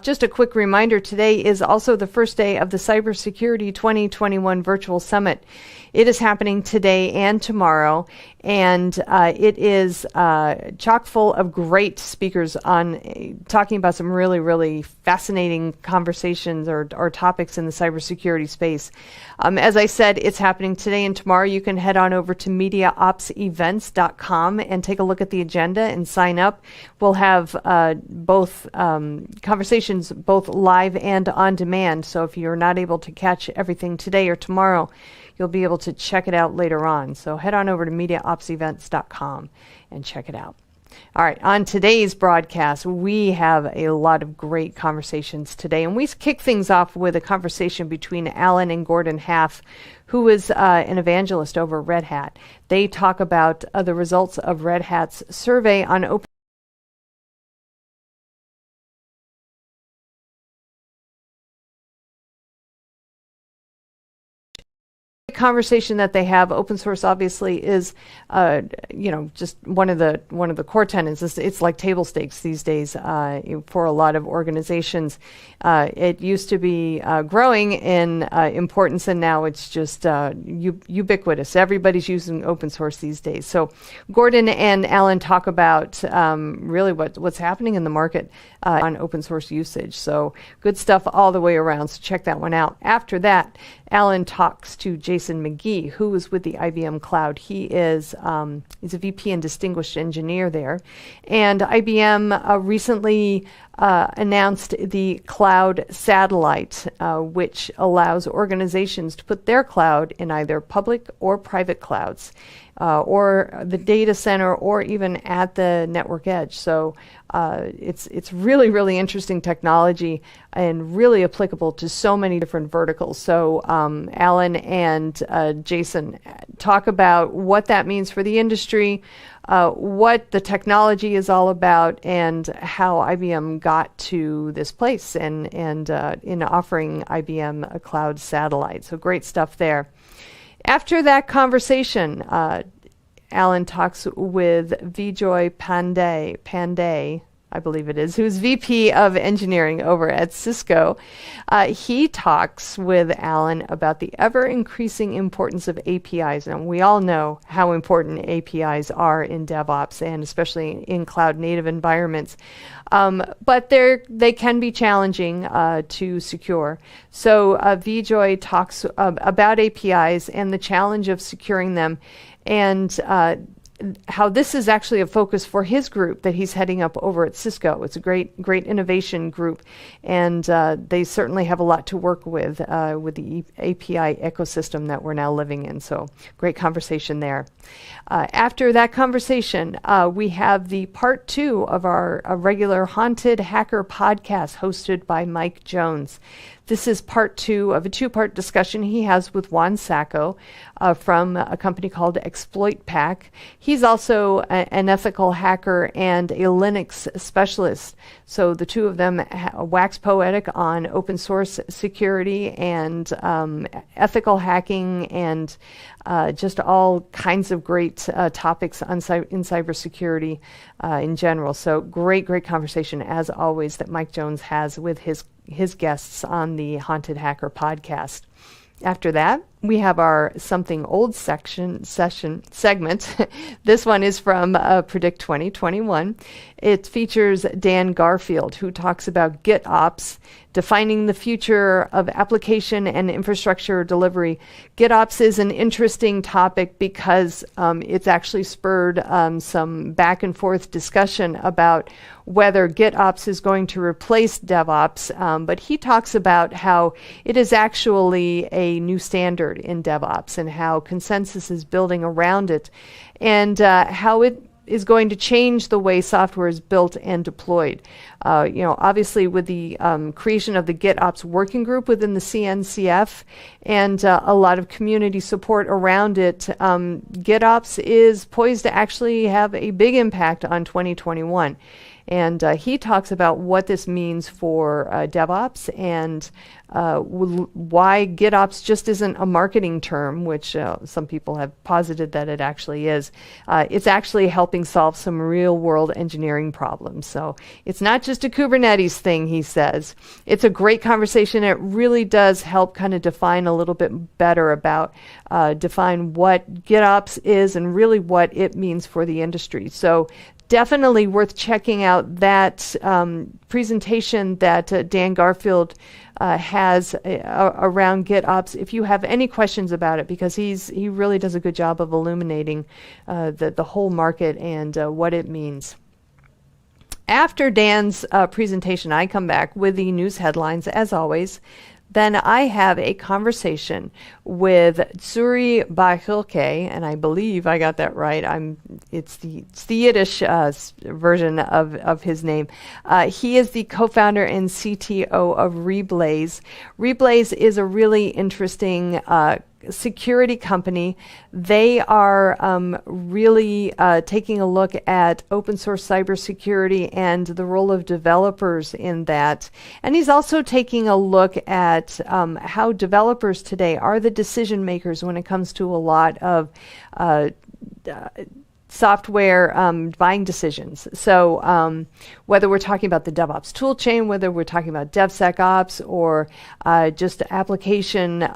Just a quick reminder, today is also the first day of the Cybersecurity 2021 Virtual Summit. It is happening today and tomorrow, and it is chock full of great speakers on talking about some really, really fascinating conversations or topics in the cybersecurity space. As I said, it's happening today and tomorrow. You can head on over to MediaOpsEvents.com and take a look at the agenda and sign up. We'll have both conversations, both live and on demand. So if you're not able to catch everything today or tomorrow, you'll be able to check it out later on. So head on over to MediaOpsEvents.com and check it out. All right, on today's broadcast, we have a lot of great conversations today. And we kick things off with a conversation between Alan and Gordon Half, who is an evangelist over Red Hat. They talk about the results of Red Hat's survey on open conversation that they have. Open source obviously is just one of the core tenets. It's like table stakes these days for a lot of organizations. It used to be growing in importance, and now it's just ubiquitous. Everybody's using open source these days. So Gordon and Alan talk about really what's happening in the market on open source usage. So good stuff all the way around. So check that one out. After that, Alan talks to Jason Mcgee, who is with the IBM Cloud. He is he's a VP and distinguished engineer there. And IBM recently announced the Cloud Satellite, which allows organizations to put their cloud in either public or private clouds, or the data center, or even at the network edge. So it's really, really interesting technology and really applicable to so many different verticals. So Alan and Jason talk about what that means for the industry, what the technology is all about, and how IBM got to this place and in offering IBM a cloud satellite. So great stuff there. After that conversation, Alan talks with Vijay Pandey, I believe it is, who's VP of Engineering over at Cisco. He talks with Alan about the ever-increasing importance of APIs. And we all know how important APIs are in DevOps, and especially in cloud-native environments. But they can be challenging to secure. So Vijay talks about APIs and the challenge of securing them, and how this is actually a focus for his group that he's heading up over at Cisco. It's a great innovation group, and they certainly have a lot to work with the API ecosystem that we're now living in. So great conversation there. After that conversation, we have the part 2 of our regular Haunted Hacker podcast hosted by Mike Jones. This is part 2 of a 2-part discussion he has with Juan Sacco from a company called Exploit Pack. He's also an ethical hacker and a Linux specialist. So the two of them wax poetic on open source security and ethical hacking and just all kinds of great topics in cybersecurity in general. So great conversation, as always, that Mike Jones has with his guests on the Haunted Hacker podcast. After that, we have our Something Old segment. This one is from Predict 2021. It features Dan Garfield, who talks about GitOps, defining the future of application and infrastructure delivery. GitOps is an interesting topic because it's actually spurred some back and forth discussion about whether GitOps is going to replace DevOps, but he talks about how it is actually a new standard in DevOps and how consensus is building around it, and how it is going to change the way software is built and deployed. Obviously with the creation of the GitOps working group within the CNCF and a lot of community support around it, GitOps is poised to actually have a big impact on 2021. And he talks about what this means for DevOps and why GitOps just isn't a marketing term, which some people have posited that it actually is. It's actually helping solve some real-world engineering problems. So it's not just a Kubernetes thing, he says. It's a great conversation. It really does help kind of define a little bit better about define what GitOps is and really what it means for the industry. So definitely worth checking out that presentation that Dan Garfield has around GitOps if you have any questions about it, because he really does a good job of illuminating the whole market and what it means. After Dan's presentation, I come back with the news headlines, as always. Then I have a conversation with Zuri Bajilke, and I believe I got that right. It's the Yiddish version of his name. He is the co-founder and CTO of Reblaze. Reblaze is a really interesting security company. They are really taking a look at open source cybersecurity and the role of developers in that. And he's also taking a look at how developers today are the decision makers when it comes to a lot of software buying decisions. So whether we're talking about the DevOps toolchain, whether we're talking about DevSecOps, or just application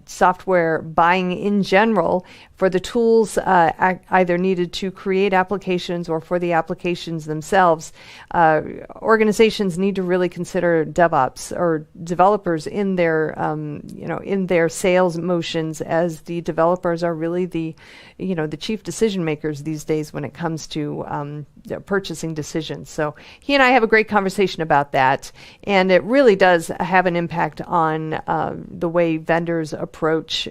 software buying in general for the tools either needed to create applications or for the applications themselves, organizations need to really consider DevOps or developers in their in their sales motions, as the developers are really the chief decision makers these days when it comes to purchasing decisions. So he and I have a great conversation about that, and it really does have an impact on the way vendors approach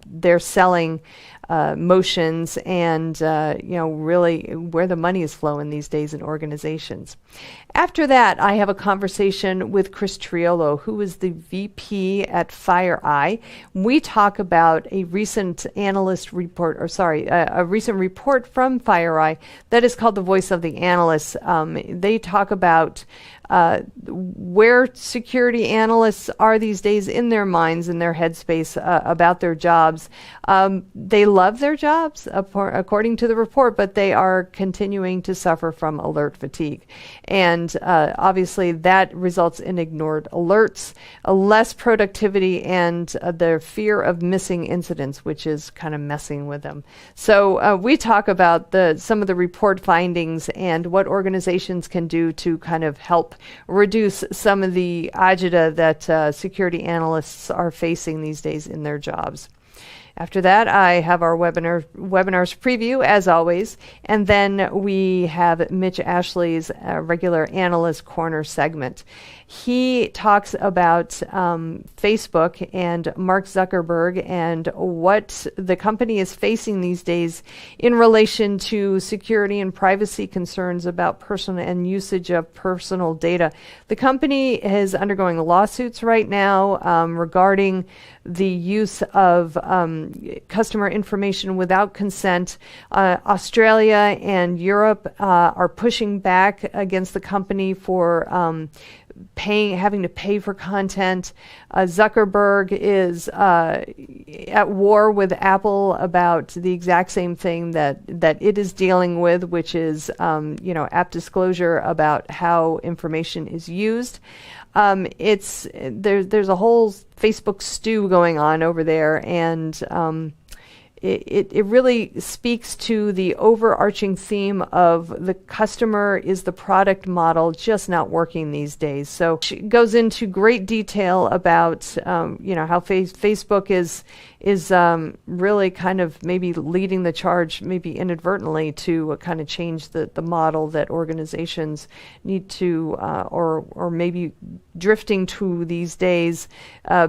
their selling motions and really where the money is flowing these days in organizations. After that, I have a conversation with Chris Triolo, who is the VP at FireEye. We talk about a recent analyst report, a recent report from FireEye that is called The Voice of the Analysts. They talk about where security analysts are these days in their minds, in their headspace about their jobs. They love their jobs, according to the report, but they are continuing to suffer from alert fatigue. And obviously that results in ignored alerts, less productivity, and their fear of missing incidents, which is kind of messing with them. So we talk about some of the report findings and what organizations can do to kind of help reduce some of the agita that security analysts are facing these days in their jobs. After that, I have our webinars preview, as always, and then we have Mitch Ashley's regular Analyst Corner segment. He talks about Facebook and Mark Zuckerberg and what the company is facing these days in relation to security and privacy concerns about personal and usage of personal data. The company is undergoing lawsuits right now regarding the use of customer information without consent. Australia and Europe are pushing back against the company for having to pay for content. Zuckerberg is at war with Apple about the exact same thing that it is dealing with, which is app disclosure about how information is used. There's a whole Facebook stew going on over there, and it really speaks to the overarching theme of the customer is the product model just not working these days. So she goes into great detail about how Facebook is really kind of maybe leading the charge, maybe inadvertently, to kind of change the model that organizations need to, or maybe drifting to these days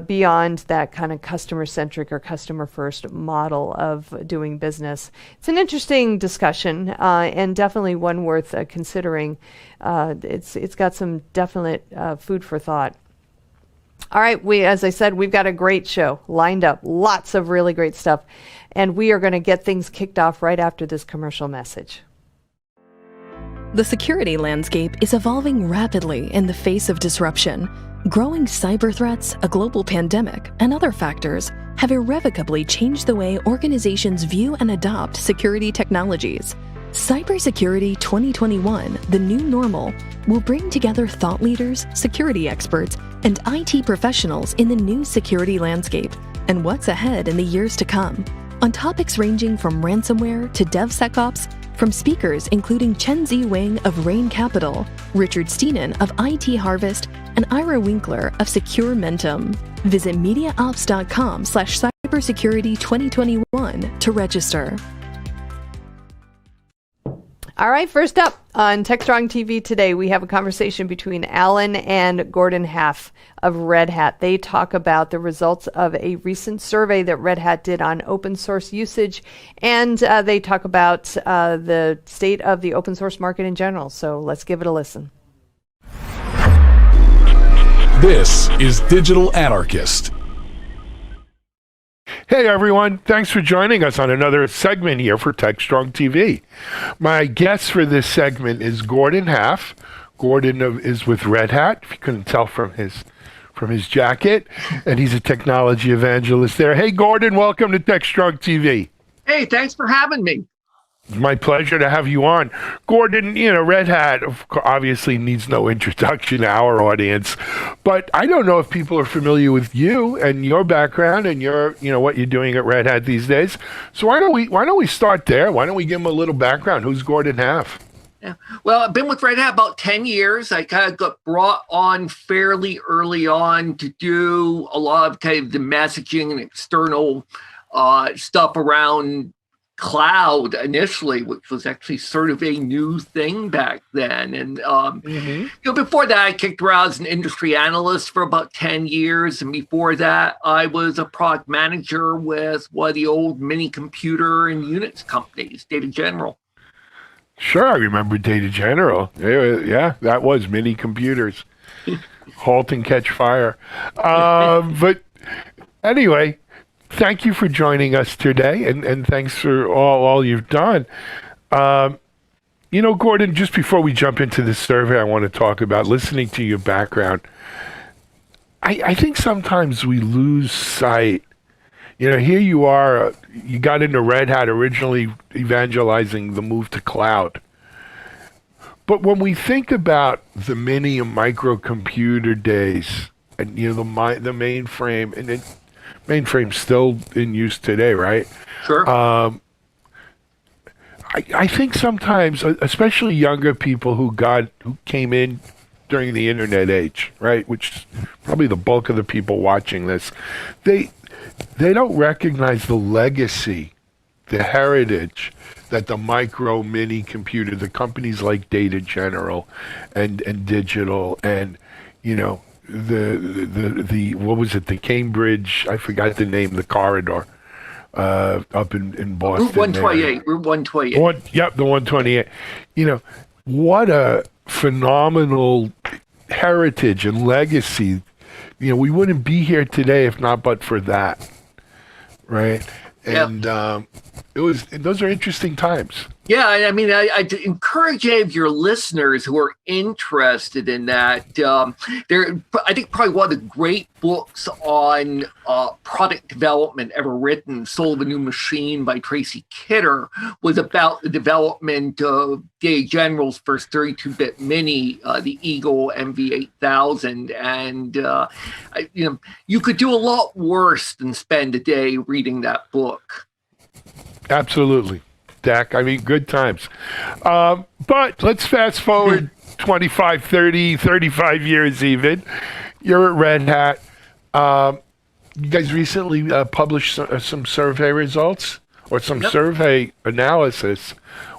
beyond that kind of customer-centric or customer-first model of doing business. It's an interesting discussion and definitely one worth considering. It's got some definite food for thought. All right, as I said, we've got a great show lined up, lots of really great stuff, and we are going to get things kicked off right after this commercial message. The security landscape is evolving rapidly in the face of disruption. Growing cyber threats, a global pandemic, and other factors have irrevocably changed the way organizations view and adopt security technologies. Cybersecurity 2021, the new normal, will bring together thought leaders, security experts, and IT professionals in the new security landscape and what's ahead in the years to come. On topics ranging from ransomware to DevSecOps, from speakers including Chen Zi Wang of Rain Capital, Richard Steenan of IT Harvest, and Ira Winkler of Secure Mentum. Visit MediaOps.com/cybersecurity2021 to register. All right, first up on TechStrong TV today, we have a conversation between Alan and Gordon Half of Red Hat. They talk about the results of a recent survey that Red Hat did on open source usage, and they talk about the state of the open source market in general. So let's give it a listen. This is Digital Anarchist. Hey everyone, thanks for joining us on another segment here for TechStrong TV. My guest for this segment is Gordon Half. Gordon is with Red Hat, if you couldn't tell from his jacket, and he's a technology evangelist there. Hey Gordon, welcome to TechStrong TV. Hey, thanks for having me. It's my pleasure to have you on. Gordon, Red Hat obviously needs no introduction to our audience, but I don't know if people are familiar with you and your background and your, what you're doing at Red Hat these days. So why don't we start there? Why don't we give them a little background? Who's Gordon Half? Yeah. Well, I've been with Red Hat about 10 years. I kind of got brought on fairly early on to do a lot of kind of the messaging and external stuff around cloud initially, which was actually sort of a new thing back then. And before that, I kicked around as an industry analyst for about 10 years. And before that, I was a product manager with one of the old mini computer and Unix companies, Data General. Sure, I remember Data General. Yeah, that was mini computers. Halt and catch fire. But anyway, thank you for joining us today, and thanks for all you've done. Gordon, just before we jump into this survey, I want to talk about listening to your background. I think sometimes we lose sight. Here you are, you got into Red Hat originally evangelizing the move to cloud. But when we think about the mini and microcomputer days and, the mainframe, and then mainframe's still in use today, right? Sure. I think sometimes, especially younger people who came in during the internet age, right, which is probably the bulk of the people watching this, they don't recognize the legacy, the heritage that the micro mini computer, the companies like Data General and Digital and, the what was it, the Cambridge, I forgot the name, the corridor up in Boston. Route 128. Route 128. Yep, the 128. What a phenomenal heritage and legacy. We wouldn't be here today if not but for that, right? And those are interesting times. Yeah, I mean, I'd encourage any of your listeners who are interested in that. I think probably one of the great books on product development ever written, Soul of a New Machine by Tracy Kidder, was about the development of Data General's first 32-bit mini, the Eagle MV8000. And, you could do a lot worse than spend a day reading that book. Absolutely. Dak, I mean, good times. But let's fast forward 25, 30, 35 years even. You're at Red Hat. You guys recently published some survey results or some survey analysis.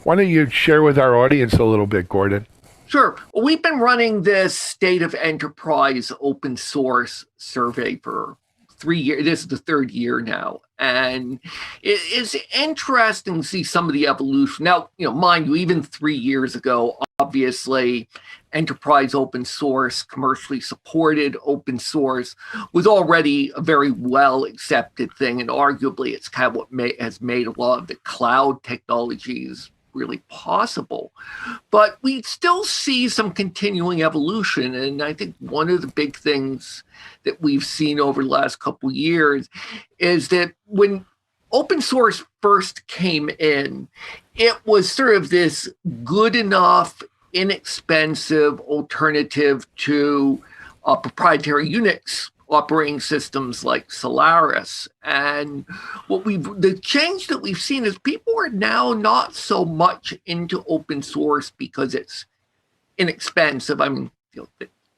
Why don't you share with our audience a little bit, Gordon? Sure. Well, we've been running this State of Enterprise open source survey for 3 years. This is the third year now. And it's interesting to see some of the evolution. Now, mind you, even 3 years ago, obviously, enterprise open source, commercially supported open source was already a very well accepted thing. And arguably, it's kind of what has made a lot of the cloud technologies really possible. But we still see some continuing evolution. And I think one of the big things that we've seen over the last couple of years is that when open source first came in, it was sort of this good enough, inexpensive alternative to proprietary Unix operating systems like Solaris. And the change that we've seen is people are now not so much into open source because it's inexpensive. I mean,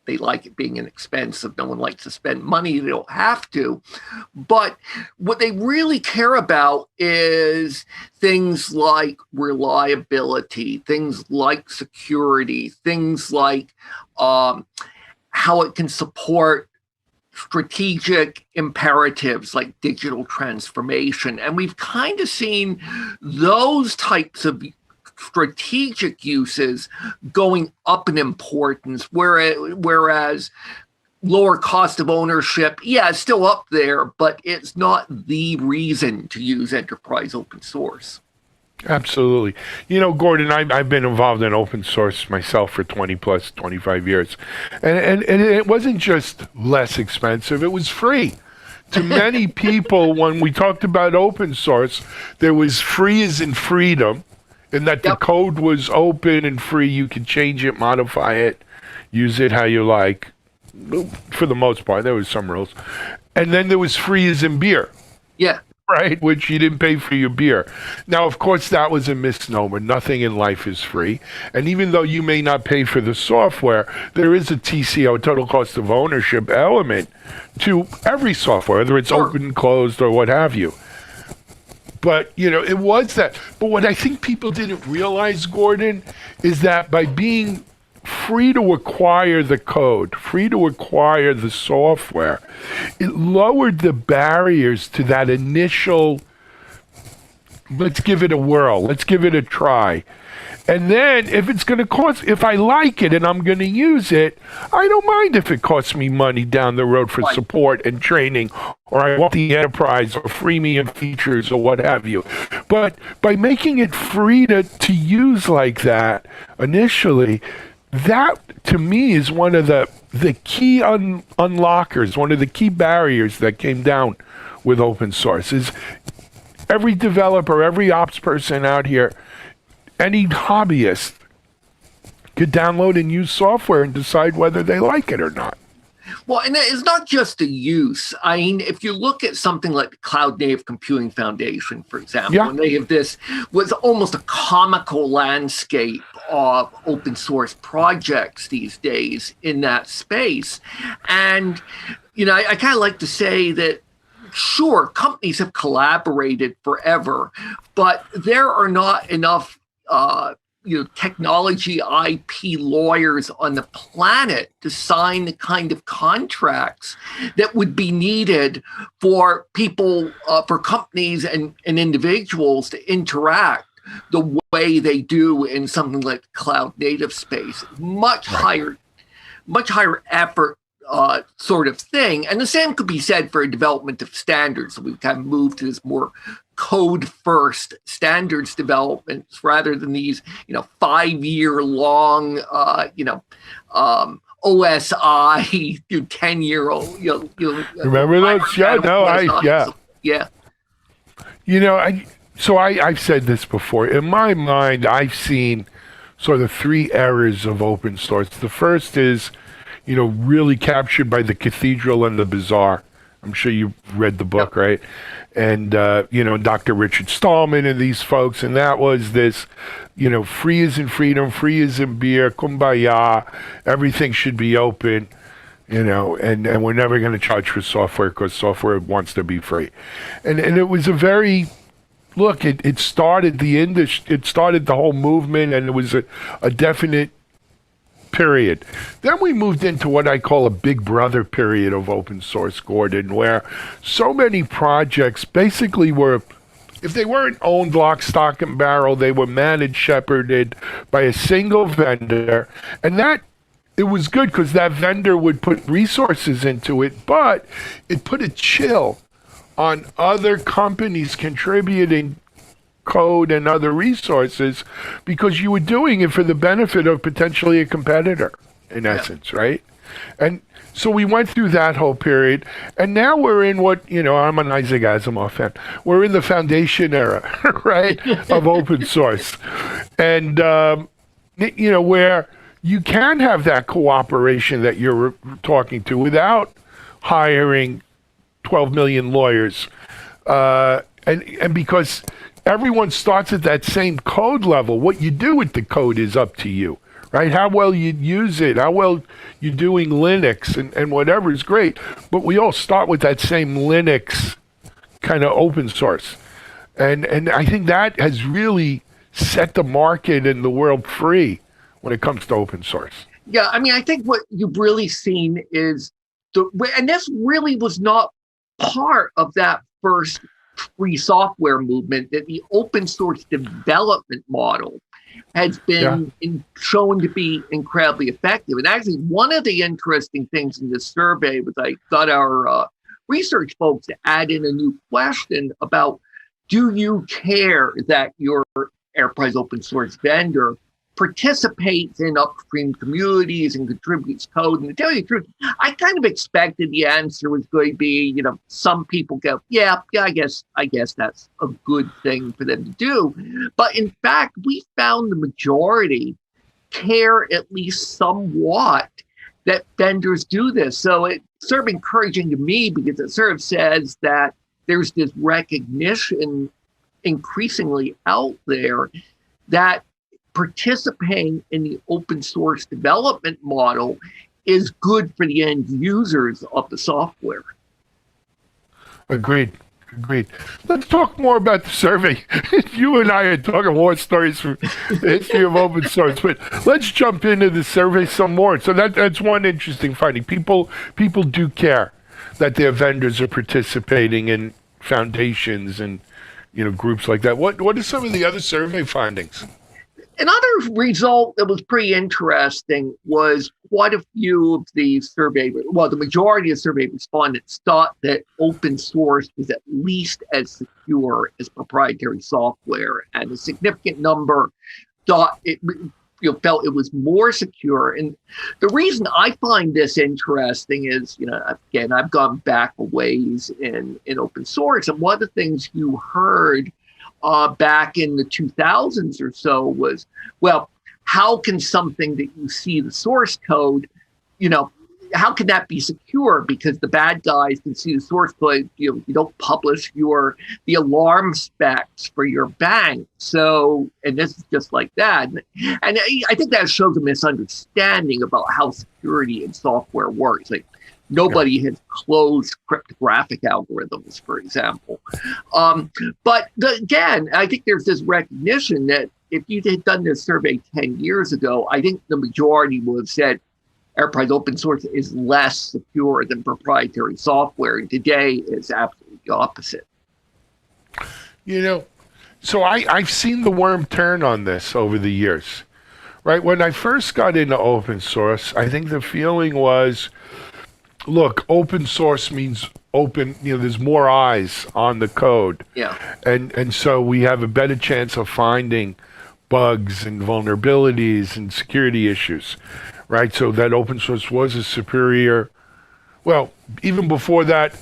they like it being inexpensive. No one likes to spend money. They don't have to. But what they really care about is things like reliability, things like security, things like how it can support strategic imperatives like digital transformation. And we've kind of seen those types of strategic uses going up in importance, whereas lower cost of ownership, it's still up there, but it's not the reason to use enterprise open source. Absolutely. Gordon, I've been involved in open source myself for 25 years. And it wasn't just less expensive, it was free. To many people, when we talked about open source, there was free as in freedom, in that the code was open and free. You could change it, modify it, use it how you like. For the most part, there was some rules. And then there was free as in beer. Yeah. Right, which you didn't pay for your beer. Now, of course, that was a misnomer. Nothing in life is free. And even though you may not pay for the software, there is a TCO, total cost of ownership element to every software, whether it's open, closed, or what have you. But, it was that. But what I think people didn't realize, Gordon, is that by being free to acquire the code, free to acquire the software, it lowered the barriers to that initial, let's give it a whirl, let's give it a try. And then if it's going to cost, if I like it and I'm going to use it, I don't mind if it costs me money down the road for support and training, or I want the enterprise or freemium features or what have you. But by making it free to use like that initially, that, to me, is one of the key unlockers, one of the key barriers that came down with open source. Is every developer, every ops person out here, any hobbyist could download and use software and decide whether they like it or not. Well, and it's not just the use. I mean, if you look at something like the Cloud Native Computing Foundation, for example, and they have this, was almost a comical landscape of open source projects these days in that space. And, I kind of like to say that, sure, companies have collaborated forever, but there are not enough technology IP lawyers on the planet to sign the kind of contracts that would be needed for people, for companies and individuals to interact the way they do in something like the cloud native space. Much higher effort sort of thing. And the same could be said for development of standards. So we've kind of moved to this more code first standards developments rather than these 5-year long OSI 10-year old remember those? I've said this before. In my mind, I've seen sort of 3 eras of open source. The first is really captured by the Cathedral and the Bazaar. I'm sure you've read the book, right? And, Dr. Richard Stallman and these folks, and that was this, free as in freedom, free as in beer, kumbaya, everything should be open, and we're never going to charge for software because software wants to be free. And it was a very, look, it started the industry, it started the whole movement, and it was a definite period. Then we moved into what I call a big brother period of open source, Gordon, where so many projects basically were, if they weren't owned lock, stock, and barrel, they were managed, shepherded by a single vendor. And that, it was good because that vendor would put resources into it, but it put a chill on other companies contributing code and other resources because you were doing it for the benefit of potentially a competitor, in essence, right? And so we went through that whole period, and now we're in what, I'm an Isaac Asimov fan. We're in the foundation era, right, of open source. And, where you can have that cooperation that you're talking to without hiring 12 million lawyers. And because everyone starts at that same code level, what you do with the code is up to you, right? How well you use it, how well you're doing Linux and whatever is great. But we all start with that same Linux kind of open source. And I think that has really set the market and the world free when it comes to open source. Yeah, I mean, I think what you've really seen is, and this really was not part of that first free software movement, that the open source development model has been shown to be incredibly effective. And actually, one of the interesting things in this survey was I got our research folks to add in a new question about, do you care that your enterprise open source vendor participates in upstream communities and contributes code? And to tell you the truth, I kind of expected the answer was going to be, some people go, yeah, I guess that's a good thing for them to do. But in fact, we found the majority care at least somewhat that vendors do this. So it's sort of encouraging to me because it sort of says that there's this recognition increasingly out there that participating in the open source development model is good for the end users of the software. Agreed. Let's talk more about the survey. You and I are talking war stories from the history of open source, but let's jump into the survey some more. So that's one interesting finding. People do care that their vendors are participating in foundations and groups like that. What are some of the other survey findings? Another result that was pretty interesting was quite a few of the the majority of survey respondents thought that open source was at least as secure as proprietary software, and a significant number thought it felt it was more secure. And the reason I find this interesting is, again, I've gone back a ways in open source, and one of the things you heard back in the 2000s or so was, well, how can something that you see the source code, how can that be secure? Because the bad guys can see the source code. You don't publish the alarm specs for your bank. So, and this is just like that. And I think that shows a misunderstanding about how security in software works. Like, nobody has closed cryptographic algorithms, for example. But again, I think there's this recognition that if you had done this survey 10 years ago, I think the majority would have said enterprise open source is less secure than proprietary software. And today it's absolutely the opposite. So I've seen the worm turn on this over the years, right? When I first got into open source, I think the feeling was, look, open source means open, there's more eyes on the code. Yeah. And so we have a better chance of finding bugs and vulnerabilities and security issues, right? So that open source was a superior. Well, even before that,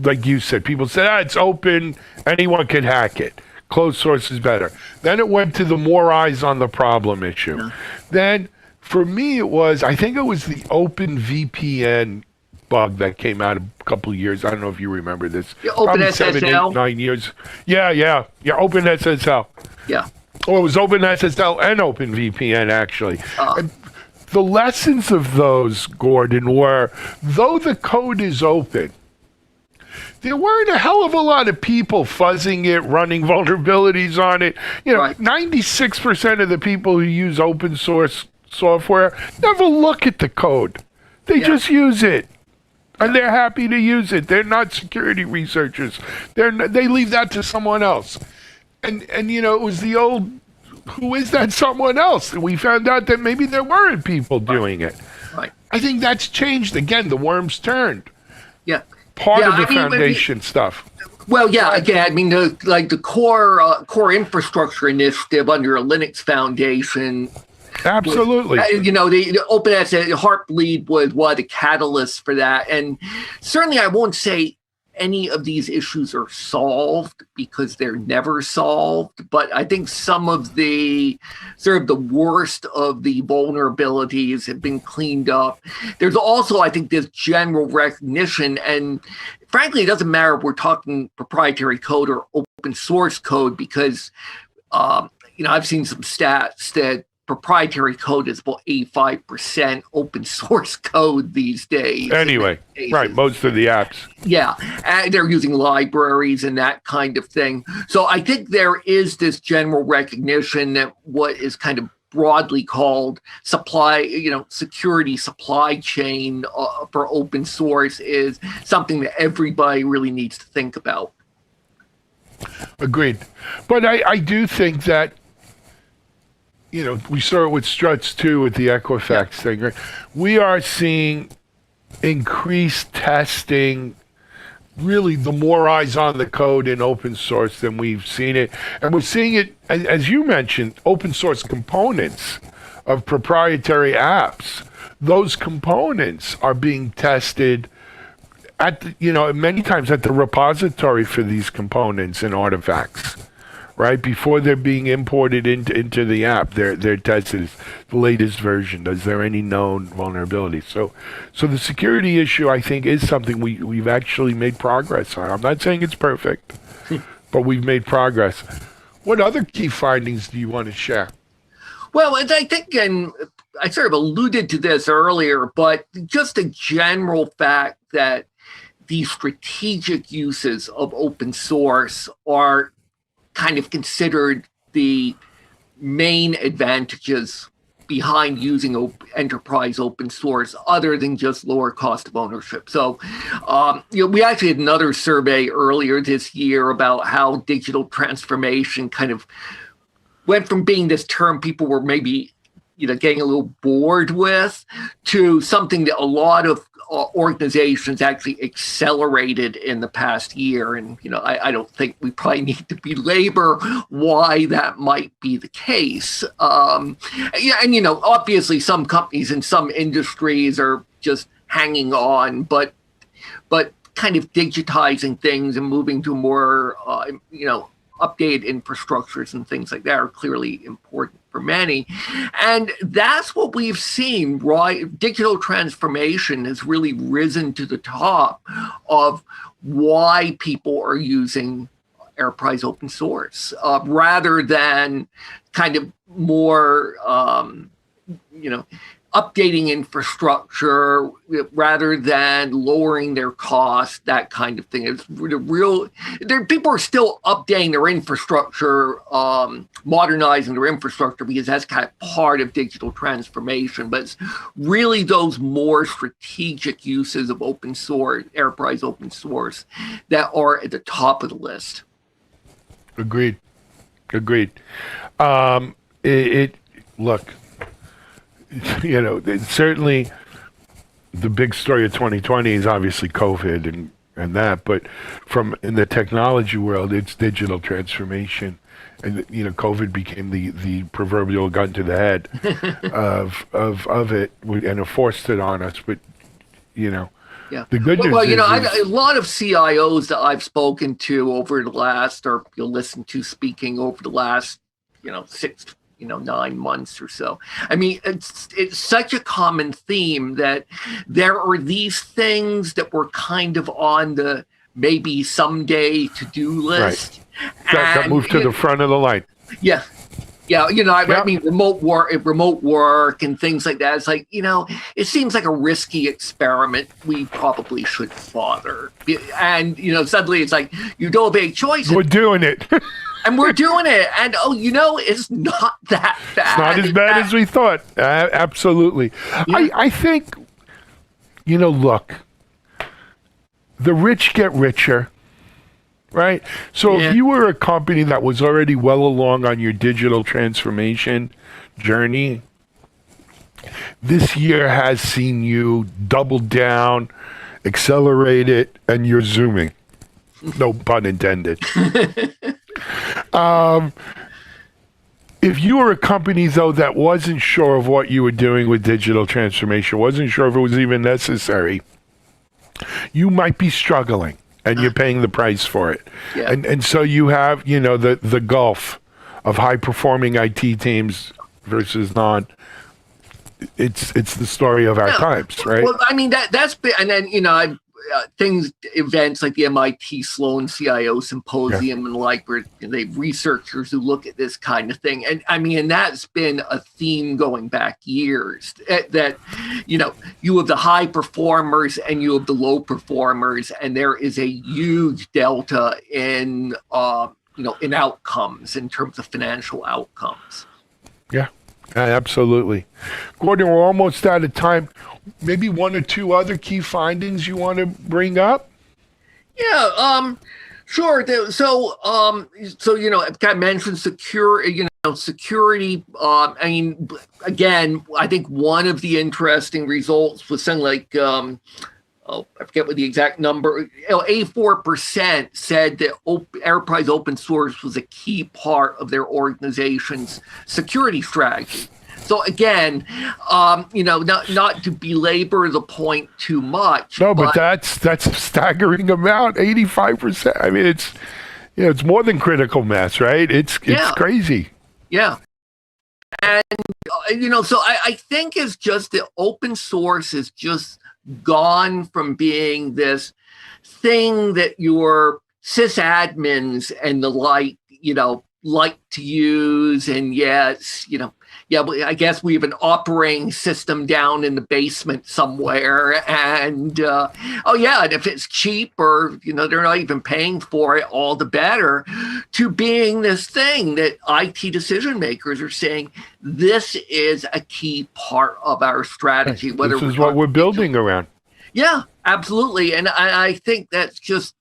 like you said, people said, it's open, anyone can hack it. Closed source is better. Then it went to the more eyes on the problem issue. Yeah. Then for me, I think it was the Open VPN bug that came out a couple of years. I don't know if you remember this. Yeah, OpenSSL. 7, 8, 9 years. Yeah, OpenSSL. Yeah. Well, it was OpenSSL and OpenVPN, actually. And the lessons of those, Gordon, were, though the code is open, there weren't a hell of a lot of people fuzzing it, running vulnerabilities on it. 96% of the people who use open source software never look at the code. They just use it. And they're happy to use it. They're not security researchers. They leave that to someone else. And it was the old, who is that someone else? And we found out that maybe there weren't people doing it. Right. I think that's changed. Again, the worms turned. Yeah. Part of the foundation stuff. Well, yeah, again, I mean, the core infrastructure initiative under a Linux Foundation. Absolutely. The OpenSSH Heartbleed was one of the catalysts for that. And certainly I won't say any of these issues are solved because they're never solved. But I think some of the sort of the worst of the vulnerabilities have been cleaned up. There's also, I think, this general recognition. And frankly, it doesn't matter if we're talking proprietary code or open source code, because, I've seen some stats that proprietary code is about 85% open source code these days. Anyway, right, most of the apps. Yeah, and they're using libraries and that kind of thing. So I think there is this general recognition that what is kind of broadly called security supply chain for open source is something that everybody really needs to think about. Agreed. But I do think that, we saw it with Struts too, with the Equifax thing, right? We are seeing increased testing, really the more eyes on the code in open source than we've seen it. And we're seeing it, as you mentioned, open source components of proprietary apps. Those components are being tested many times at the repository for these components and artifacts. Right before they're being imported into the app, they're tested. The latest version. Is there any known vulnerabilities? So the security issue, I think, is something we've actually made progress on. I'm not saying it's perfect, but we've made progress. What other key findings do you want to share? Well, I think, and I sort of alluded to this earlier, but just a general fact that the strategic uses of open source are kind of considered the main advantages behind using enterprise open source, other than just lower cost of ownership. So, we actually had another survey earlier this year about how digital transformation kind of went from being this term people were maybe getting a little bored with, to something that a lot of organizations actually accelerated in the past year. And, I don't think we probably need to belabor why that might be the case. And, obviously some companies in some industries are just hanging on, but kind of digitizing things and moving to more, updated infrastructures and things like that are clearly important for many. And that's what we've seen, right? Digital transformation has really risen to the top of why people are using enterprise open source, rather than kind of more, updating infrastructure, rather than lowering their costs, that kind of thing. It's people are still updating their infrastructure, modernizing their infrastructure, because that's kind of part of digital transformation. But it's really those more strategic uses of open source, enterprise open source, that are at the top of the list. Agreed. Look, certainly the big story of 2020 is obviously COVID and that, but in the technology world, it's digital transformation. And, COVID became the proverbial gun to the head of it, and it forced it on us. But, Yeah. The good news is a lot of CIOs that I've spoken to over the last, or you'll listen to speaking over the last, 9 months or so. I mean, it's such a common theme that there are these things that were kind of on the maybe someday to-do list. Right. That moved to the front of the line. Yeah. Yeah, I mean, remote work and things like that. It's like, it seems like a risky experiment. We probably shouldn't bother. And, suddenly it's like, you don't have a choice. We're doing it. And we're doing it. And, it's not that bad. It's not as bad as we thought. Absolutely. Yeah. I think, look, the rich get richer. Right? So if you were a company that was already well along on your digital transformation journey, this year has seen you double down, accelerate it, and you're zooming. No pun intended. If you were a company, though, that wasn't sure of what you were doing with digital transformation, wasn't sure if it was even necessary, you might be struggling, and you're paying the price for it. Yeah. And so you have, the gulf of high-performing IT teams versus non. It's the story of our times, right? Well, I mean, that's been, and then, events like the MIT Sloan CIO Symposium and where they have researchers who look at this kind of thing. And I mean, that's been a theme going back years that, you have the high performers and you have the low performers, and there is a huge delta in outcomes in terms of financial outcomes. Yeah, absolutely. Gordon, we're almost out of time. Maybe one or two other key findings you want to bring up? Yeah, sure. So I mentioned security. I mean, again, I think one of the interesting results was something like, I forget what the exact number. 84% said that enterprise open source was a key part of their organization's security strategy. So again, not to belabor the point too much. No, but that's a staggering amount. 85%. I mean, it's more than critical mass, right? It's crazy. Yeah, and so I think it's just that open source is just gone from being this thing that your sysadmins and the like to use, and I guess we have an operating system down in the basement somewhere, and and if it's cheap or they're not even paying for it, all the better, to being this thing that IT decision makers are saying this is a key part of our strategy. This is what we're building around. Yeah, absolutely, and I think that's just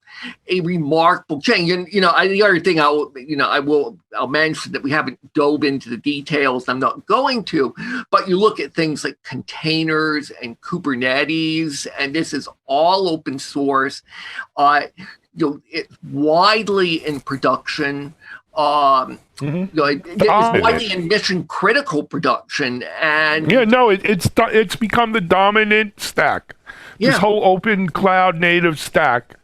a remarkable change. And the other thing I'll mention that we haven't dove into the details. I'm not going to, but you look at things like containers and Kubernetes, and this is all open source. It's widely in production. It's widely in mission critical production, and it's become the dominant stack. This whole open cloud native stack,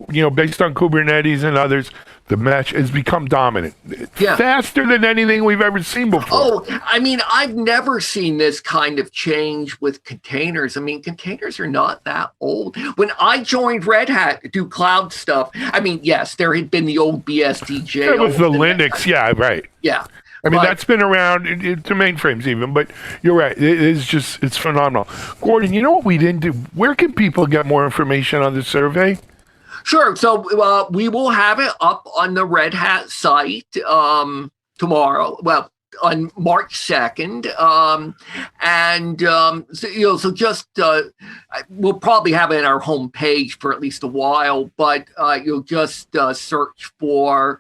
based on Kubernetes and others, the mesh has become dominant. Faster than anything we've ever seen before. Oh, I mean, I've never seen this kind of change with containers. I mean, containers are not that old. When I joined Red Hat to do cloud stuff, I mean, yes, there had been the old BSDJ. It was the Linux, right. Yeah. I mean, that's been around to mainframes even, but you're right. It's phenomenal. Gordon, you know what we didn't do? Where can people get more information on the survey? Sure. So we will have it up on the Red Hat site tomorrow. Well, on March 2nd. We'll probably have it in our homepage for at least a while, but you'll just search for,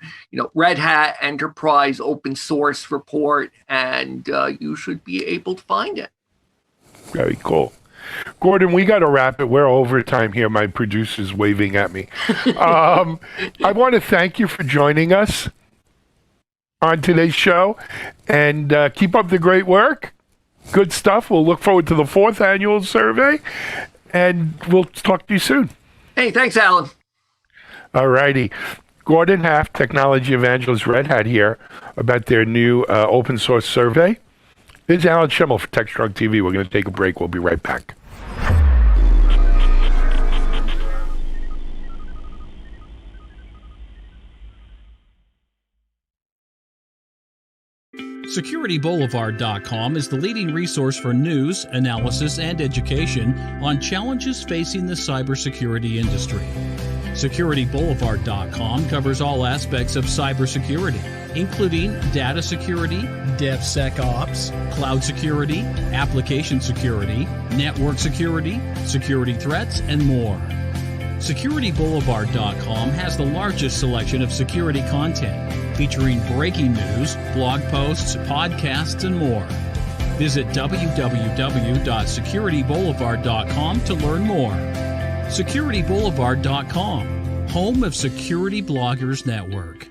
Red Hat Enterprise Open Source Report, and you should be able to find it. Very cool. Gordon, we got to wrap it. We're over time here. My producer's waving at me. I want to thank you for joining us on today's show, and keep up the great work. Good stuff. We'll look forward to the 4th annual survey, and we'll talk to you soon. Hey, thanks, Alan. All righty. Gordon Half, Technology Evangelist, Red Hat here about their new open source survey. This is Alan Schimmel for TechStrong TV. We're going to take a break. We'll be right back. SecurityBoulevard.com is the leading resource for news, analysis, and education on challenges facing the cybersecurity industry. SecurityBoulevard.com covers all aspects of cybersecurity, including data security, DevSecOps, cloud security, application security, network security, security threats, and more. SecurityBoulevard.com has the largest selection of security content, featuring breaking news, blog posts, podcasts, and more. Visit www.securityboulevard.com to learn more. SecurityBoulevard.com, home of Security Bloggers Network.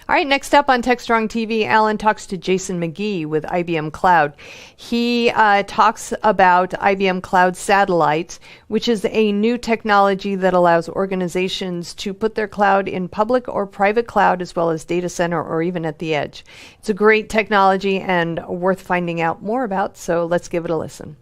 All right, next up on TechStrong TV, Alan talks to Jason Mcgee with IBM Cloud. He talks about IBM Cloud Satellite, which is a new technology that allows organizations to put their cloud in public or private cloud, as well as data center or even at the edge. It's a great technology and worth finding out more about, so let's give it a listen.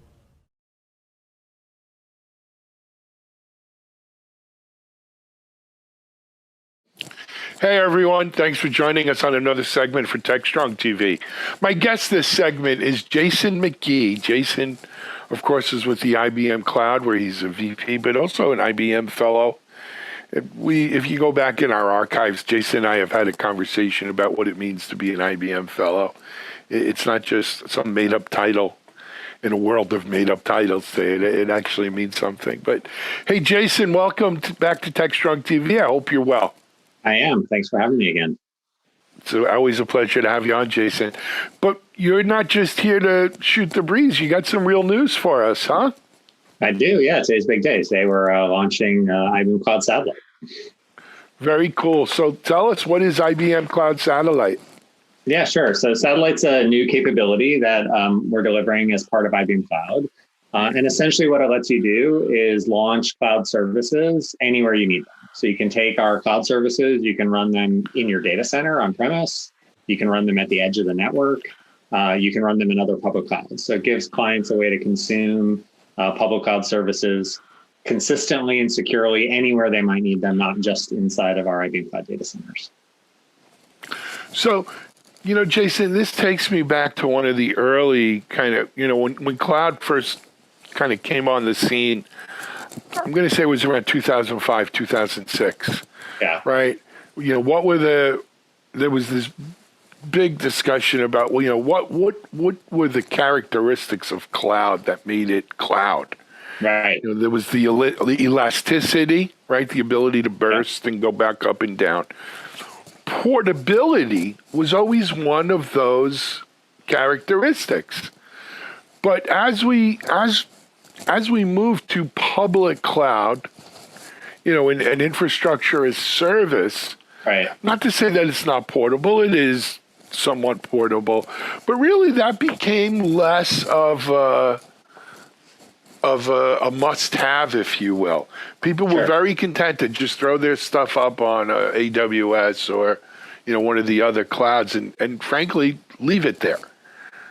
Hey everyone, thanks for joining us on another segment for TechStrong TV. My guest this segment is Jason Mcgee. Jason, of course, is with the IBM Cloud, where he's a VP, but also an IBM fellow. If you go back in our archives, Jason and I have had a conversation about what it means to be an IBM fellow. It's not just some made-up title in a world of made-up titles today. It actually means something. But hey, Jason, welcome back to TechStrong TV. I hope you're well. I am. Thanks for having me again. It's always a pleasure to have you on, Jason. But you're not just here to shoot the breeze. You got some real news for us, huh? I do, yeah. Today's a big day. Today we're launching IBM Cloud Satellite. Very cool. So tell us, what is IBM Cloud Satellite? Yeah, sure. So Satellite's a new capability that we're delivering as part of IBM Cloud. And essentially what it lets you do is launch cloud services anywhere you need them. So you can take our cloud services, you can run them in your data center on premise, you can run them at the edge of the network, you can run them in other public clouds. So it gives clients a way to consume public cloud services consistently and securely anywhere they might need them, not just inside of our IBM Cloud data centers. So, Jason, this takes me back to one of the early kind of, when cloud first kind of came on the scene. I'm going to say it was around 2005, 2006. Yeah. Right. There was this big discussion about, what were the characteristics of cloud that made it cloud? Right. There was the elasticity, right? The ability to burst and go back up and down. Portability was always one of those characteristics. But as we move to public cloud, and infrastructure as service, right. Not to say that it's not portable, it is somewhat portable, but really that became less of a must-have, if you will. People were very content to just throw their stuff up on AWS or, one of the other clouds and frankly, leave it there,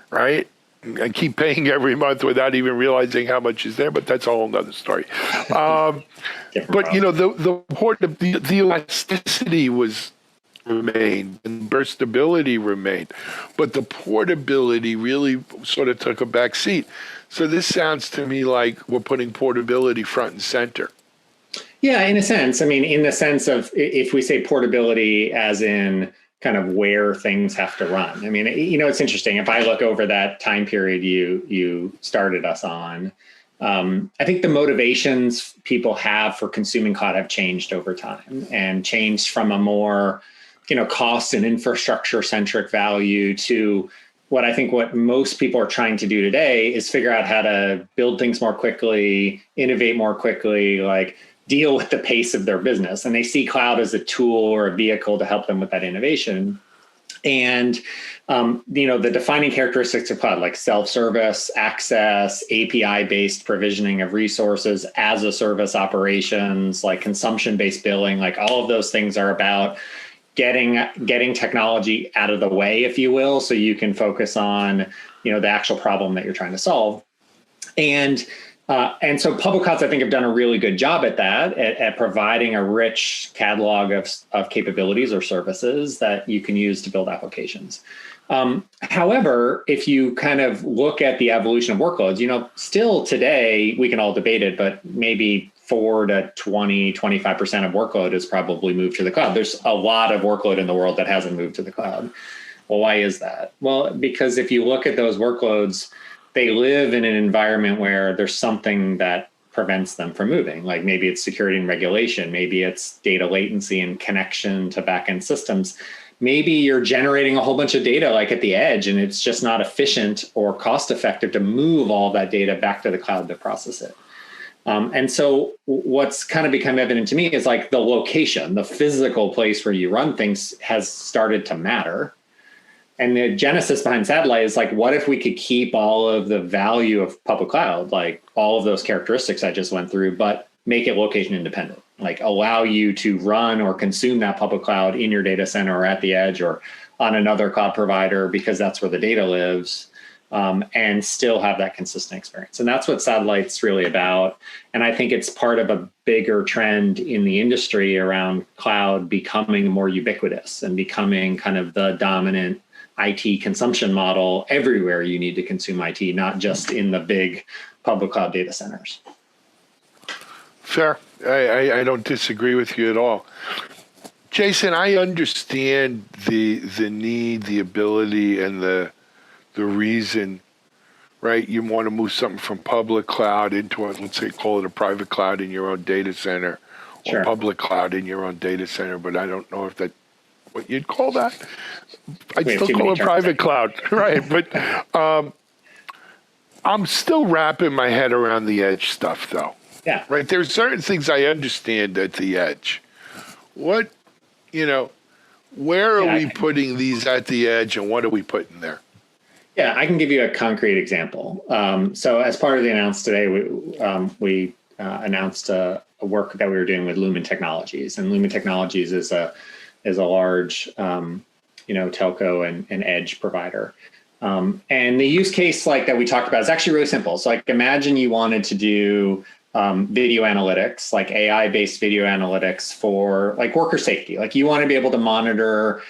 right? And keep paying every month without even realizing how much is there, but that's a whole other story. But the elasticity remained and burstability remained, but the portability really sort of took a back seat. So this sounds to me like we're putting portability front and center. Yeah, in a sense. I mean, in the sense of if we say portability as in kind of where things have to run. I mean, it's interesting. If I look over that time period you started us on, I think the motivations people have for consuming cloud have changed over time and changed from a more, cost and infrastructure centric value to what most people are trying to do today is figure out how to build things more quickly, innovate more quickly, deal with the pace of their business. And they see cloud as a tool or a vehicle to help them with that innovation. And, the defining characteristics of cloud, like self-service, access, API-based provisioning of resources, as-a-service operations, like consumption-based billing, like all of those things are about getting technology out of the way, if you will, so you can focus on, the actual problem that you're trying to solve. And so public clouds, I think, have done a really good job at that, at providing a rich catalog of capabilities or services that you can use to build applications. However, if you kind of look at the evolution of workloads, still today, we can all debate it, but maybe 4 to 20, 25% of workload is probably moved to the cloud. There's a lot of workload in the world that hasn't moved to the cloud. Well, why is that? Well, because if you look at those workloads, they live in an environment where there's something that prevents them from moving. Like maybe it's security and regulation, maybe it's data latency and connection to backend systems. Maybe you're generating a whole bunch of data like at the edge, and it's just not efficient or cost effective to move all that data back to the cloud to process it. And so what's kind of become evident to me is like the location, the physical place where you run things has started to matter. And the genesis behind Satellite is like, what if we could keep all of the value of public cloud, like all of those characteristics I just went through, but make it location independent, like allow you to run or consume that public cloud in your data center or at the edge or on another cloud provider because that's where the data lives. And still have that consistent experience. And that's what Satellite's really about. And I think it's part of a bigger trend in the industry around cloud becoming more ubiquitous and becoming kind of the dominant IT consumption model everywhere you need to consume IT, not just in the big public cloud data centers. Fair. I don't disagree with you at all. Jason, I understand the need, the ability, and the reason, right? You want to move something from public cloud into let's say, call it a private cloud in your own data center, or public cloud in your own data center, but I don't know if that's what you'd call that. I'd still call it private cloud, right? But I'm still wrapping my head around the edge stuff, though. Yeah. Right? There's certain things I understand at the edge. What, where are we putting these at the edge, and what are we putting there? Yeah, I can give you a concrete example. So as part of the announce today, we announced a work that we were doing with Lumen Technologies, and Lumen Technologies is a large, telco and edge provider. And the use case like that we talked about is actually really simple. So like imagine you wanted to do video analytics, like AI-based video analytics for like worker safety. Like you want to be able to monitor,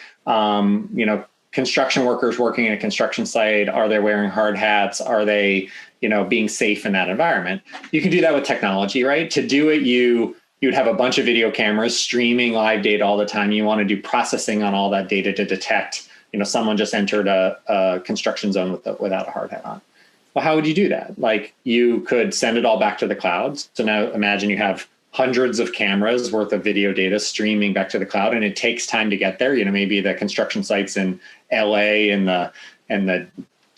construction workers working in a construction site. Are they wearing hard hats? Are they, being safe in that environment? You can do that with technology, right? To do it, you'd have a bunch of video cameras streaming live data all the time. You want to do processing on all that data to detect, someone just entered a construction zone without a hard hat on. Well, how would you do that? Like you could send it all back to the cloud. So now imagine you have hundreds of cameras worth of video data streaming back to the cloud, and it takes time to get there. Maybe the construction sites in LA and the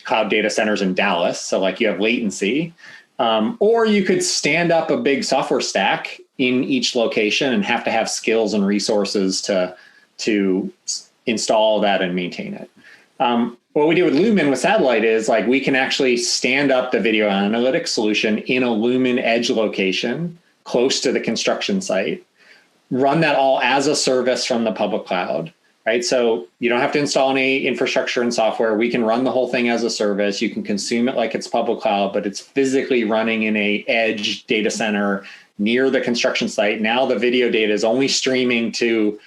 cloud data centers in Dallas. So like you have latency, or you could stand up a big software stack in each location and have to have skills and resources to install that and maintain it. What we do with Lumen with Satellite is like we can actually stand up the video analytics solution in a Lumen edge location close to the construction site, run that all as a service from the public cloud, right? So you don't have to install any infrastructure and software. We can run the whole thing as a service. You can consume it like it's public cloud, but it's physically running in a edge data center near the construction site. Now the video data is only streaming to,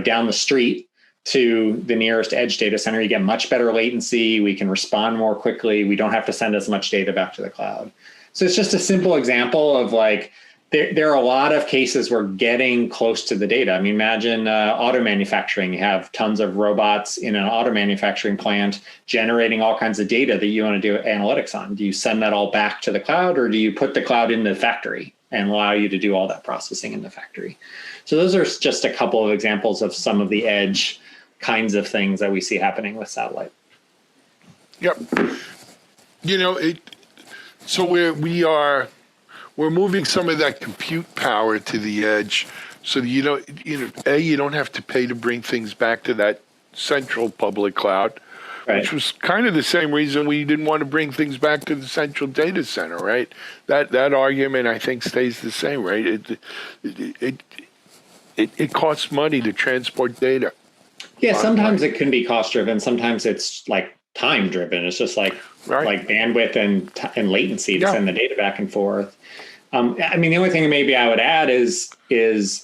down the street to the nearest edge data center. You get much better latency. We can respond more quickly. We don't have to send as much data back to the cloud. So it's just a simple example of like, there are a lot of cases where getting close to the data. I mean, imagine auto manufacturing. You have tons of robots in an auto manufacturing plant generating all kinds of data that you want to do analytics on. Do you send that all back to the cloud, or do you put the cloud in the factory and allow you to do all that processing in the factory? So those are just a couple of examples of some of the edge kinds of things that we see happening with Satellite. Yep. So we're moving some of that compute power to the edge, so that you don't have to pay to bring things back to that central public cloud, right, which was kind of the same reason we didn't want to bring things back to the central data center, right? That argument, I think, stays the same, right? It costs money to transport data. Yeah, sometimes it can be cost driven. Sometimes it's like time driven. It's just like bandwidth and latency to send the data back and forth. The only thing maybe I would add is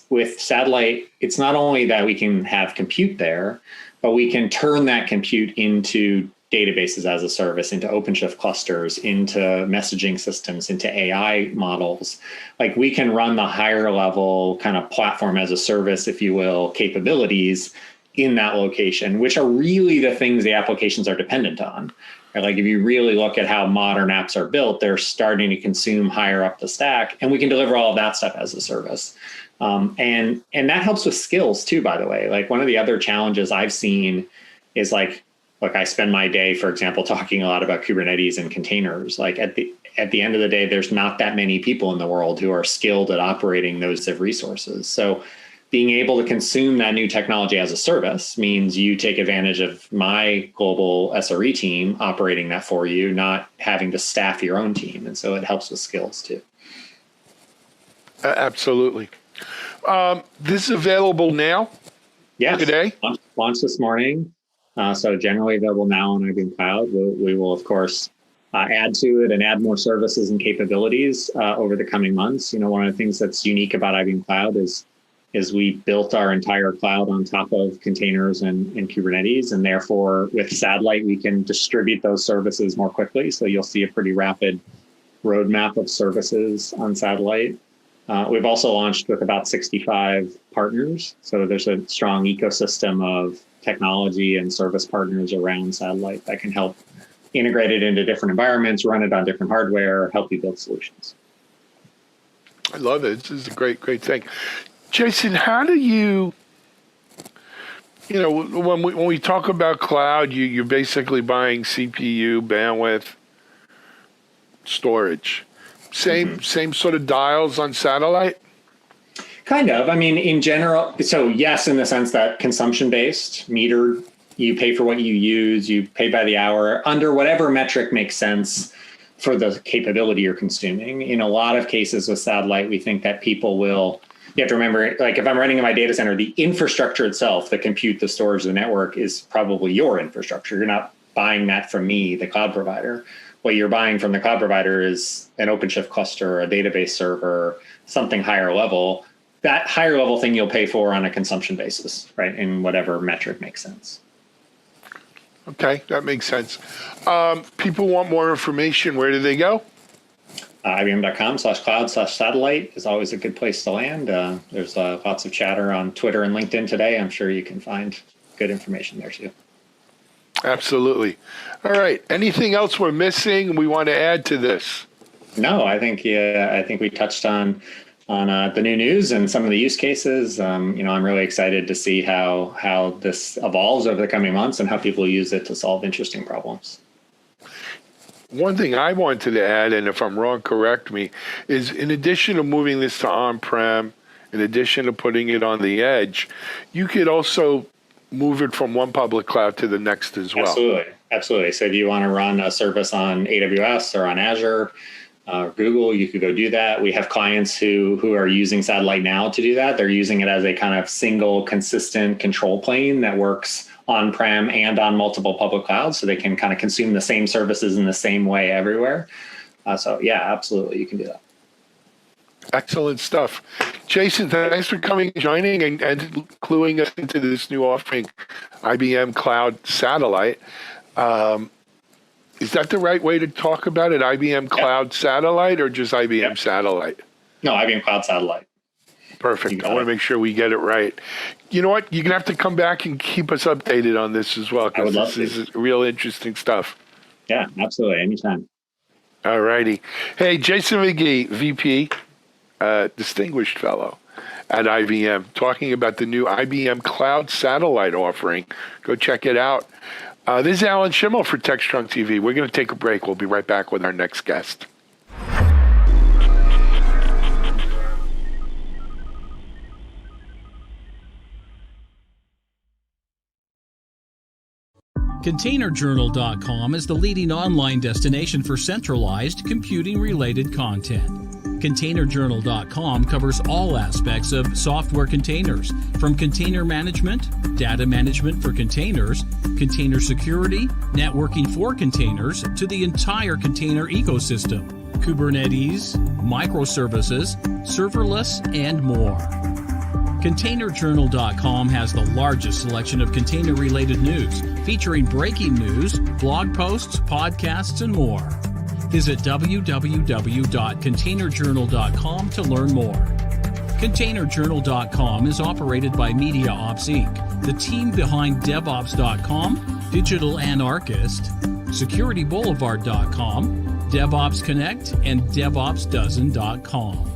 with Satellite, it's not only that we can have compute there, but we can turn that compute into databases as a service, into OpenShift clusters, into messaging systems, into AI models. Like we can run the higher level kind of platform as a service, if you will, capabilities in that location, which are really the things the applications are dependent on. Like if you really look at how modern apps are built, they're starting to consume higher up the stack, and we can deliver all of that stuff as a service. And that helps with skills too, by the way. Like one of the other challenges I've seen is like look, I spend my day, for example, talking a lot about Kubernetes and containers. Like at the end of the day, there's not that many people in the world who are skilled at operating those resources. So being able to consume that new technology as a service means you take advantage of my global SRE team operating that for you, not having to staff your own team. And so it helps with skills too. Absolutely. This is available now? Yes. Today? Launched this morning. So generally available now on IBM Cloud. We will, of course, add to it and add more services and capabilities over the coming months. One of the things that's unique about IBM Cloud is we built our entire cloud on top of containers and Kubernetes, and therefore with Satellite, we can distribute those services more quickly. So you'll see a pretty rapid roadmap of services on Satellite. We've also launched with about 65 partners. So there's a strong ecosystem of technology and service partners around Satellite that can help integrate it into different environments, run it on different hardware, help you build solutions. I love it. This is a great thing. Jason, how do you when we talk about cloud, you're basically buying CPU, bandwidth, storage. Same sort of dials on Satellite? Kind of. I mean, in general, so yes, in the sense that consumption-based, metered, you pay for what you use, you pay by the hour, under whatever metric makes sense for the capability you're consuming. In a lot of cases with Satellite, we think that people will, you have to remember, like if I'm running in my data center, the infrastructure itself, the compute, the storage, the network is probably your infrastructure. You're not buying that from me, the cloud provider. What you're buying from the cloud provider is an OpenShift cluster, a database server, something higher level. That higher level thing you'll pay for on a consumption basis, right? In whatever metric makes sense. Okay, that makes sense. People want more information. Where do they go? IBM.com/cloud/satellite is always a good place to land. There's lots of chatter on Twitter and LinkedIn today. I'm sure you can find good information there too. Absolutely. All right. Anything else we're missing we want to add to this? No, I think we touched on the new news and some of the use cases. I'm really excited to see how this evolves over the coming months and how people use it to solve interesting problems. One thing I wanted to add, and if I'm wrong, correct me, is in addition to moving this to on-prem, in addition to putting it on the edge, you could also move it from one public cloud to the next as well. Absolutely. So if you want to run a service on AWS or on Azure, Google, you could go do that. We have clients who are using Satellite now to do that. They're using it as a kind of single consistent control plane that works on-prem and on multiple public clouds, so they can kind of consume the same services in the same way everywhere. So yeah, absolutely, you can do that. Excellent stuff. Jason, thanks for joining and cluing us into this new offering, IBM Cloud Satellite. Is that the right way to talk about it? IBM Cloud Satellite or just IBM Satellite? No, IBM Cloud Satellite. Perfect. I want to make sure we get it right. You know what? You're going to have to come back and keep us updated on this as well, because this is real interesting stuff. Yeah, absolutely. Anytime. All righty. Hey, Jason Mcgee, VP, distinguished fellow at IBM, talking about the new IBM Cloud Satellite offering. Go check it out. This is Alan Schimmel for TechStrong TV. We're going to take a break. We'll be right back with our next guest. ContainerJournal.com is the leading online destination for centralized computing-related content. ContainerJournal.com covers all aspects of software containers, from container management, data management for containers, container security, networking for containers, to the entire container ecosystem, Kubernetes, microservices, serverless, and more. ContainerJournal.com has the largest selection of container-related news, featuring breaking news, blog posts, podcasts, and more. Visit www.containerjournal.com to learn more. ContainerJournal.com is operated by MediaOps Inc., the team behind DevOps.com, Digital Anarchist, SecurityBoulevard.com, DevOps Connect, and DevOpsDozen.com.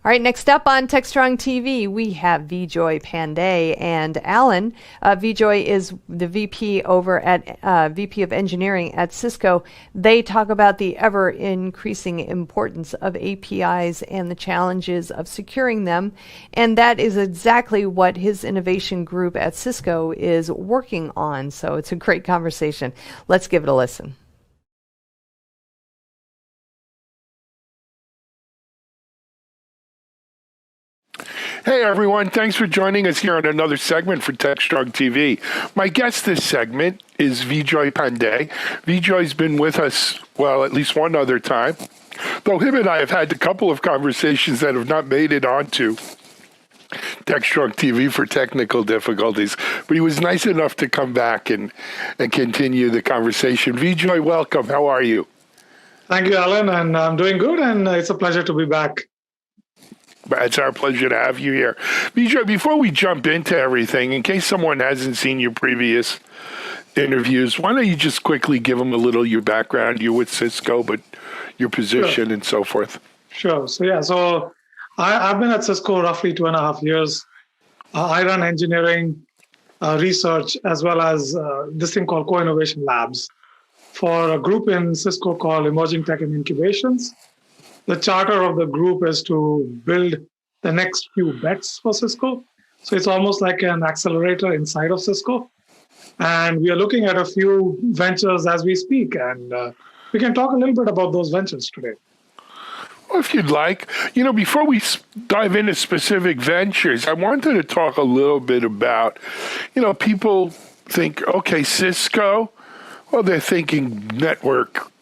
All right, next up on TechStrong TV, we have Vijay Pandey and Alan. Vijay is the VP over at VP of Engineering at Cisco. They talk about the ever-increasing importance of APIs and the challenges of securing them, and that is exactly what his innovation group at Cisco is working on. So it's a great conversation. Let's give it a listen. Hey everyone, thanks for joining us here on another segment for TechStrong TV. My guest this segment is Vijay Pandey. Vijay's been with us, well, at least one other time, though him and I have had a couple of conversations that have not made it onto TechStrong TV for technical difficulties, but he was nice enough to come back and continue the conversation. Vijay, welcome. How are you? Thank you, Alan, and I'm doing good, and it's a pleasure to be back. It's our pleasure to have you here. Vijay, before we jump into everything, in case someone hasn't seen your previous interviews, why don't you just quickly give them a little your background, you with Cisco, but your position and so forth. Sure. So I've been at Cisco roughly 2.5 years. I run engineering, research, as well as this thing called co-innovation labs for a group in Cisco called Emerging Tech and Incubations. The charter of the group is to build the next few bets for Cisco. So it's almost like an accelerator inside of Cisco. And we are looking at a few ventures as we speak. And we can talk a little bit about those ventures today. Well, if you'd like. Before we dive into specific ventures, I wanted to talk a little bit about, people think, okay, Cisco, well, they're thinking network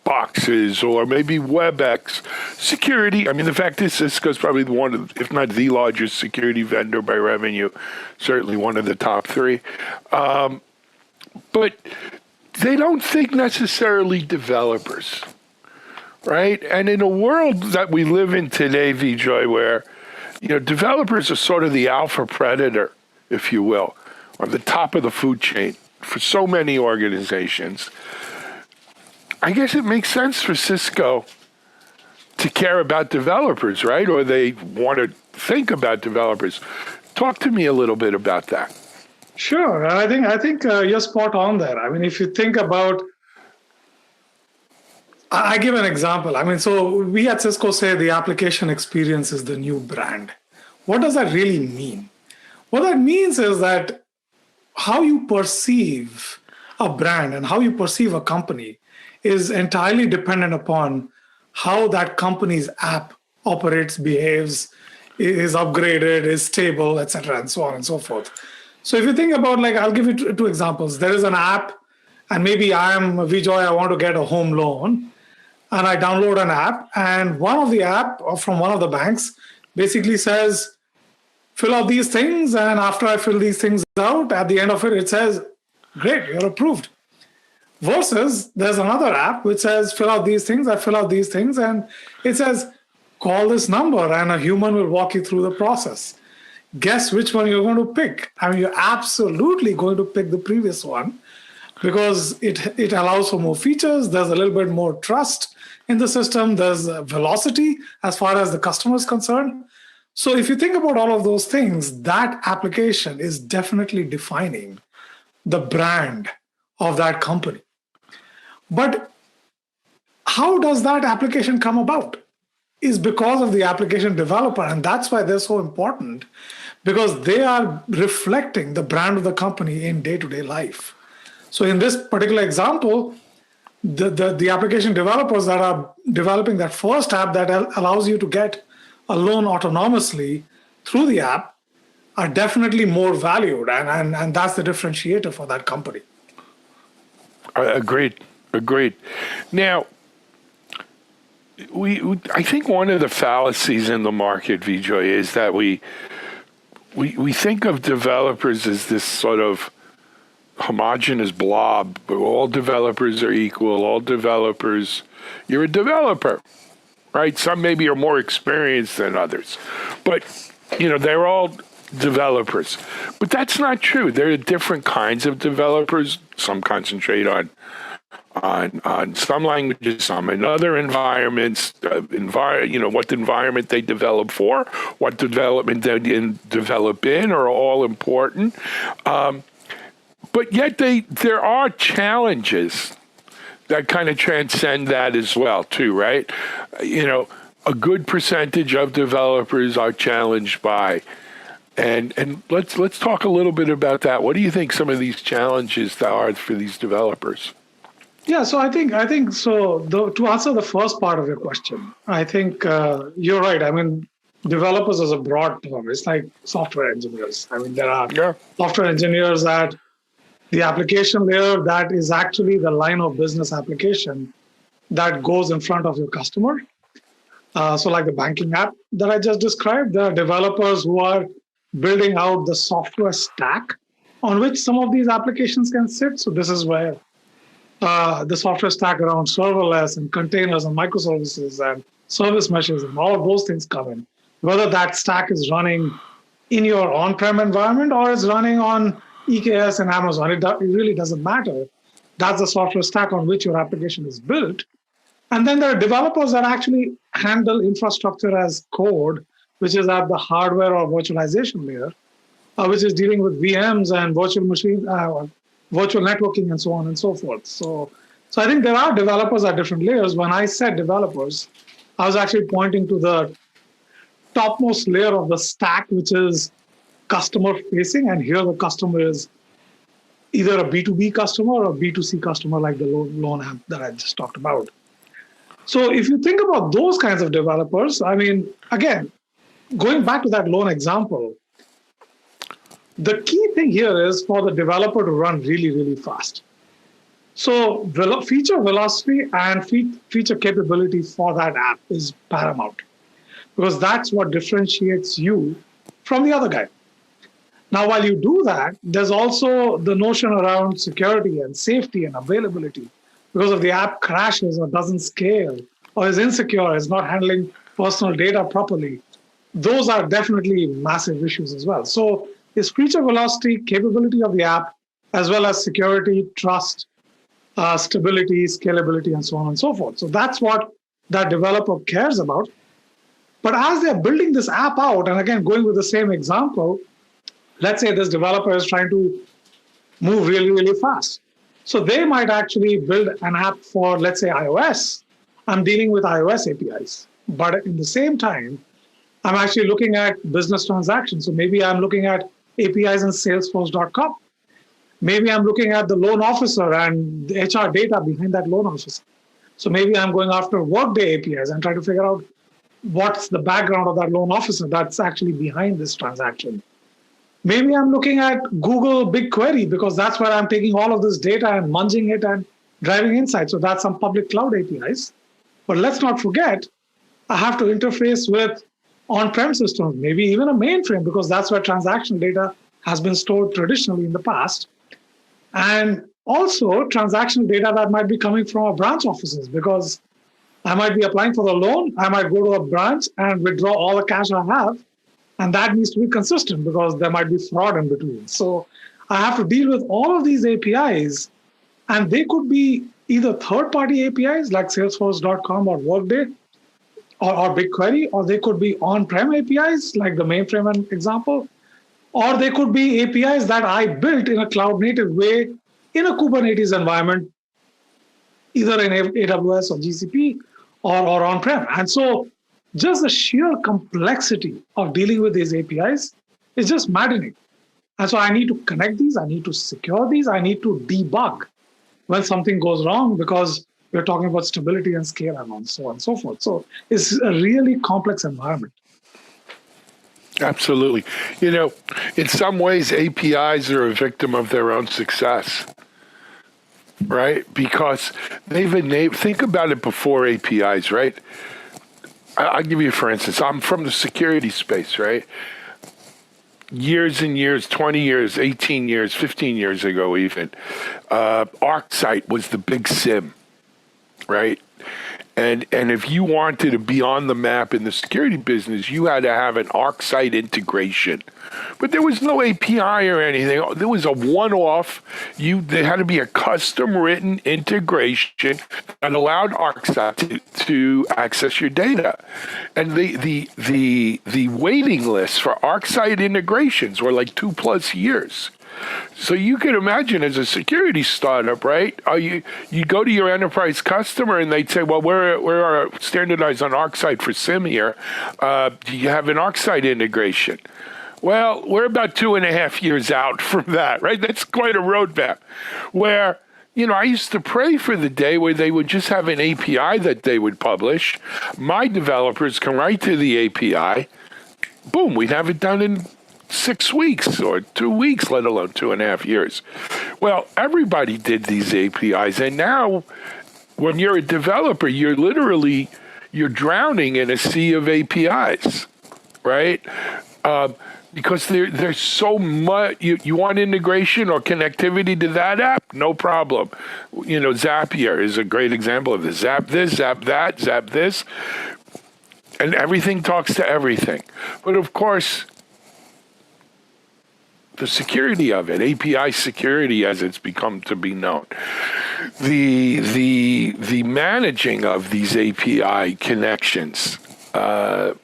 boxes or maybe WebEx security. I mean, the fact is Cisco is probably one of, if not the largest security vendor by revenue, certainly one of the top three. But they don't think necessarily developers, right? And in a world that we live in today, Vijay, where developers are sort of the alpha predator, if you will, on the top of the food chain for so many organizations. I guess it makes sense for Cisco to care about developers, right? Or they want to think about developers. Talk to me a little bit about that. Sure. I think you're spot on there. I mean, if you think about, I give an example. I mean, so we at Cisco say the application experience is the new brand. What does that really mean? What that means is that how you perceive a brand and how you perceive a company is entirely dependent upon how that company's app operates, behaves, is upgraded, is stable, etc., and so on and so forth. So if you think about, I'll give you two examples. There is an app, and maybe I am Vijay, I want to get a home loan, and I download an app, and one of the app from one of the banks basically says, fill out these things, and after I fill these things out, at the end of it, it says, great, you're approved. Versus there's another app which says, fill out these things, I fill out these things, and it says, call this number, and a human will walk you through the process. Guess which one you're going to pick? I mean, you're absolutely going to pick the previous one because it allows for more features. There's a little bit more trust in the system. There's velocity as far as the customer is concerned. So if you think about all of those things, that application is definitely defining the brand of that company. But how does that application come about? Is because of the application developer, and that's why they're so important, because they are reflecting the brand of the company in day-to-day life. So in this particular example, the application developers that are developing that first app that allows you to get a loan autonomously through the app are definitely more valued, and that's the differentiator for that company. Agreed. Now, I think one of the fallacies in the market, Vijay, is that we think of developers as this sort of homogeneous blob. All developers are equal. All developers, you're a developer, right? Some maybe are more experienced than others, but they're all developers. But that's not true. There are different kinds of developers. Some concentrate on on some languages, some in other environments, what environment they develop for, what development they develop in are all important. But yet there are challenges that kind of transcend that as well, too, right? A good percentage of developers are challenged by. And let's talk a little bit about that. What do you think some of these challenges are for these developers? Yeah, so I think so. To answer the first part of your question, I think you're right. I mean, developers is a broad term. It's like software engineers. I mean, there are software engineers at the application layer that is actually the line of business application that goes in front of your customer. So like the banking app that I just described, there are developers who are building out the software stack on which some of these applications can sit. So this is where the software stack around serverless and containers and microservices and service meshes and all of those things come in. Whether that stack is running in your on-prem environment or is running on EKS and Amazon, it really doesn't matter. That's the software stack on which your application is built. And then there are developers that actually handle infrastructure as code, which is at the hardware or virtualization layer, which is dealing with VMs and virtual machine, virtual networking, and so on and so forth. So I think there are developers at different layers. When I said developers, I was actually pointing to the topmost layer of the stack, which is customer facing. And here the customer is either a B2B customer or a B2C customer, like the loan app that I just talked about. So if you think about those kinds of developers, I mean, again, going back to that loan example, the key thing here is for the developer to run really, really fast. So feature velocity and feature capability for that app is paramount, because that's what differentiates you from the other guy. Now, while you do that, there's also the notion around security and safety and availability. Because if the app crashes or doesn't scale or is insecure, is not handling personal data properly, those are definitely massive issues as well. So is feature velocity, capability of the app, as well as security, trust, stability, scalability, and so on and so forth. So that's what that developer cares about. But as they're building this app out, and again, going with the same example, let's say this developer is trying to move really, really fast. So they might actually build an app for, let's say, iOS. I'm dealing with iOS APIs. But in the same time, I'm actually looking at business transactions. So maybe I'm looking at APIs in Salesforce.com. Maybe I'm looking at the loan officer and the HR data behind that loan officer. So maybe I'm going after Workday APIs and trying to figure out what's the background of that loan officer that's actually behind this transaction. Maybe I'm looking at Google BigQuery because that's where I'm taking all of this data and munging it and driving insights. So that's some public cloud APIs. But let's not forget, I have to interface with on-prem systems, maybe even a mainframe, because that's where transactional data has been stored traditionally in the past. And also transactional data that might be coming from our branch offices, because I might be applying for the loan, I might go to a branch and withdraw all the cash I have, and that needs to be consistent because there might be fraud in between. So I have to deal with all of these APIs, and they could be either third-party APIs like Salesforce.com or Workday or BigQuery, or they could be on-prem APIs like the mainframe example, or they could be APIs that I built in a cloud-native way in a Kubernetes environment, either in AWS or GCP or on-prem. And so just the sheer complexity of dealing with these APIs is just maddening. And so I need to connect these, I need to secure these, I need to debug when something goes wrong, because we're talking about stability and scale and so on and so forth. So it's a really complex environment. Absolutely. In some ways, APIs are a victim of their own success, right? Because they've enabled, think about it before APIs, right? I'll give you, for instance, I'm from the security space, right? Years and years, 20 years, 18 years, 15 years ago even, ArcSight was the big SIM, right? And if you wanted to be on the map in the security business, you had to have an ArcSight integration. But there was no API or anything. There was a one-off. There had to be a custom-written integration that allowed ArcSight to access your data. And the waiting lists for ArcSight integrations were like 2+ years. So you could imagine as a security startup, right? You go to your enterprise customer and they'd say, well, we're standardized on ArcSight for SIEM here. Do you have an ArcSight integration? Well, we're about 2.5 years out from that, right? That's quite a roadmap. Where, I used to pray for the day where they would just have an API that they would publish. My developers can write to the API. Boom, we'd have it done in 6 weeks or 2 weeks, let alone 2.5 years. Well, everybody did these APIs. And now when you're a developer, you're drowning in a sea of APIs, right? Because there's so much. You want integration or connectivity to that app? No problem. Zapier is a great example of this. Zap this, zap that, zap this. And everything talks to everything. But of course, the security of it, API security as it's become to be known, the managing of these API connections, what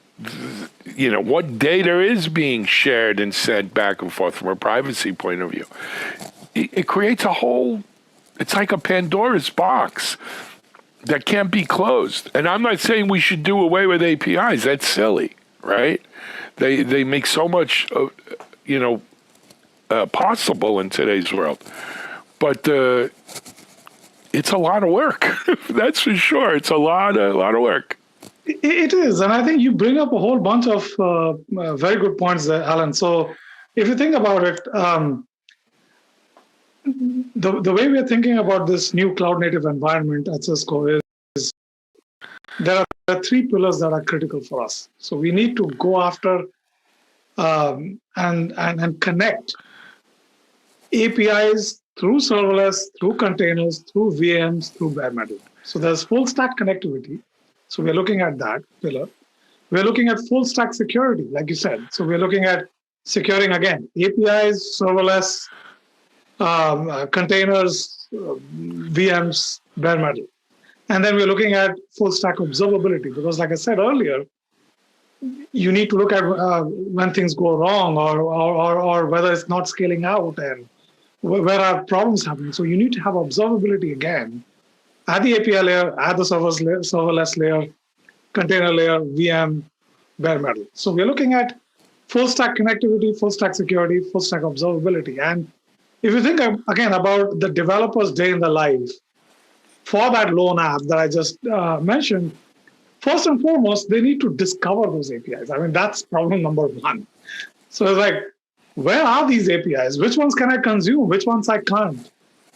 data is being shared and sent back and forth from a privacy point of view. It creates it's like a Pandora's box that can't be closed. And I'm not saying we should do away with APIs. That's silly, right? They make so much, possible in today's world. But it's a lot of work. That's for sure. It's a lot of work. It is. And I think you bring up a whole bunch of very good points there, Alan. So if you think about it, the way we're thinking about this new cloud native environment at Cisco is there are 3 pillars that are critical for us. So we need to go after and connect APIs through serverless, through containers, through VMs, through bare metal. So there's full stack connectivity. So we're looking at that pillar. We're looking at full stack security, like you said. So we're looking at securing, again, APIs, serverless, containers, VMs, bare metal. And then we're looking at full stack observability, because like I said earlier, you need to look at when things go wrong or whether it's not scaling out and where are problems happening. So you need to have observability again at the API layer, at the serverless layer, container layer, VM, bare metal. So we're looking at full stack connectivity, full stack security, full stack observability. And if you think again about the developer's day in the life for that lone app that I just mentioned, first and foremost, they need to discover those APIs. I mean, that's problem number 1. So it's like, where are these APIs? Which ones can I consume? Which ones I can't?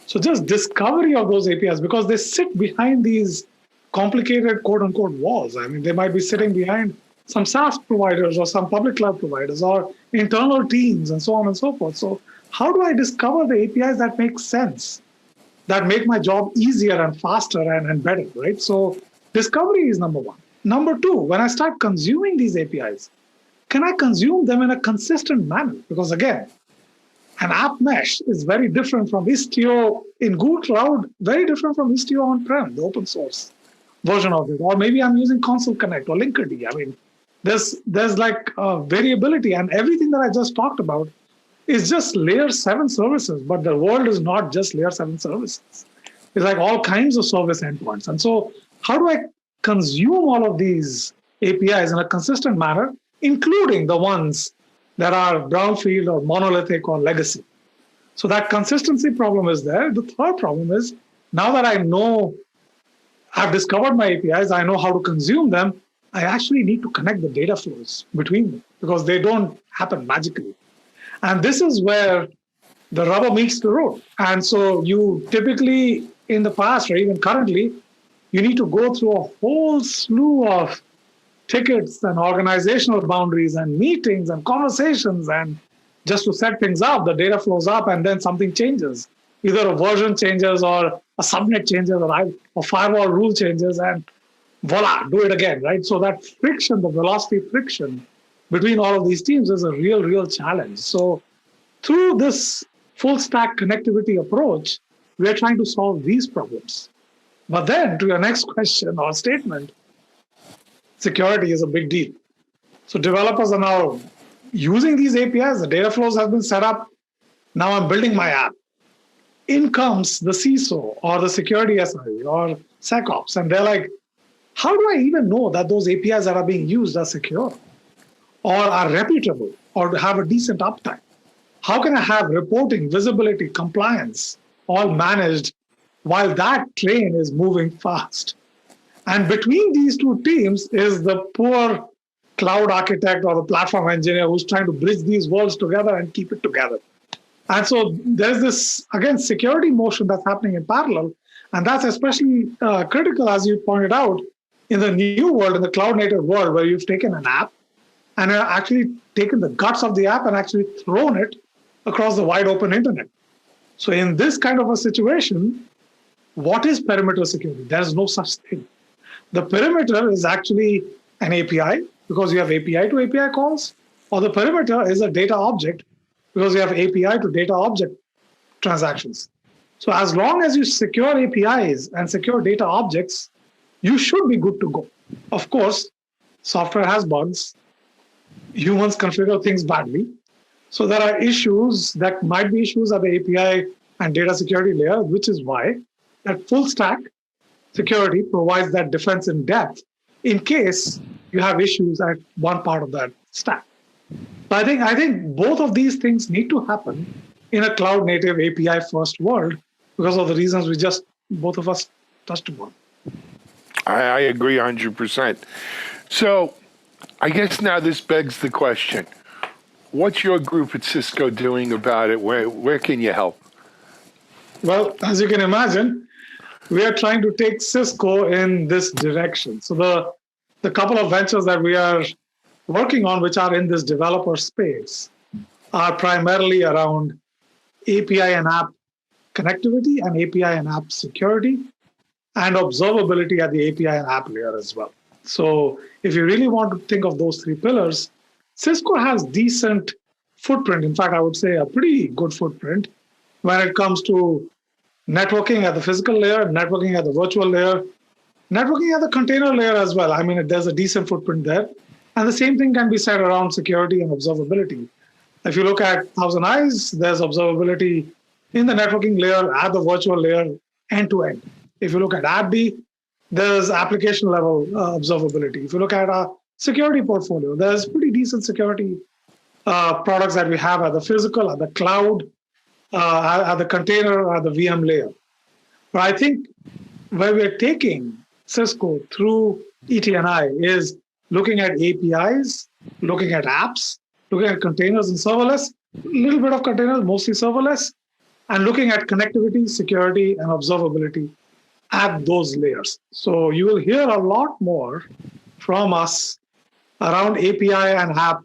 So just discovery of those APIs, because they sit behind these complicated quote unquote walls. I mean, they might be sitting behind some SaaS providers or some public cloud providers or internal teams and so on and so forth. So how do I discover the APIs that make sense, that make my job easier and faster and better, right? So discovery is number 1. Number 2, when I start consuming these APIs, can I consume them in a consistent manner? Because again, an app mesh is very different from Istio in Google Cloud, very different from Istio on-prem, the open source version of it. Or maybe I'm using Console Connect or Linkerd. I mean, there's like variability, and everything that I just talked about is just layer 7 services, but the world is not just layer 7 services. It's like all kinds of service endpoints. And so how do I consume all of these APIs in a consistent manner, including the ones that are brownfield or monolithic or legacy? So that consistency problem is there. The third problem is, now that I know I've discovered my APIs, I know how to consume them, I actually need to connect the data flows between them, because they don't happen magically. And this is where the rubber meets the road. And so you typically, in the past or even currently, you need to go through a whole slew of tickets and organizational boundaries and meetings and conversations, and just to set things up, the data flows up and then something changes. Either a version changes or a subnet changes or firewall rule changes, and voila, do it again, right? So that friction, the velocity friction between all of these teams is a real challenge. So through this full stack connectivity approach, we are trying to solve these problems. But then to your next question or statement, security is a big deal. So developers are now using these APIs, the data flows have been set up. Now I'm building my app. In comes the CISO or the security SRE or SecOps, and they're like, how do I even know that those APIs that are being used are secure or are reputable or have a decent uptime? How can I have reporting, visibility, compliance all managed while that train is moving fast? And between these two teams is the poor cloud architect or the platform engineer who's trying to bridge these worlds together and keep it together. And so there's this, again, security motion that's happening in parallel. And that's especially critical, as you pointed out, in the new world, in the cloud native world, where you've taken an app and actually taken the guts of the app and actually thrown it across the wide open internet. So in this kind of a situation, what is perimeter security? There's no such thing. The perimeter is actually an API because you have API to API calls, or the perimeter is a data object because you have API to data object transactions. So as long as you secure APIs and secure data objects, you should be good to go. Of course, software has bugs. Humans configure things badly. So there are issues that might be issues at the API and data security layer, which is why that full stack security provides that defense in depth in case you have issues at one part of that stack. But I think both of these things need to happen in a cloud native API first world because of the reasons we just, both of us touched upon. I agree 100%. So I guess now this begs the question, what's your group at Cisco doing about it? Where can you help? Well, as you can imagine, we are trying to take Cisco in this direction. So the couple of ventures that we are working on, which are in this developer space, are primarily around API and app connectivity and API and app security and observability at the API and app layer as well. So if you really want to think of those three pillars, Cisco has decent footprint. In fact, I would say a pretty good footprint when it comes to networking at the physical layer, networking at the virtual layer, networking at the container layer as well. I mean, there's a decent footprint there. And the same thing can be said around security and observability. If you look at Thousand Eyes, there's observability in the networking layer, at the virtual layer, end to end. If you look at AppD, there's application level observability. If you look at our security portfolio, there's pretty decent security products that we have at the physical, at the cloud, at the container, at the VM layer. But I think where we're taking Cisco through ET&I is looking at APIs, looking at apps, looking at containers and serverless, a little bit of containers, mostly serverless, and looking at connectivity, security, and observability at those layers. So you will hear a lot more from us around API and app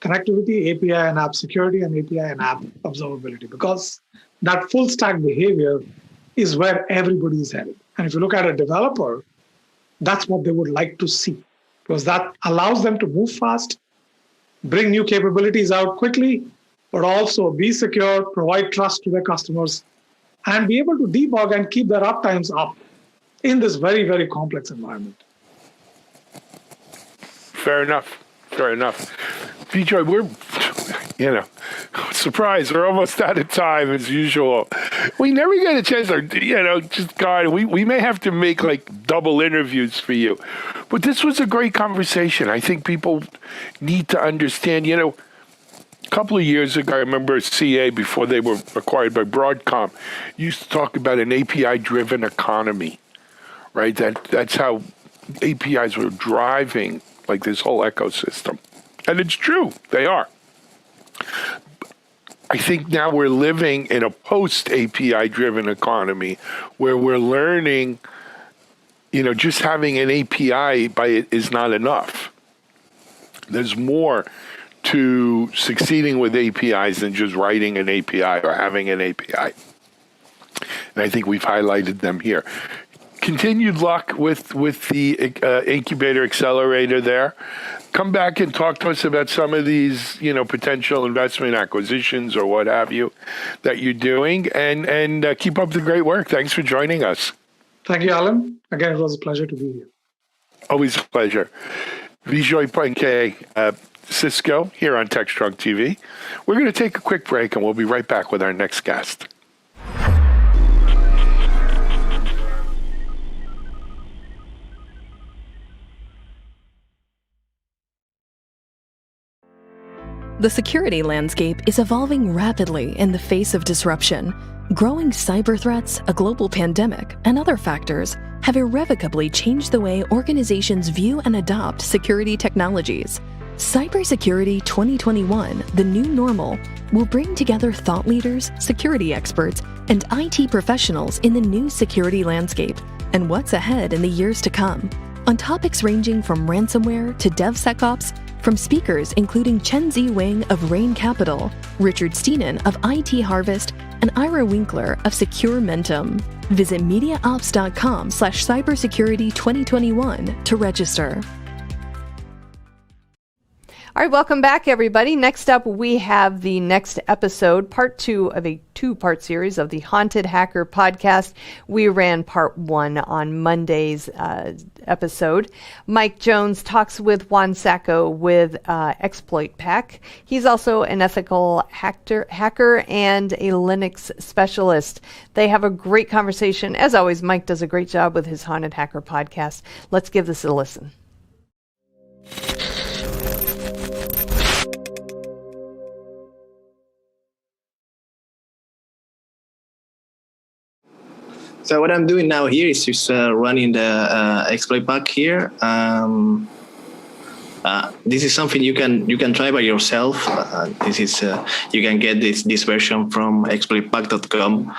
connectivity, API and app security, and API and app observability, because that full stack behavior is where everybody is headed. And if you look at a developer, that's what they would like to see, because that allows them to move fast, bring new capabilities out quickly, but also be secure, provide trust to their customers, and be able to debug and keep their uptimes up in this very, very complex environment. Fair enough. Fair enough. Vijay, we're, surprise, we're almost out of time as usual. We never get a chance to, we may have to make like double interviews for you. But this was a great conversation. I think people need to understand, a couple of years ago, I remember CA, before they were acquired by Broadcom, used to talk about an API-driven economy, right? That's how APIs were driving like this whole ecosystem. And it's true, they are. I think now we're living in a post-API-driven economy where we're learning, just having an API by it is not enough. There's more to succeeding with APIs than just writing an API or having an API. And I think we've highlighted them here. continued luck with the incubator accelerator there. Come back and talk to us about some of these, potential investment acquisitions or what have you that you're doing, and keep up the great work. Thanks for joining us. Thank you, Alan. Again, it was a pleasure to be here. Always a pleasure. Vijay Pandey, Cisco, here on TechStrong TV. We're going to take a quick break, and we'll be right back with our next guest. The security landscape is evolving rapidly in the face of disruption. Growing cyber threats, a global pandemic, and other factors have irrevocably changed the way organizations view and adopt security technologies. Cybersecurity 2021, the new normal, will bring together thought leaders, security experts, and IT professionals in the new security landscape and what's ahead in the years to come. On topics ranging from ransomware to DevSecOps, from speakers including Chen Zi Wing of Rain Capital, Richard Steenan of IT Harvest, and Ira Winkler of Secure Mentum. Visit MediaOps.com/cybersecurity2021 to register. All right, welcome back, everybody. Next up, we have the next episode, part 2 of a 2-part series of the Haunted Hacker podcast. We ran part 1 on Monday's episode. Mike Jones talks with Juan Sacco with Exploit Pack. He's also an ethical hacker and a Linux specialist. They have a great conversation. As always, Mike does a great job with his Haunted Hacker podcast. Let's give this a listen. So what I'm doing now here is just running the exploit pack here. This is something you can try by yourself. This is you can get this version from exploitpack.com.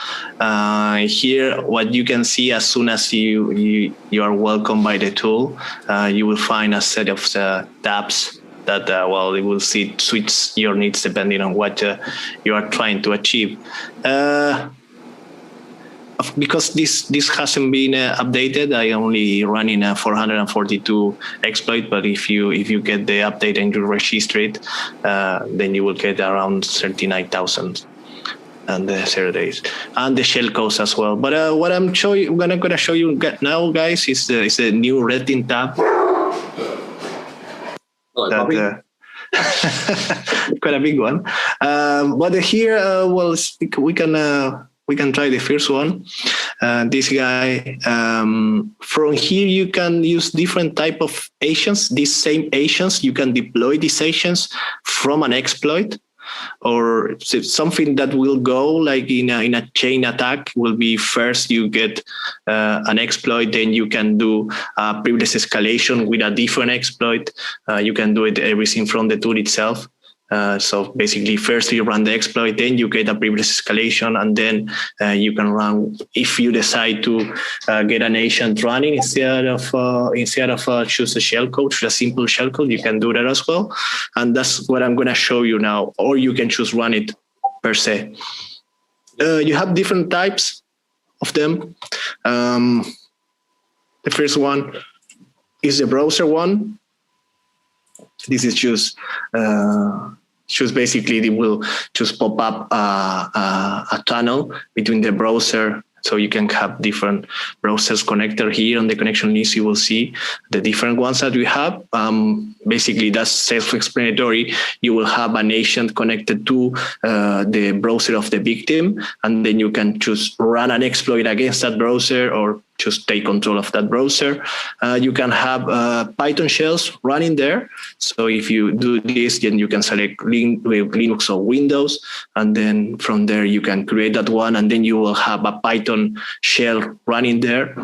Here, what you can see as soon as you are welcomed by the tool, you will find a set of tabs that it will suit your needs depending on what you are trying to achieve. Because this hasn't been updated, I only running a 442 exploit. But if you get the update and you register it, then you will get around 39,000 and the 0 days and the shell codes as well. But what I'm gonna show you now, guys, is the new red team tab. Quite a big one. But here, we can try the first one. This guy, from here, you can use different type of agents. These same agents, you can deploy these agents from an exploit, or something that will go like in a chain attack will be first you get an exploit, then you can do a privilege escalation with a different exploit. You can do it everything from the tool itself. So basically, first you run the exploit, then you get a privilege escalation, and then you can run, if you decide to get an agent running instead of choose a shellcode, a simple shellcode, you can do that as well. And that's what I'm going to show you now. Or you can choose run it per se. You have different types of them. The first one is the browser one. This is just basically it will just pop up a tunnel between the browser. So you can have different browsers connected here on the connection list. You will see the different ones that we have. Basically, that's self-explanatory. You will have an agent connected to the browser of the victim, and then you can just run an exploit against that browser or just take control of that browser. You can have Python shells running there. So if you do this, then you can select Linux or Windows, and then from there you can create that one, and then you will have a Python shell running there.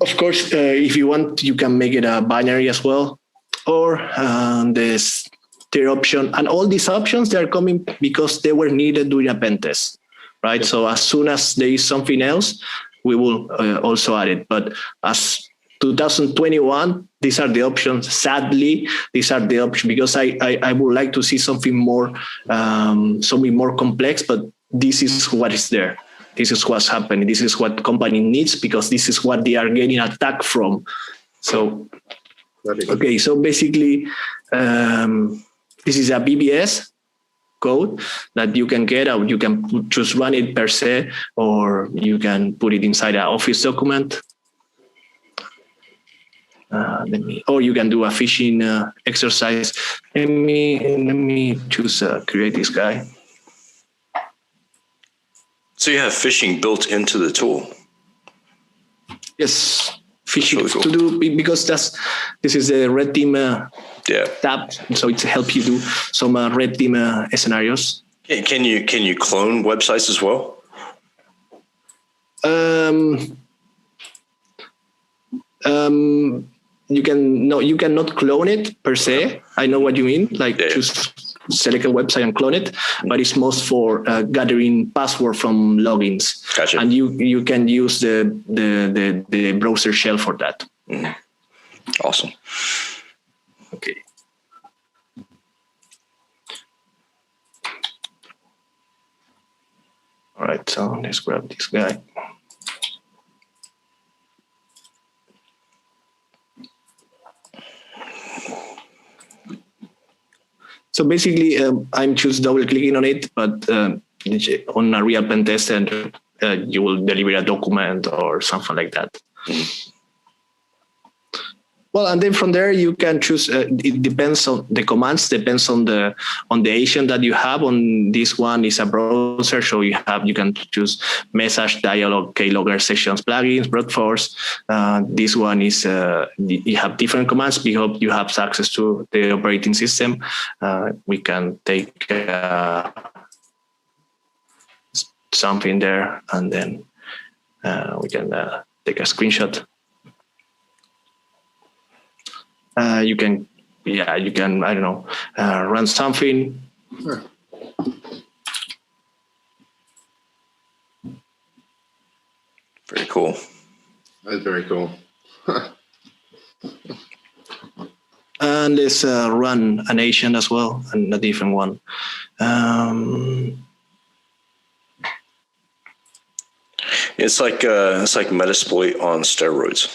Of course, if you want, you can make it a binary as well, or this third option. And all these options, they are coming because they were needed during a pen test, right? So as soon as there is something else, we will also add it. But as 2021, these are the options. Sadly, these are the options because I would like to see something more complex, but this is what is there. this is what's happening. This is what company needs because this is what they are getting attacked from. So, okay, so basically, this is a BBS code that you can get out. You can just run it per se, or you can put it inside an Office document. Or you can do a phishing exercise. Let me choose create this guy. So you have phishing built into the tool. Yes, phishing really cool. to do because this is the red team tab, so it helps you do some red team scenarios. Can you clone websites as well? You cannot clone it per se. I know what you mean. Just select a website and clone it, but it's most for gathering password from logins. Gotcha. And you can use the browser shell for that. Mm-hmm. Awesome. Okay. All right, so let's grab this guy. So basically, I'm just double clicking on it, but on a real pen test, and you will deliver a document or something like that. Mm-hmm. Well, and then from there you can choose. It depends on the commands. Depends on the agent that you have. On this one is a browser, so you can choose message, dialog, keylogger, sessions, plugins, brute force. This one is you have different commands because you have access to the operating system. We can take something there, and then we can take a screenshot. You can, I don't know, run something. Sure. Very cool. That's very cool. And let's run an agent as well, and a different one. It's like Metasploit on steroids.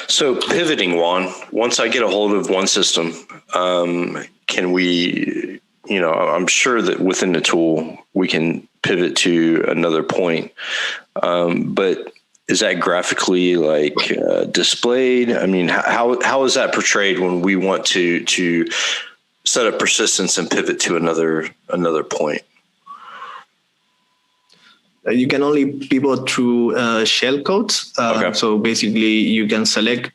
So pivoting, Juan, once I get a hold of one system, can we, I'm sure that within the tool, we can pivot to another point. But is that graphically displayed? I mean, how is that portrayed when we want to set up persistence and pivot to another point? You can only pivot through shell codes. Okay. So basically, you can select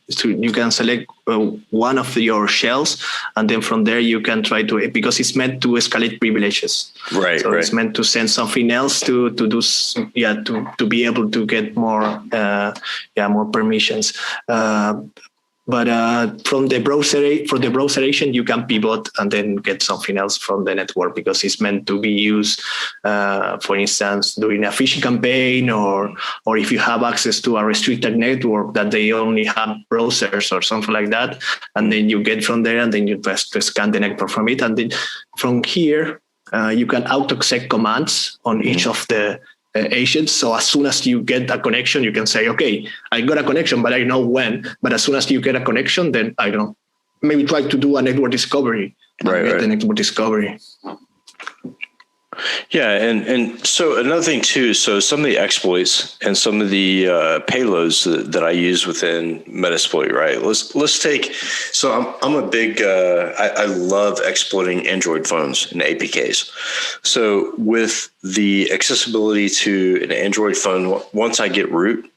one of your shells, and then from there you can try to, because it's meant to escalate privileges. Right. So right. It's meant to send something else to be able to get more permissions. But for the browser agent, you can pivot and then get something else from the network because it's meant to be used, for instance, during a phishing campaign, or if you have access to a restricted network that they only have browsers or something like that, and then you get from there, and then you press to scan the network from it, and then from here you can auto-exec commands on each of the agents. So as soon as you get a connection, you can say, okay, I got a connection, but I know when. But as soon as you get a connection, then I don't know, maybe try to do a network discovery. Right. The network discovery. Yeah, and so another thing too, so some of the exploits and some of the payloads that I use within Metasploit, right? Let's take, so I'm a big, I love exploiting Android phones and APKs. So with the accessibility to an Android phone, once I get root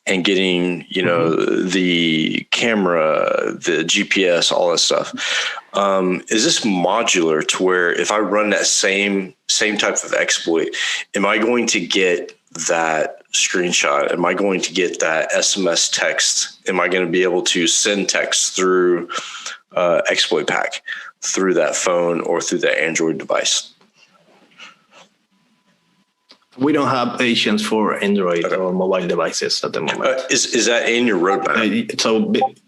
and getting, the camera, the GPS, all that stuff, is this modular to where if I run that same type of exploit, am I going to get that screenshot? Am I going to get that SMS text? Am I going to be able to send text through exploit pack through that phone or through that Android device? We don't have agents for Android or mobile devices at the moment. Is that in your roadmap?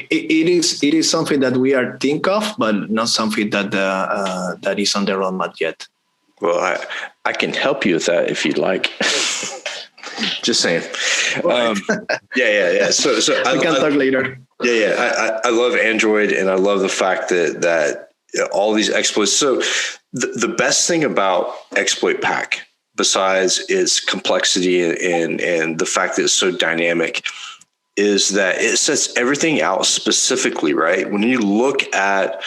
it is something that we are think of, but not something that that is on the roadmap yet. Well, I can help you with that if you'd like. Just saying. Yeah. So we can talk later. Yeah. I love Android, and I love the fact that all these exploits. So the best thing about Exploit Pack, besides its complexity and the fact that it's so dynamic, is that it sets everything out specifically, right? When you look at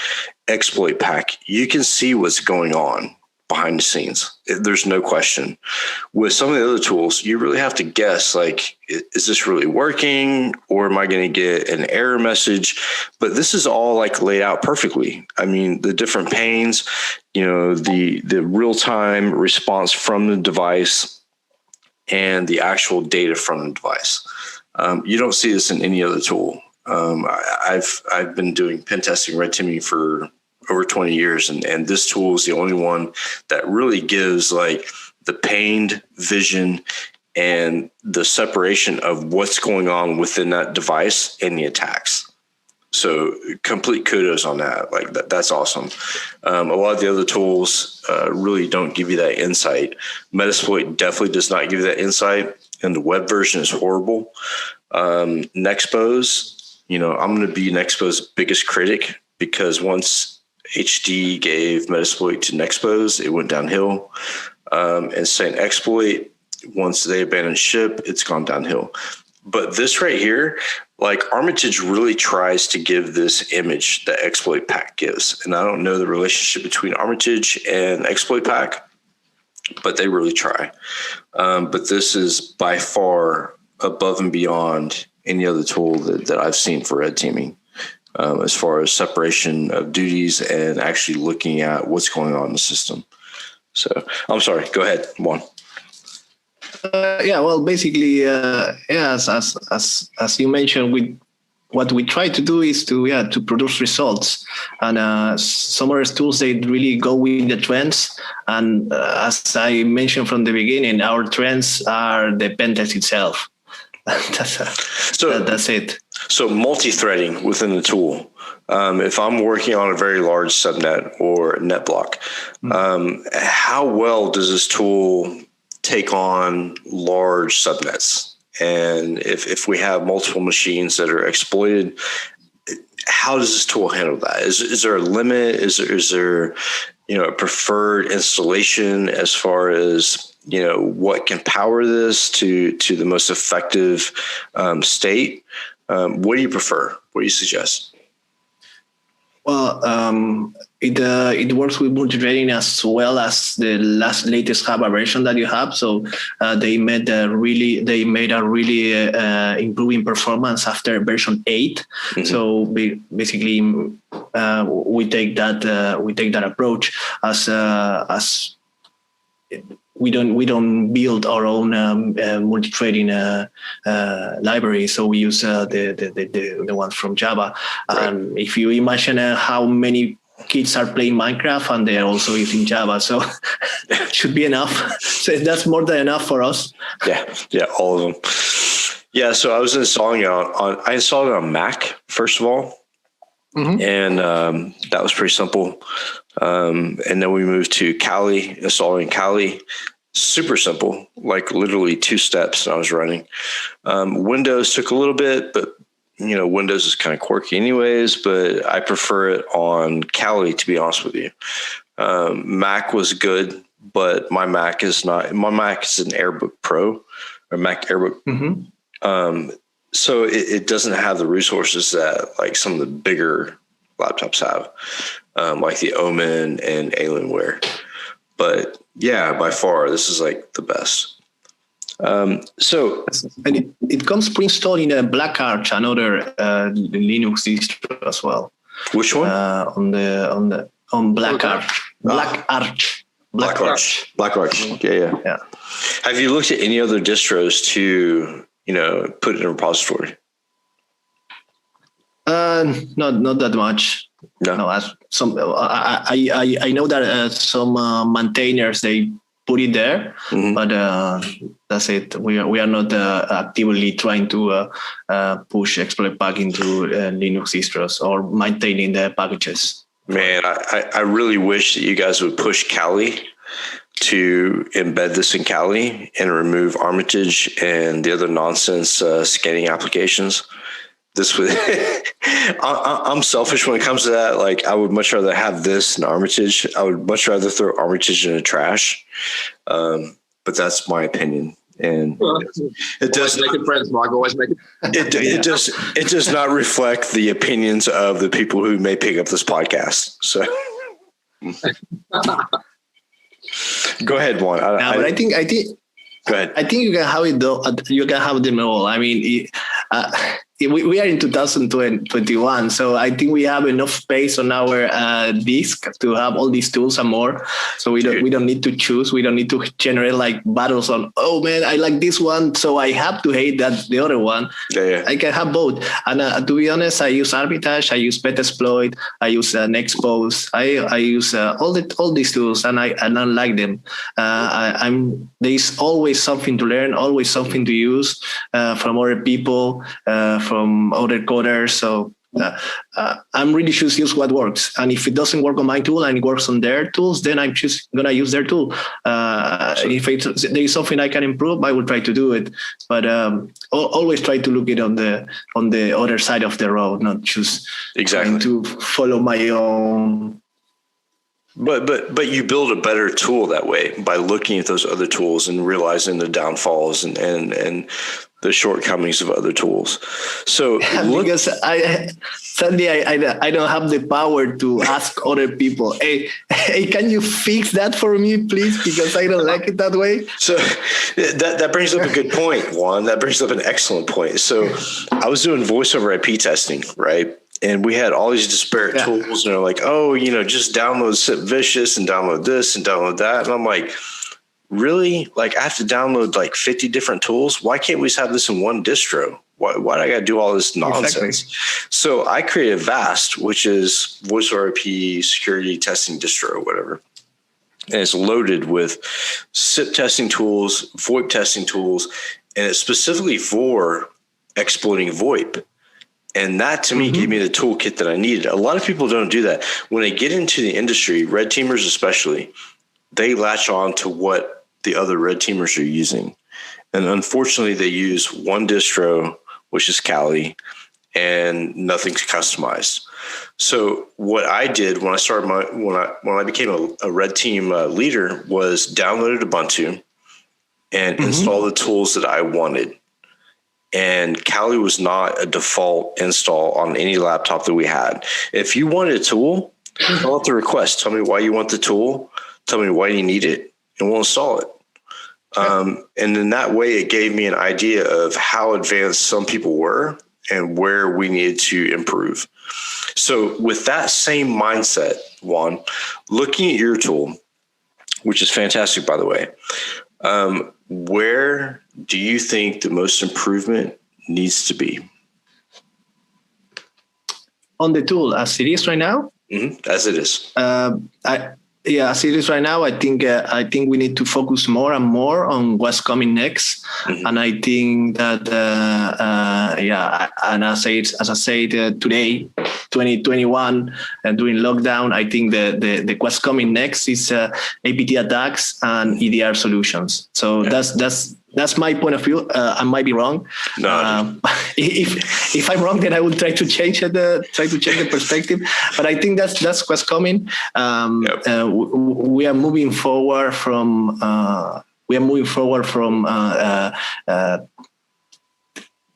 Exploit Pack, you can see what's going on behind the scenes. There's no question. With some of the other tools, you really have to guess, like, is this really working, or am I going to get an error message? But this is all like laid out perfectly. I mean, the different panes, the real-time response from the device and the actual data from the device. You don't see this in any other tool. I've been doing pen testing, red teaming for over 20 years, and this tool is the only one that really gives like the pained vision and the separation of what's going on within that device and the attacks. So complete kudos on that. Like that's awesome. A lot of the other tools really don't give you that insight. Metasploit definitely does not give you that insight, and the web version is horrible. Nexpose, I'm going to be Nexpose's biggest critic, because once HD gave Metasploit to Nexpose, it went downhill. And Saint Exploit, once they abandoned ship, it's gone downhill. But this right here, like Armitage really tries to give this image that Exploit Pack gives. And I don't know the relationship between Armitage and Exploit Pack, but they really try. But this is by far above and beyond any other tool that I've seen for red teaming. As far as separation of duties and actually looking at what's going on in the system. So I'm sorry, go ahead, Juan. Well, basically, as you mentioned, what we try to do is to produce results, and some of the tools, they really go with the trends. And as I mentioned from the beginning, our trends are the pen test itself. That's it. So multi-threading within the tool. If I'm working on a very large subnet or net block, how well does this tool take on large subnets? And if we have multiple machines that are exploited, how does this tool handle that? Is there a limit? Is there a preferred installation as far as what can power this to the most effective state? What do you prefer? What do you suggest? Well, it works with multi-threading as well as the latest Java version that you have. So they made a really improving performance after version 8. Mm-hmm. So basically, we take that approach as we don't build our own multi-threading library, so we use the ones from Java. Right. If you imagine how many kids are playing Minecraft and they are also using Java, so it should be enough. So that's more than enough for us. Yeah, all of them. Yeah, so I was installing it I installed it on Mac first of all. Mm-hmm. And that was pretty simple. And then we moved to Kali, installing Kali. Super simple, like literally 2 steps, and I was running. Windows took a little bit, but Windows is kind of quirky anyways, but I prefer it on Kali, to be honest with you. Mac was good, but my Mac is an AirBook Pro or Mac AirBook. Mm-hmm. So it doesn't have the resources that like some of the bigger laptops have, like the Omen and Alienware. But yeah, by far, this is like the best. So and it comes pre-installed in a Black Arch, another Linux distro as well. Which one? On Black Arch. Black Arch. Yeah. Have you looked at any other distros to put in a repository? Not that much. No, as some I know that some maintainers they put it there, but that's it. We are not actively trying to push exploit pack into Linux distros or maintaining the packages. Man, I really wish that you guys would push Kali to embed this in Kali and remove Armitage and the other nonsense scanning applications. This would. I'm selfish when it comes to that. Like, I would much rather have this than Armitage. I would much rather throw Armitage in the trash. But that's my opinion. And it does making friends, Mark. Always making. It does not reflect the opinions of the people who may pick up this podcast. So. Go ahead, Juan. But I think. Go ahead. I think you can have it though. You can have them all. I mean, we are in 2021, so I think we have enough space on our disk to have all these tools and more. So we don't need to choose. We don't need to generate like battles on. Oh man, I like this one, so I have to hate the other one. Yeah. I can have both. And to be honest, I use Arbitrage, I use Metasploit, I use Nexpose, I use all these tools, and I like them. There's always something to learn, always something to use from other people. From other coders. So I'm really just use what works. And if it doesn't work on my tool and it works on their tools, then I'm just going to use their tool. If there is something I can improve, I will try to do it. But always try to look it on the other side of the road, not just trying to follow my own. But you build a better tool that way by looking at those other tools and realizing the downfalls and the shortcomings of other tools. So because sadly I don't have the power to ask other people, hey, can you fix that for me, please? Because I don't like it that way. So that brings up a good point, Juan. That brings up an excellent point. So I was doing voice over IP testing, right? And we had all these disparate tools, and they're like, oh, just download SipVicious and download this and download that. And I'm like, really? Like, I have to download like 50 different tools? Why can't we just have this in one distro? Why do I got to do all this nonsense? Exactly. So I created VAST, which is voice over IP security testing distro, whatever. And it's loaded with SIP testing tools, VoIP testing tools, and it's specifically for exploiting VoIP. And that, to me, gave me the toolkit that I needed. A lot of people don't do that. When they get into the industry, red teamers especially, they latch on to what the other red teamers are using. And unfortunately, they use one distro, which is Kali, and nothing's customized. So what I did when I started when I became a red team leader was downloaded Ubuntu and install the tools that I wanted. And Kali was not a default install on any laptop that we had. If you wanted a tool, fill out the request. Tell me why you want the tool. Tell me why you need it, and we'll install it. And in that way, it gave me an idea of how advanced some people were and where we needed to improve. So with that same mindset, Juan, looking at your tool, which is fantastic, by the way, where do you think the most improvement needs to be? On the tool, as it is right now? As it is. As it is right now, I think we need to focus more and more on what's coming next. And I think that, and as I said today, 2021, during lockdown, I think the what's coming next is APT attacks and EDR solutions. So that's my point of view. I might be wrong. No. If I'm wrong, then I will try to change the perspective. But I think that's what's coming. We are moving forward from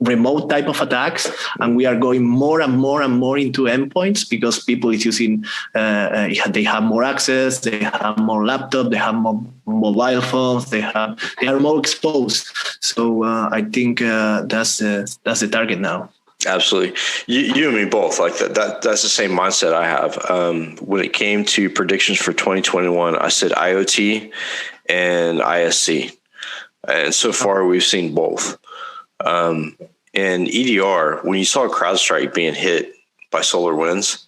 remote type of attacks, and we are going more and more and more into endpoints because people is using. They have more access, they have more laptop, they have more mobile phones, they are more exposed. So I think that's the target now. Absolutely. You and me both. Like that's the same mindset I have. When it came to predictions for 2021, I said IoT and ISC. And so far we've seen both. And EDR, when you saw CrowdStrike being hit by SolarWinds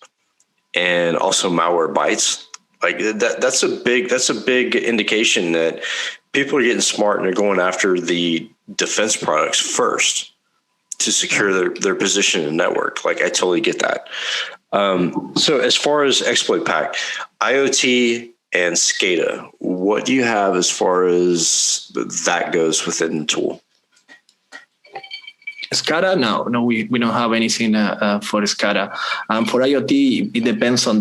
and also Malwarebytes, Like that's a big indication that people are getting smart and they're going after the defense products first to secure their position in the network. Like I totally get that. So as far as exploit pack, IoT and SCADA, what do you have as far as that goes within the tool? SCADA, no, we don't have anything for SCADA. For IoT, it depends on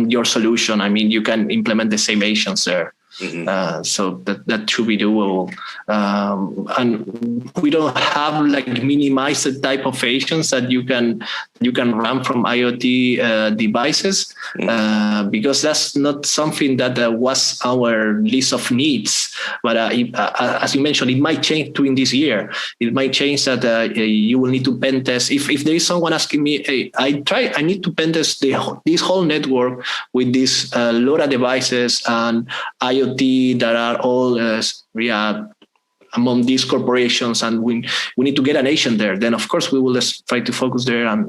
your solution. I mean, you can implement the same agents there. Mm-hmm. So that should be doable. And we don't have like minimized type of agents that you can run from IoT devices, because that's not something that was our list of needs. But as you mentioned, it might change during this year. It might change that you will need to pen test. If there is someone asking me, hey, I need to pen test this whole network with these LoRa devices and IoT that are all among these corporations, and we need to get an agent there. Then, of course, we will just try to focus there and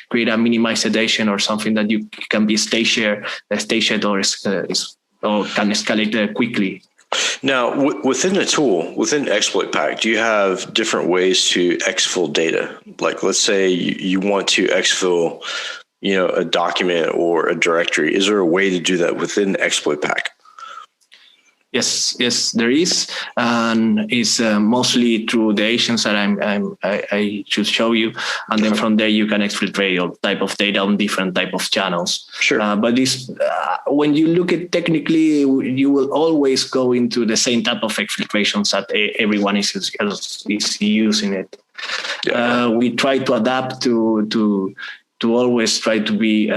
create a minimized agent or something that you can be staged or can escalate quickly. Now, within the tool, within Exploit Pack, do you have different ways to exfil data? Like, let's say you want to exfil, a document or a directory. Is there a way to do that within Exploit Pack? Yes, there is, and it's mostly through the agents that I should show you, and then from there you can exfiltrate all type of data on different type of channels. Sure. But this, when you look at technically, you will always go into the same type of exfiltrations that everyone is using it. Yeah. We try to adapt to always try to be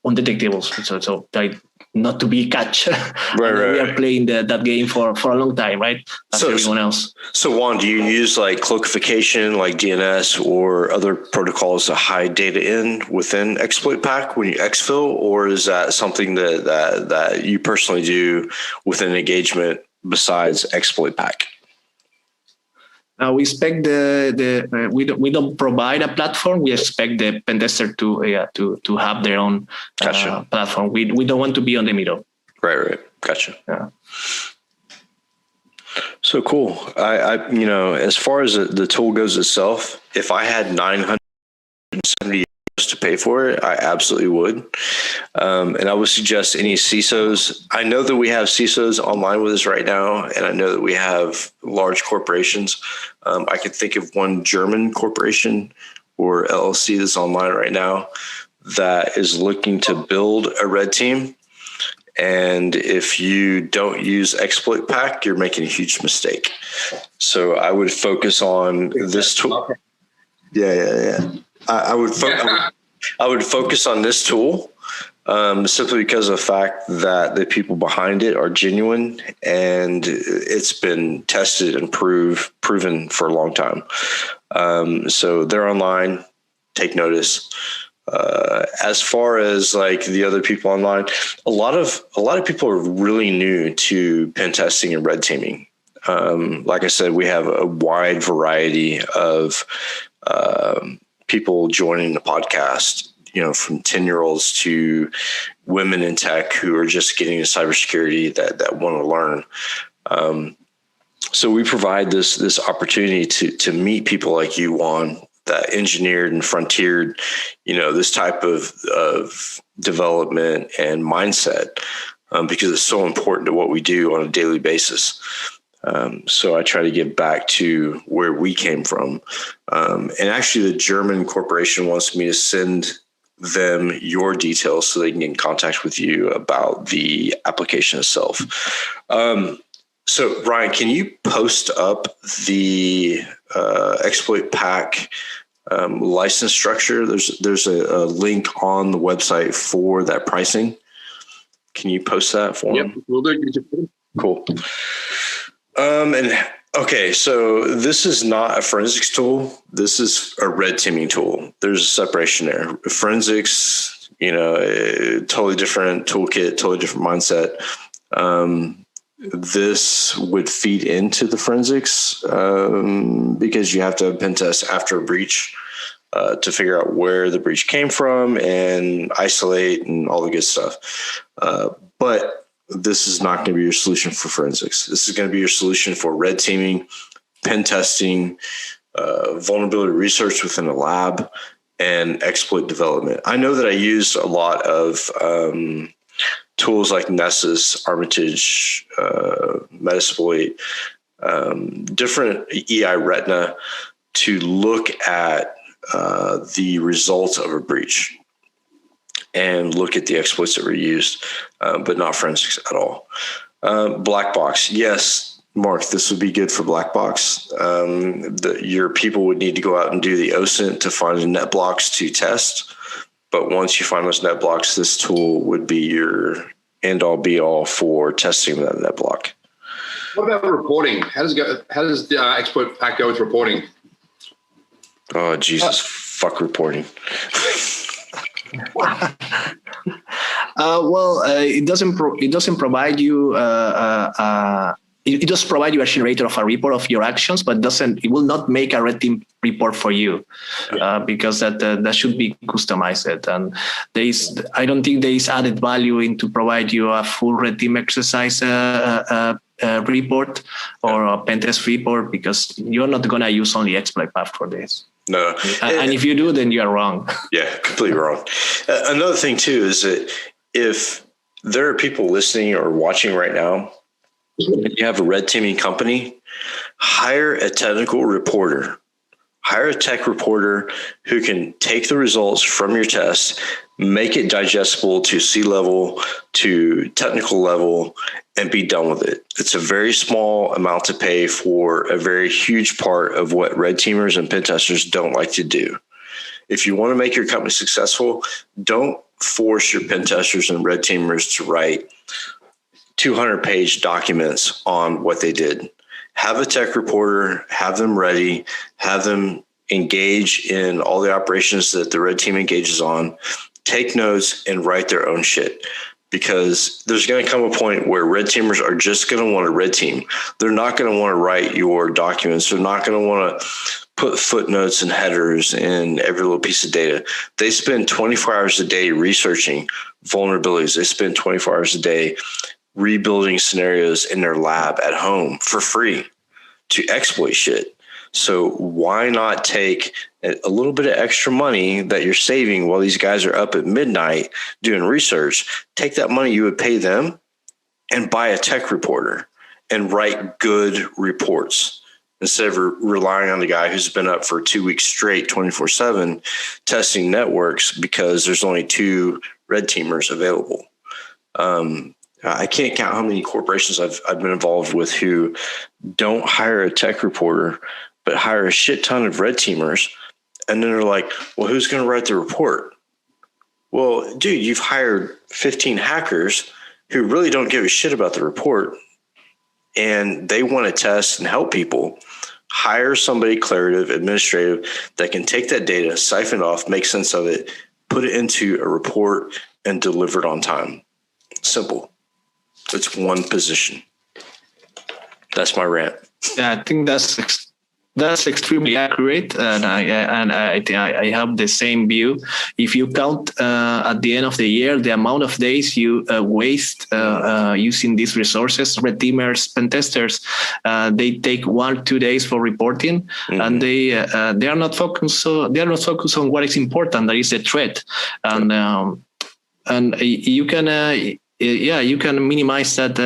undetectable, so try not to be catch. Right. We are playing that game for a long time, right? As everyone else. So Juan, do you use like cloakification, like DNS or other protocols to hide data in within Exploit Pack when you exfil, or is that something that you personally do within engagement besides Exploit Pack? We expect we don't provide a platform. We expect the pen tester to have their own platform. We don't want to be on the middle. Right. Gotcha. Yeah. So cool. I as far as the tool goes itself, if I had 970 to pay for it, I absolutely would. And I would suggest any CISOs. I know that we have CISOs online with us right now, and I know that we have large corporations. I could think of one German corporation or LLC that's online right now that is looking to build a red team. And if you don't use Exploit Pack, you're making a huge mistake. So I would focus on this tool. Yeah. I would focus on this tool simply because of the fact that the people behind it are genuine and it's been tested and proven for a long time. So they're online. Take notice. As far as like the other people online, a lot of people are really new to pen testing and red teaming. Like I said, we have a wide variety of people joining the podcast, from 10-year-olds to women in tech who are just getting into cybersecurity that want to learn. So we provide this opportunity to meet people like you, Juan, that engineered and frontiered, this type of development and mindset, because it's so important to what we do on a daily basis. So I try to give back to where we came from. And actually the German corporation wants me to send them your details so they can get in contact with you about the application itself. So Ryan, can you post up the Exploit Pack license structure? There's a link on the website for that pricing. Can you post that for them? Yep, we'll do. Cool. And okay, so this is not a forensics tool. This is a red teaming tool. There's a separation there. Forensics, totally different toolkit, totally different mindset. This would feed into the forensics because you have to pen test after a breach. to figure out where the breach came from and isolate and all the good stuff. But this is not going to be your solution for forensics. This is going to be your solution for red teaming, pen testing, vulnerability research within a lab, and exploit development. I know that I use a lot of tools like Nessus, Armitage, Metasploit, different EI Retina to look at the results of a breach and look at the exploits that were used, but not forensics at all. Black box, yes. Mark, this would be good for black box. Your people would need to go out and do the OSINT to find the net blocks to test. But once you find those net blocks, this tool would be your end all be all for testing that net block. What about reporting? How does the exploit pack go with reporting? Oh, Jesus, fuck reporting. It doesn't provide you it does provide you a generator of a report of your actions, but it will not make a red team report for you because that should be customized. And I don't think there is added value into provide you a full red team exercise report or a pen test report because you're not going to use only exploit path for this. No. And if you do, then you are wrong. Yeah, completely wrong. Another thing too is that if there are people listening or watching right now, and you have a red teaming company, hire a technical reporter. Hire a tech reporter who can take the results from your test, make it digestible to C-level, to technical level, and be done with it. It's a very small amount to pay for a very huge part of what red teamers and pen testers don't like to do. If you want to make your company successful, don't force your pen testers and red teamers to write 200-page documents on what they did. Have a tech reporter, have them ready, have them engage in all the operations that the red team engages on, take notes, and write their own shit. Because there's going to come a point where red teamers are just going to want to red team. They're not going to want to write your documents. They're not going to want to put footnotes and headers in every little piece of data. They spend 24 hours a day researching vulnerabilities. They spend 24 hours a day rebuilding scenarios in their lab at home for free to exploit shit. So why not take a little bit of extra money that you're saving while these guys are up at midnight doing research, take that money you would pay them and buy a tech reporter and write good reports instead of relying on the guy who's been up for 2 weeks straight, 24/7 testing networks because there's only 2 red teamers available. I can't count how many corporations I've been involved with who don't hire a tech reporter, but hire a shit ton of red teamers. And then they're like, well, who's going to write the report? Well, dude, you've hired 15 hackers who really don't give a shit about the report and they want to test and help people. Hire somebody declarative, administrative that can take that data, siphon off, make sense of it, put it into a report and deliver it on time. Simple. It's one position. That's my rant. Yeah, I think that's extremely accurate, and I have the same view. If you count at the end of the year the amount of days you waste using these resources, red teamers, pen testers, they take 1 or 2 days for reporting, and they are not focused. So they are not focused on what is important. That is the threat, and you can. You can minimize that.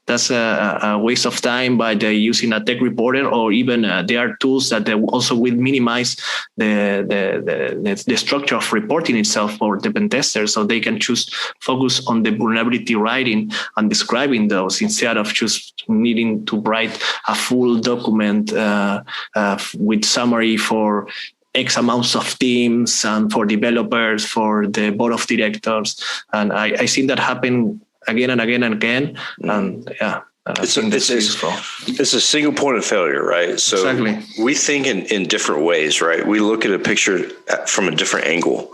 That's a waste of time by using a tech reporter, or even there are tools that also will minimize the structure of reporting itself for the pen tester, so they can focus on the vulnerability writing and describing those instead of just needing to write a full document with summary for X amounts of teams and for developers, for the board of directors. And I see that happen again and again and again. And it's a single point of failure, right? So exactly. We think in different ways, right? We look at a picture from a different angle.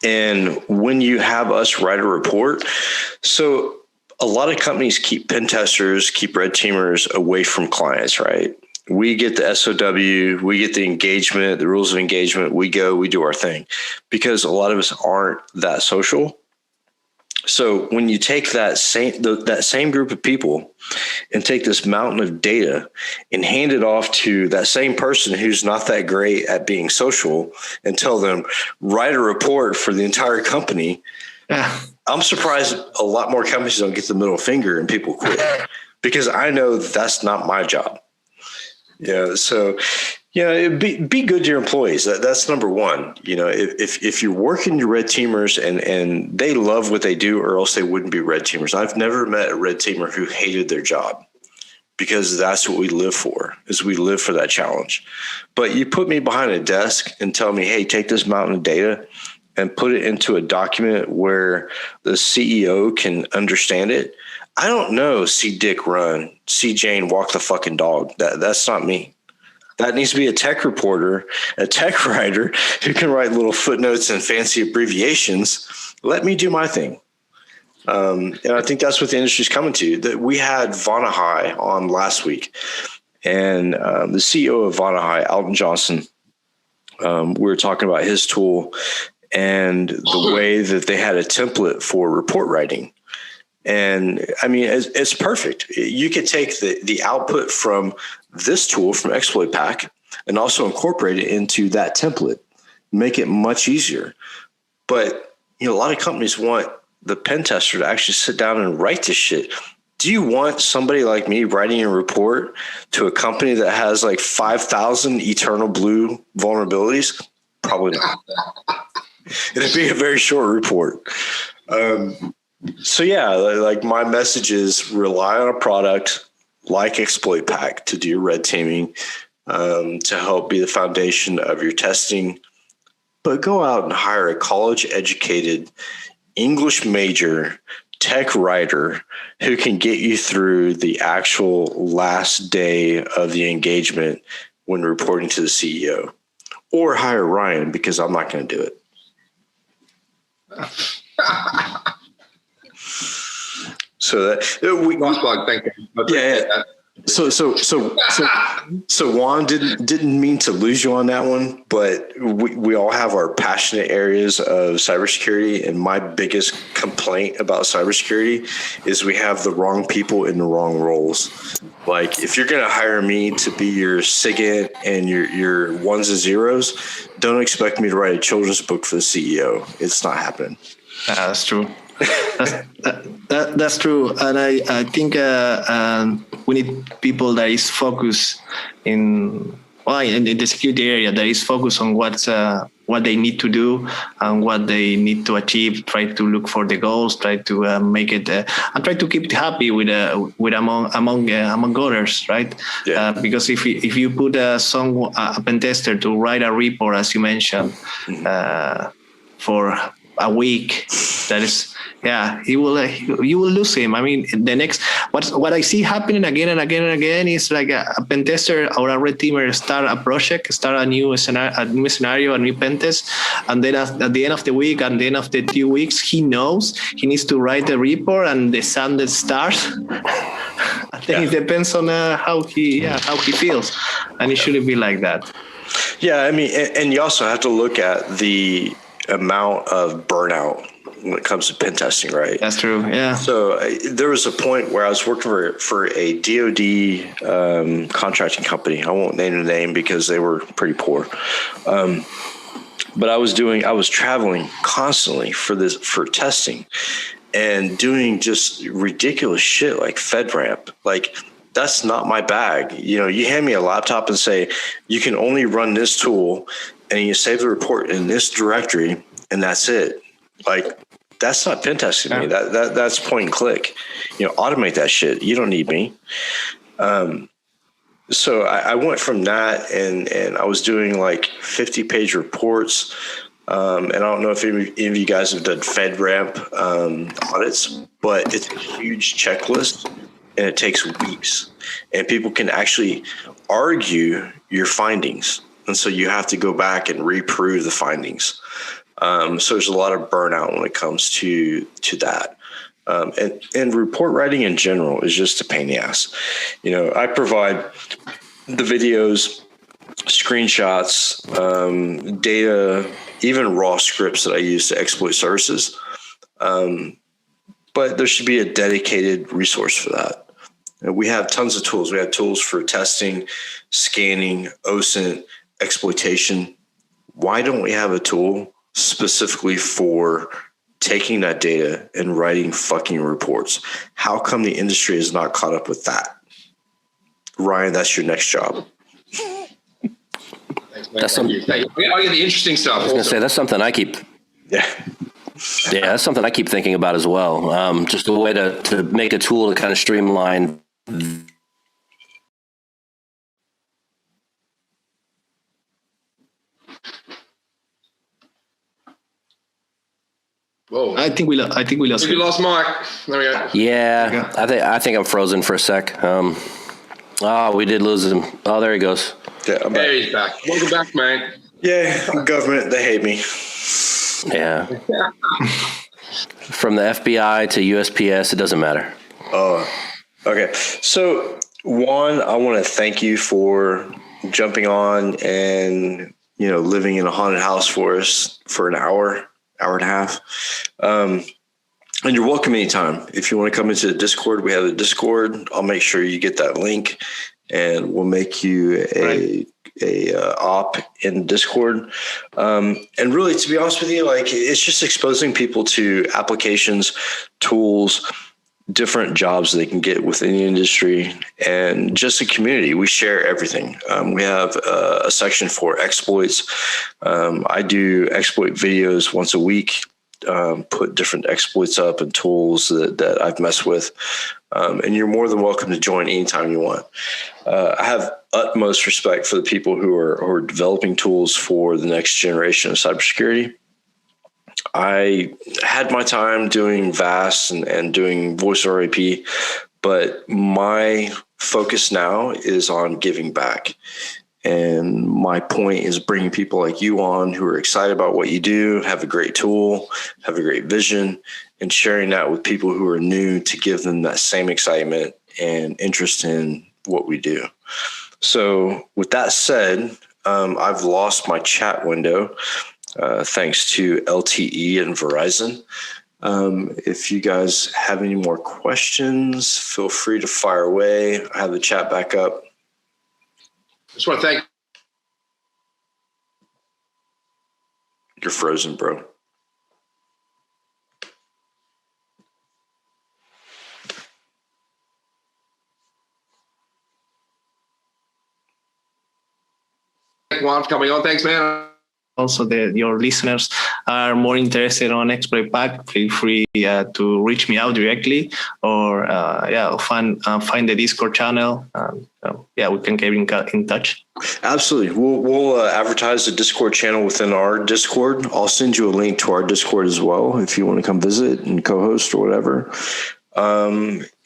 And when you have us write a report, so a lot of companies keep pen testers, keep red teamers away from clients, right? We get the SOW, we get the engagement, the rules of engagement. We go, we do our thing, because a lot of us aren't that social. So when you take that same group of people and take this mountain of data and hand it off to that same person who's not that great at being social and tell them, write a report for the entire company, I'm surprised a lot more companies don't get the middle finger and people quit, because I know that's not my job. So be good to your employees. That's number one. If you're working your red teamers and they love what they do, or else they wouldn't be red teamers. I've never met a red teamer who hated their job, because that's what we live for, is we live for that challenge. But you put me behind a desk and tell me, hey, take this mountain of data and put it into a document where the CEO can understand it. I don't know, see Dick run, see Jane walk the fucking dog. That's not me. That needs to be a tech reporter, a tech writer who can write little footnotes and fancy abbreviations. Let me do my thing. And I think that's what the industry's coming to. That we had Vonahai on last week, and the CEO of Vonahai, Alton Johnson, we were talking about his tool and the way that they had a template for report writing. And I mean, it's perfect. You could take the output from this tool from Exploit Pack and also incorporate it into that template, make it much easier. But, a lot of companies want the pen tester to actually sit down and write this shit. Do you want somebody like me writing a report to a company that has like 5,000 eternal blue vulnerabilities? Probably not. It'd be a very short report. So like my message is rely on a product like Exploit Pack to do your red teaming, to help be the foundation of your testing. But go out and hire a college-educated English major tech writer who can get you through the actual last day of the engagement when reporting to the CEO. Or hire Ryan, because I'm not going to do it. So that thank you. Yeah. So Juan didn't mean to lose you on that one, but we all have our passionate areas of cybersecurity, and my biggest complaint about cybersecurity is we have the wrong people in the wrong roles. Like, if you're going to hire me to be your SIGINT and your ones and zeros, don't expect me to write a children's book for the CEO. It's not happening. That's true. That's true, and I think we need people that is focused in the security area, that is focused on what they need to do and what they need to achieve. Try to look for the goals. Try to make it and try to keep it happy with among others, right? Yeah. Because if you put a pen tester to write a report, as you mentioned, for a week, that is. Yeah, you will lose him. I mean, what I see happening again and again and again is like a pen tester or a red teamer start a project, start a new scenario, a new pen test, and then at the end of the week and the end of the 2 weeks, he knows he needs to write the report, and the sun that starts. I think it depends on how he feels, and it shouldn't be like that. Yeah, I mean, and you also have to look at the amount of burnout when it comes to pen testing, right? That's true. Yeah. So there was a point where I was working for a DoD contracting company. I won't name the name because they were pretty poor. But I was traveling constantly for testing and doing just ridiculous shit like FedRAMP. Like, that's not my bag. You hand me a laptop and say, you can only run this tool, and you save the report in this directory, and that's it. Like, that's not pen testing me. That's point and click. Automate that shit. You don't need me. So I went from that, and I was doing like 50-page reports. And I don't know if any of you guys have done FedRAMP audits, but it's a huge checklist, and it takes weeks. And people can actually argue your findings. And so you have to go back and reprove the findings. So there's a lot of burnout when it comes to that. And report writing in general is just a pain in the ass. I provide the videos, screenshots, data, even raw scripts that I use to exploit services. But there should be a dedicated resource for that. And we have tons of tools. We have tools for testing, scanning, OSINT, exploitation. Why don't we have a tool specifically for taking that data and writing fucking reports? How come the industry is not caught up with that? Ryan, that's your next job. That's some, the interesting stuff. I was going to say, that's something I keep. Yeah. Yeah, that's something I keep thinking about as well. Just a way to make a tool to kind of streamline. Whoa! I think we lost. You lost Mark. There we go. Yeah, I think I'm frozen for a sec. We did lose him. Oh, there he goes. Yeah, I'm back. There he's back. Welcome back, man. Yeah, government, they hate me. Yeah. From the FBI to USPS, it doesn't matter. Oh, okay. So, Juan, I want to thank you for jumping on and, living in a haunted house for us for an hour and a half. And you're welcome anytime. If you want to come into the Discord, we have a Discord. I'll make sure you get that link and we'll make you a op in Discord. And really, to be honest with you, it's just exposing people to applications, tools, different jobs they can get within the industry, and just a community. We share everything. We have a section for exploits. I do exploit videos once a week, put different exploits up and tools that I've messed with. And you're more than welcome to join anytime you want. I have utmost respect for the people who are developing tools for the next generation of cybersecurity. I had my time doing VAS and doing voice over IP, but my focus now is on giving back. And my point is bringing people like you on who are excited about what you do, have a great tool, have a great vision, and sharing that with people who are new to give them that same excitement and interest in what we do. So with that said, I've lost my chat window. Thanks to LTE and Verizon. If you guys have any more questions, feel free to fire away. I have the chat back up. Just want to thank. You're frozen, bro. Juan for coming on. Thanks, man. Also, your listeners are more interested on exploit pack, feel free to reach me out directly, or find the Discord channel. We can get in touch. Absolutely. We'll advertise the Discord channel within our Discord. I'll send you a link to our Discord as well if you want to come visit and co-host or whatever.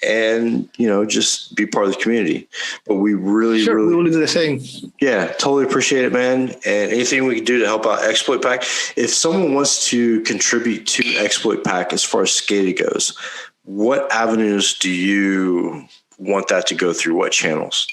And just be part of the community. But we really we will do the same. Yeah, totally appreciate it, man. And anything we can do to help out Exploit Pack. If someone wants to contribute to Exploit Pack as far as SCADA goes, what avenues do you want that to go through? What channels?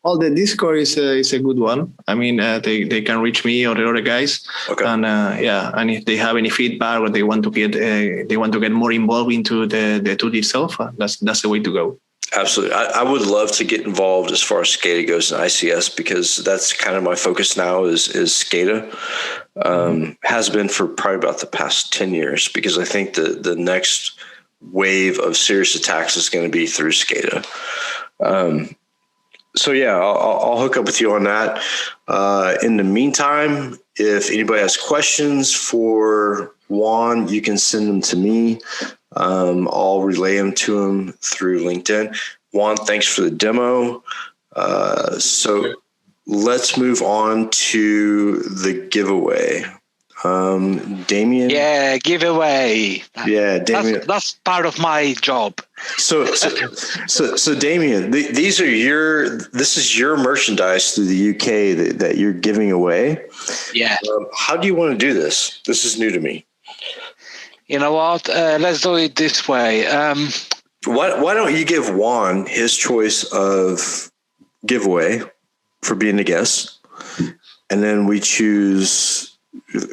Well, the Discord is a good one. I mean, they can reach me or the other guys. Okay. And and if they have any feedback or they want to get more involved into the tool itself, that's the way to go. Absolutely. I would love to get involved as far as SCADA goes in ICS, because that's kind of my focus now is SCADA. Has been for probably about the past 10 years, because I think the next wave of serious attacks is going to be through SCADA. So yeah, I'll hook up with you on that. In the meantime, if anybody has questions for Juan, you can send them to me. I'll relay them to him through LinkedIn. Juan, thanks for the demo. So let's move on to the giveaway. Damien? Yeah, giveaway. Yeah, Damien. That's part of my job. So Damien, this is your merchandise through the UK that you're giving away. Yeah. How do you want to do this? This is new to me. You know what? Let's do it this way. Why don't you give Juan his choice of giveaway for being a guest. And then we choose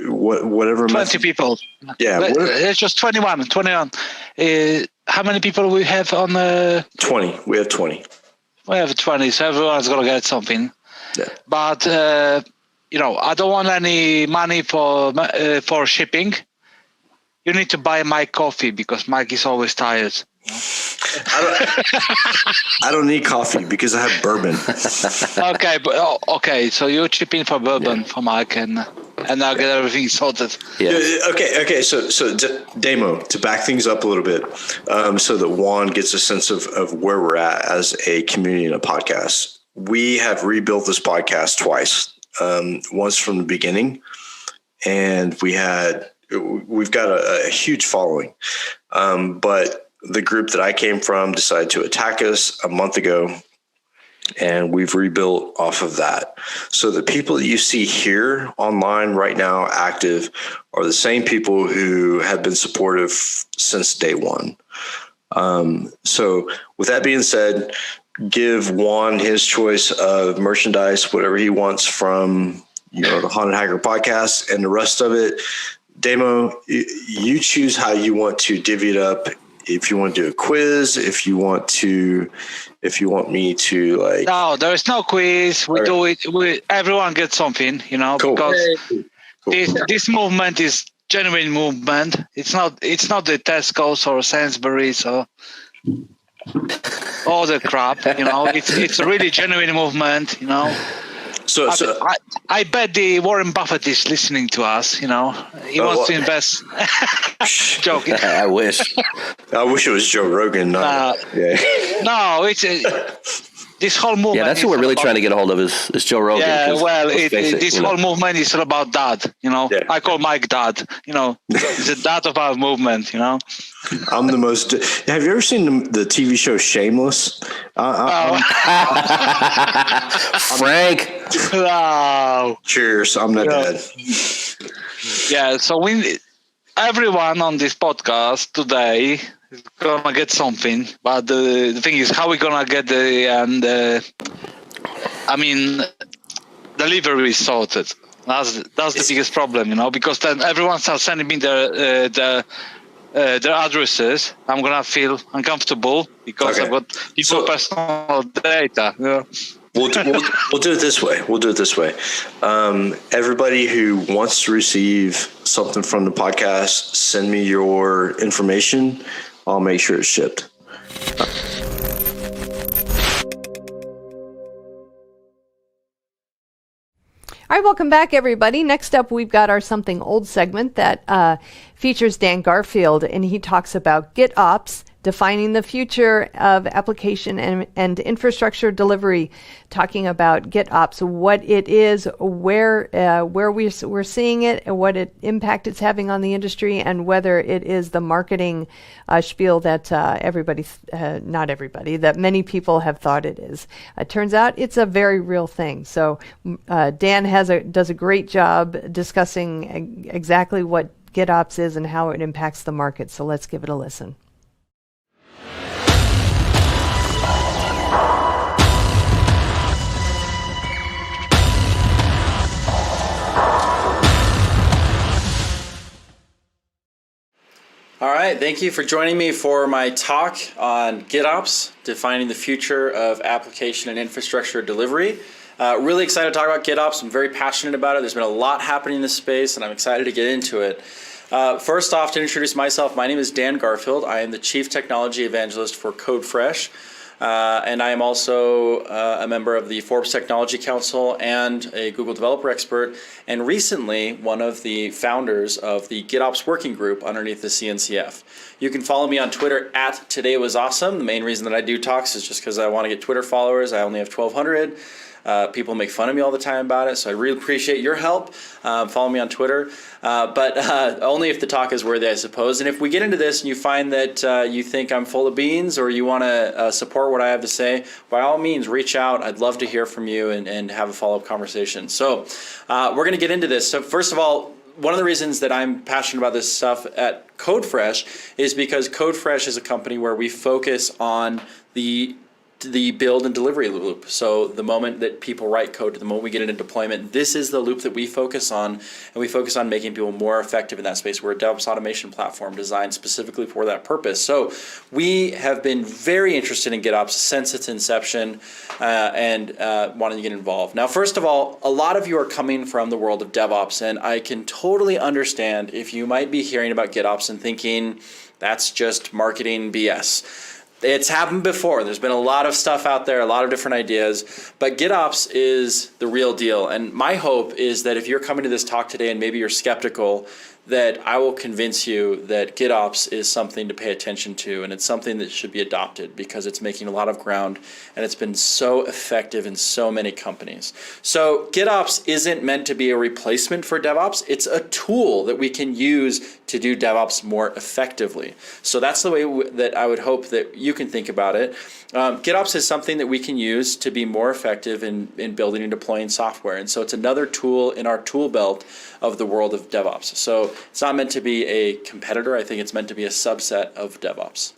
whatever 20 people. Yeah, it's just 21. How many people we have on the 20? We have 20. We have 20, so everyone's gonna get something. Yeah. But I don't want any money for shipping. You need to buy Mike coffee because Mike is always tired. I don't need coffee because I have bourbon. Okay. So you chip in for bourbon for Mike, and I'll get everything sorted. Yeah. Okay. So Demo, to back things up a little bit, so that Juan gets a sense of where we're at as a community and a podcast. We have rebuilt this podcast twice. Once from the beginning, and we've got a huge following, but the group that I came from decided to attack us a month ago, and we've rebuilt off of that. So the people that you see here online right now active are the same people who have been supportive since day one. So with that being said, give Juan his choice of merchandise, whatever he wants from the Haunted Hacker podcast, and the rest of it. Demo, you choose how you want to divvy it up. If you want to do a quiz, if you want me to like. No, there is no quiz. We do it. Everyone gets something, cool. Because this movement is genuine movement. It's not the Tesco's or Sainsbury's or all the crap. It's a really genuine movement. So I bet the Warren Buffett is listening to us. He wants to invest. Joking. I wish. I wish it was Joe Rogan. No, it's this whole movement. Yeah, that's who we're really trying to get a hold of is Joe Rogan. Yeah, well, this whole movement is all about dad. I call Mike dad. He's the dad of our movement. I'm the most. Have you ever seen the TV show Shameless? Frank. Wow. Cheers. I'm not dead. Yeah. So everyone on this podcast today is gonna get something, but the thing is, how we gonna get delivery sorted. That's the biggest problem, because then everyone starts sending me their addresses. I'm gonna feel uncomfortable because I've got people's personal data. We'll do it this way. Everybody who wants to receive something from the podcast, send me your information. I'll make sure it's shipped. All right, welcome back, everybody. Next up, we've got our Something Old segment that features Dan Garfield, and he talks about GitOps, defining the future of application and infrastructure delivery, talking about GitOps, what it is, where we're seeing it, and what impact it's having on the industry, and whether it is the marketing spiel that that many people have thought it is. It turns out it's a very real thing. So Dan does a great job discussing exactly what GitOps is and how it impacts the market. So let's give it a listen. All right, thank you for joining me for my talk on GitOps, defining the future of application and infrastructure delivery. Really excited to talk about GitOps. I'm very passionate about it. There's been a lot happening in this space, and I'm excited to get into it. First off, to introduce myself, my name is Dan Garfield. I am the Chief Technology Evangelist for CodeFresh, and I am also a member of the Forbes Technology Council and a Google Developer Expert, and recently one of the founders of the GitOps Working Group underneath the CNCF. You can follow me on Twitter at TodayWasAwesome. The main reason that I do talks is just because I want to get Twitter followers. I only have 1,200. People make fun of me all the time about it, so I really appreciate your help. Follow me on Twitter, but only if the talk is worthy, I suppose. And if we get into this and you find that you think I'm full of beans or you want to support what I have to say, by all means, reach out. I'd love to hear from you and have a follow-up conversation. So we're going to get into this. So first of all, one of the reasons that I'm passionate about this stuff at CodeFresh is because CodeFresh is a company where we focus on the the build and delivery loop. So the moment that people write code to the moment we get into deployment, this is the loop that we focus on, and we focus on making people more effective in that space. We're a DevOps automation platform designed specifically for that purpose. So we have been very interested in GitOps since its inception and wanting to get involved. Now, first of all, a lot of you are coming from the world of DevOps, and I can totally understand if you might be hearing about GitOps and thinking that's just marketing BS. It's happened before. There's been a lot of stuff out there, a lot of different ideas, but GitOps is the real deal. And my hope is that if you're coming to this talk today and maybe you're skeptical, that I will convince you that GitOps is something to pay attention to, and it's something that should be adopted because it's making a lot of ground and it's been so effective in so many companies. So GitOps isn't meant to be a replacement for DevOps. It's a tool that we can use to do DevOps more effectively. So that's the way that I would hope that you can think about it. GitOps is something that we can use to be more effective in building and deploying software. And so it's another tool in our tool belt of the world of DevOps. So it's not meant to be a competitor. I think it's meant to be a subset of DevOps.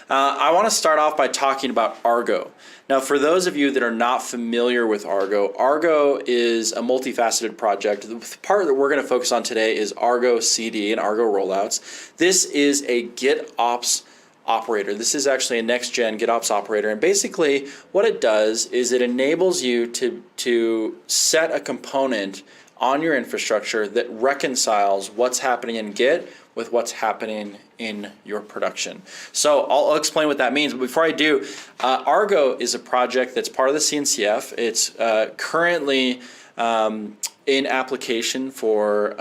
I want to start off by talking about Argo. Now, for those of you that are not familiar with Argo, Argo is a multifaceted project. The part that we're going to focus on today is Argo CD and Argo rollouts. This is a GitOps operator. This is actually a next-gen GitOps operator, and basically what it does is it enables you to set a component on your infrastructure that reconciles what's happening in Git with what's happening in your production. So I'll explain what that means, but before I do, Argo is a project that's part of the CNCF. It's currently in application for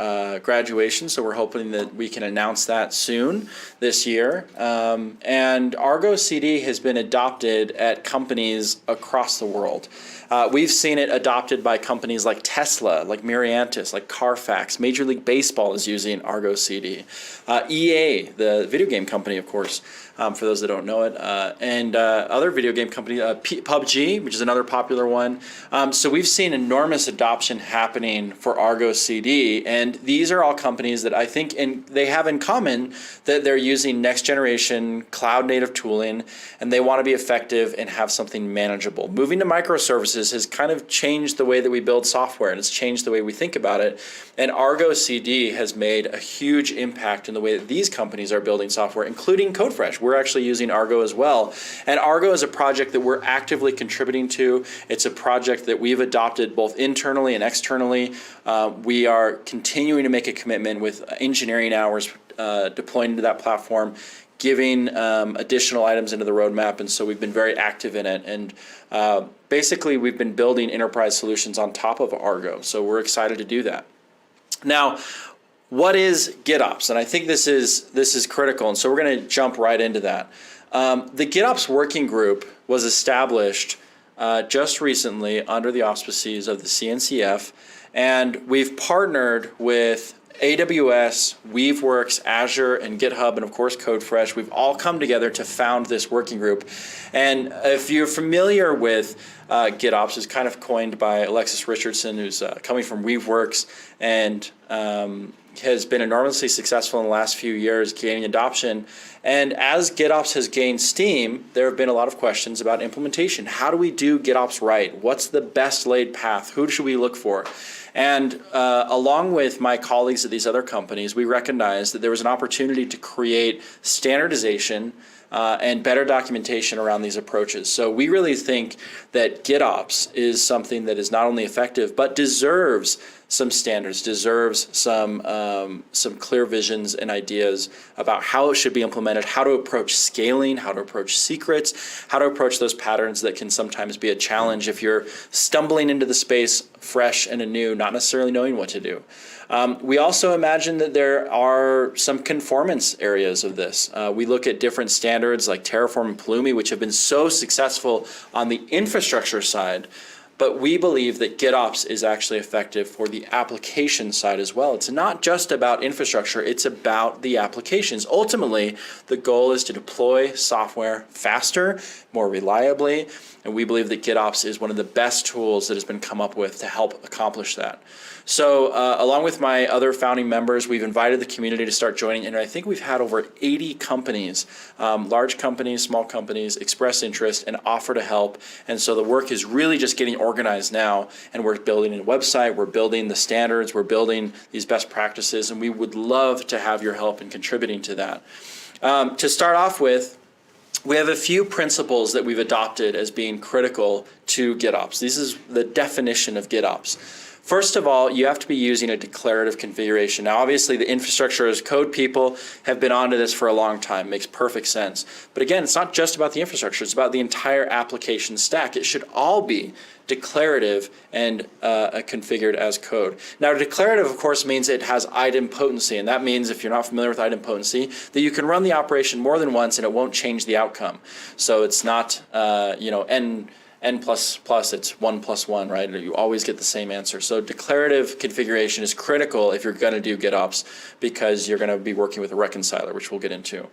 graduation, so we're hoping that we can announce that soon this year. And Argo CD has been adopted at companies across the world. We've seen it adopted by companies like Tesla, like Miriantis, like Carfax. Major League Baseball is using Argo CD. EA, the video game company, of course, for those that don't know it, and other video game companies, PUBG, which is another popular one. So we've seen enormous adoption happening for Argo CD, and these are all companies that I think they have in common that they're using next generation cloud native tooling, and they want to be effective and have something manageable. Moving to microservices has kind of changed the way that we build software, and it's changed the way we think about it. And Argo CD has made a huge impact in the way that these companies are building software, including CodeFresh. We're actually using Argo as well. And Argo is a project that we're actively contributing to. It's a project that we've adopted both internally and externally. We are continuing to make a commitment with engineering hours deploying into that platform, giving additional items into the roadmap, and so we've been very active in it. And basically, we've been building enterprise solutions on top of Argo, so we're excited to do that. Now, what is GitOps? And I think this is critical, and so we're going to jump right into that. The GitOps working group was established just recently under the auspices of the CNCF, and we've partnered with AWS, Weaveworks, Azure, and GitHub, and of course CodeFresh. We've all come together to found this working group. And if you're familiar with GitOps, it's kind of coined by Alexis Richardson, who's coming from Weaveworks, and has been enormously successful in the last few years gaining adoption. And as GitOps has gained steam, there have been a lot of questions about implementation. How do we do GitOps right? What's the best laid path? Who should we look for? And along with my colleagues at these other companies, we recognized that there was an opportunity to create standardization and better documentation around these approaches. So we really think that GitOps is something that is not only effective, but deserves some standards, deserves some clear visions and ideas about how it should be implemented, how to approach scaling, how to approach secrets, how to approach those patterns that can sometimes be a challenge if you're stumbling into the space fresh and anew, not necessarily knowing what to do. We also imagine that there are some conformance areas of this. We look at different standards like Terraform and Pulumi, which have been so successful on the infrastructure side, but we believe that GitOps is actually effective for the application side as well. It's not just about infrastructure, it's about the applications. Ultimately, the goal is to deploy software faster, more reliably, and we believe that GitOps is one of the best tools that has been come up with to help accomplish that. So along with my other founding members, we've invited the community to start joining, and I think we've had over 80 companies, large companies, small companies, express interest and offer to help. And so the work is really just getting organized now, and we're building a website, we're building the standards, we're building these best practices, and we would love to have your help in contributing to that. To start off with, we have a few principles that we've adopted as being critical to GitOps. This is the definition of GitOps. First of all, you have to be using a declarative configuration. Now, obviously, the infrastructure as code people have been onto this for a long time. Makes perfect sense. But again, it's not just about the infrastructure. It's about the entire application stack. It should all be declarative and configured as code. Now, declarative, of course, means it has idempotency, and that means, if you're not familiar with idempotency, that you can run the operation more than once and it won't change the outcome. So it's not, n plus plus, it's 1 plus 1, right? You always get the same answer. So declarative configuration is critical if you're going to do GitOps, because you're going to be working with a reconciler, which we'll get into.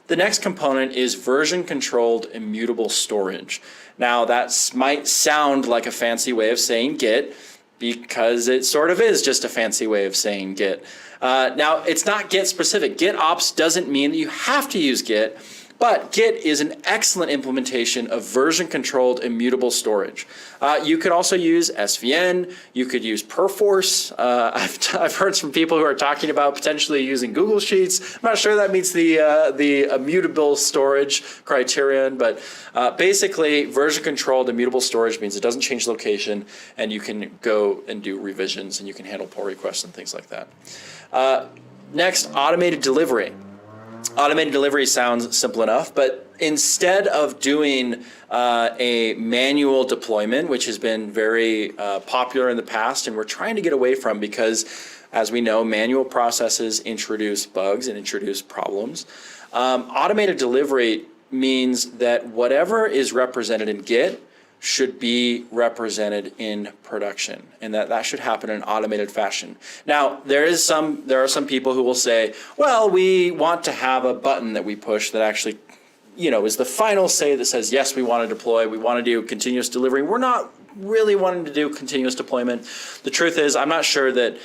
The next component is version-controlled immutable storage. Now, that might sound like a fancy way of saying Git, because it sort of is just a fancy way of saying Git. Now, it's not Git specific. GitOps doesn't mean that you have to use Git, but Git is an excellent implementation of version-controlled immutable storage. You could also use SVN. You could use Perforce. I've heard some people who are talking about potentially using Google Sheets. I'm not sure that meets the immutable storage criterion, but basically, version-controlled immutable storage means it doesn't change location, and you can go and do revisions, and you can handle pull requests and things like that. Next, automated delivery. Automated delivery sounds simple enough, but instead of doing a manual deployment, which has been very popular in the past and we're trying to get away from, because as we know, manual processes introduce bugs and introduce problems. Automated delivery means that whatever is represented in Git should be represented in production, and that should happen in an automated fashion. Now, there are some people who will say, well, we want to have a button that we push that actually, is the final say that says, yes, we want to deploy, we want to do continuous delivery. We're not really wanting to do continuous deployment. The truth is, I'm not sure that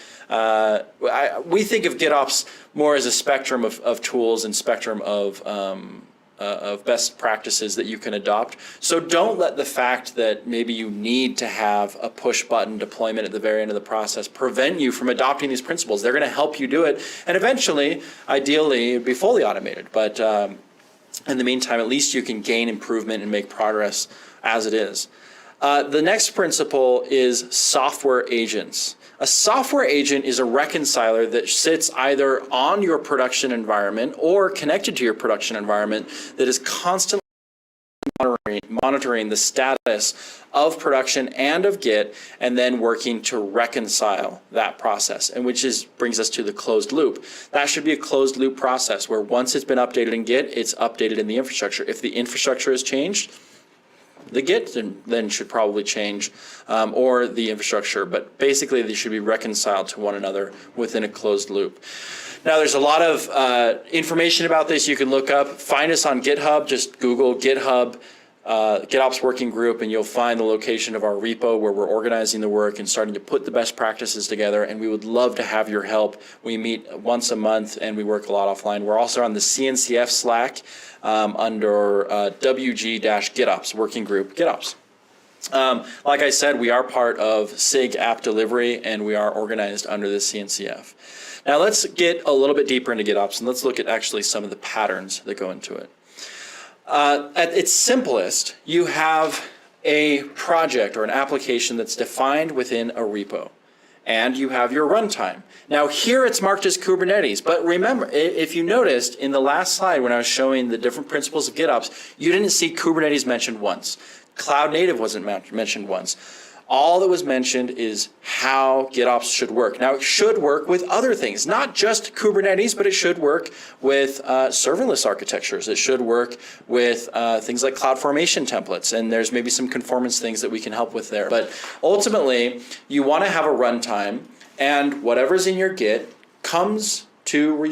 we think of GitOps more as a spectrum of tools and spectrum of best practices that you can adopt. So don't let the fact that maybe you need to have a push button deployment at the very end of the process prevent you from adopting these principles. They're going to help you do it, and eventually, ideally, it'd be fully automated. But in the meantime, at least you can gain improvement and make progress as it is. The next principle is software agents. A software agent is a reconciler that sits either on your production environment or connected to your production environment that is constantly monitoring the status of production and of Git, and then working to reconcile that process, and brings us to the closed loop. That should be a closed loop process where once it's been updated in Git, it's updated in the infrastructure. If the infrastructure has changed, the Git then should probably change, or the infrastructure, but basically they should be reconciled to one another within a closed loop. Now, there's a lot of information about this you can look up. Find us on GitHub, just Google GitHub, GitOps Working Group, and you'll find the location of our repo where we're organizing the work and starting to put the best practices together, and we would love to have your help. We meet once a month and we work a lot offline. We're also on the CNCF Slack under WG-GitOps, Working Group GitOps. Like I said, we are part of SIG App Delivery, and we are organized under the CNCF. Now let's get a little bit deeper into GitOps, and let's look at actually some of the patterns that go into it. At its simplest, you have a project or an application that's defined within a repo, and you have your runtime. Now here it's marked as Kubernetes, but remember, if you noticed in the last slide when I was showing the different principles of GitOps, you didn't see Kubernetes mentioned once. Cloud native wasn't mentioned once. All that was mentioned is how GitOps should work. Now, it should work with other things, not just Kubernetes, but it should work with serverless architectures. It should work with things like CloudFormation templates, and there's maybe some conformance things that we can help with there. But ultimately, you want to have a runtime, and whatever's in your Git comes to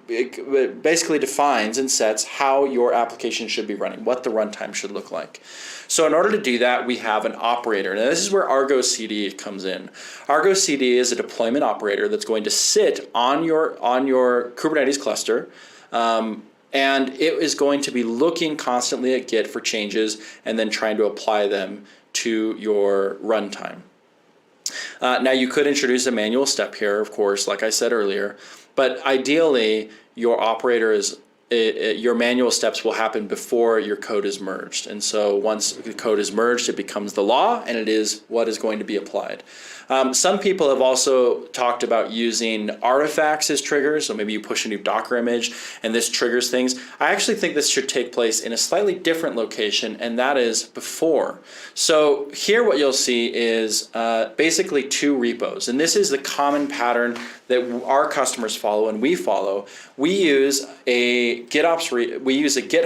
it basically defines and sets how your application should be running, what the runtime should look like. So in order to do that, we have an operator. Now, this is where Argo CD comes in. Argo CD is a deployment operator that's going to sit on your Kubernetes cluster, and it is going to be looking constantly at Git for changes and then trying to apply them to your runtime. Now, you could introduce a manual step here, of course, like I said earlier, but ideally, your operator your manual steps will happen before your code is merged. And so once the code is merged, it becomes the law, and it is what is going to be applied. Some people have also talked about using artifacts as triggers. So maybe you push a new Docker image and this triggers things. I actually think this should take place in a slightly different location, and that is before. So here what you'll see is basically two repos. And this is the common pattern that our customers follow and we follow. We use a GitOps, we use a Git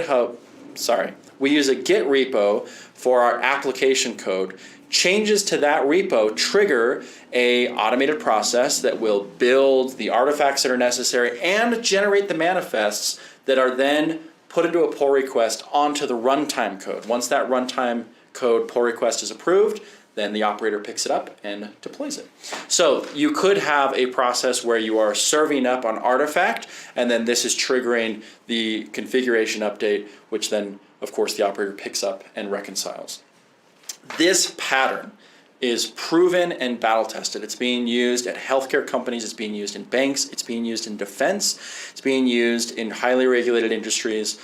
repo for our application code. Changes to that repo trigger a automated process that will build the artifacts that are necessary and generate the manifests that are then put into a pull request onto the runtime code. Once that runtime code pull request is approved, then the operator picks it up and deploys it. So you could have a process where you are serving up an artifact, and then this is triggering the configuration update, which then, of course, the operator picks up and reconciles. This pattern is proven and battle tested. It's being used at healthcare companies, it's being used in banks, it's being used in defense, it's being used in highly regulated industries,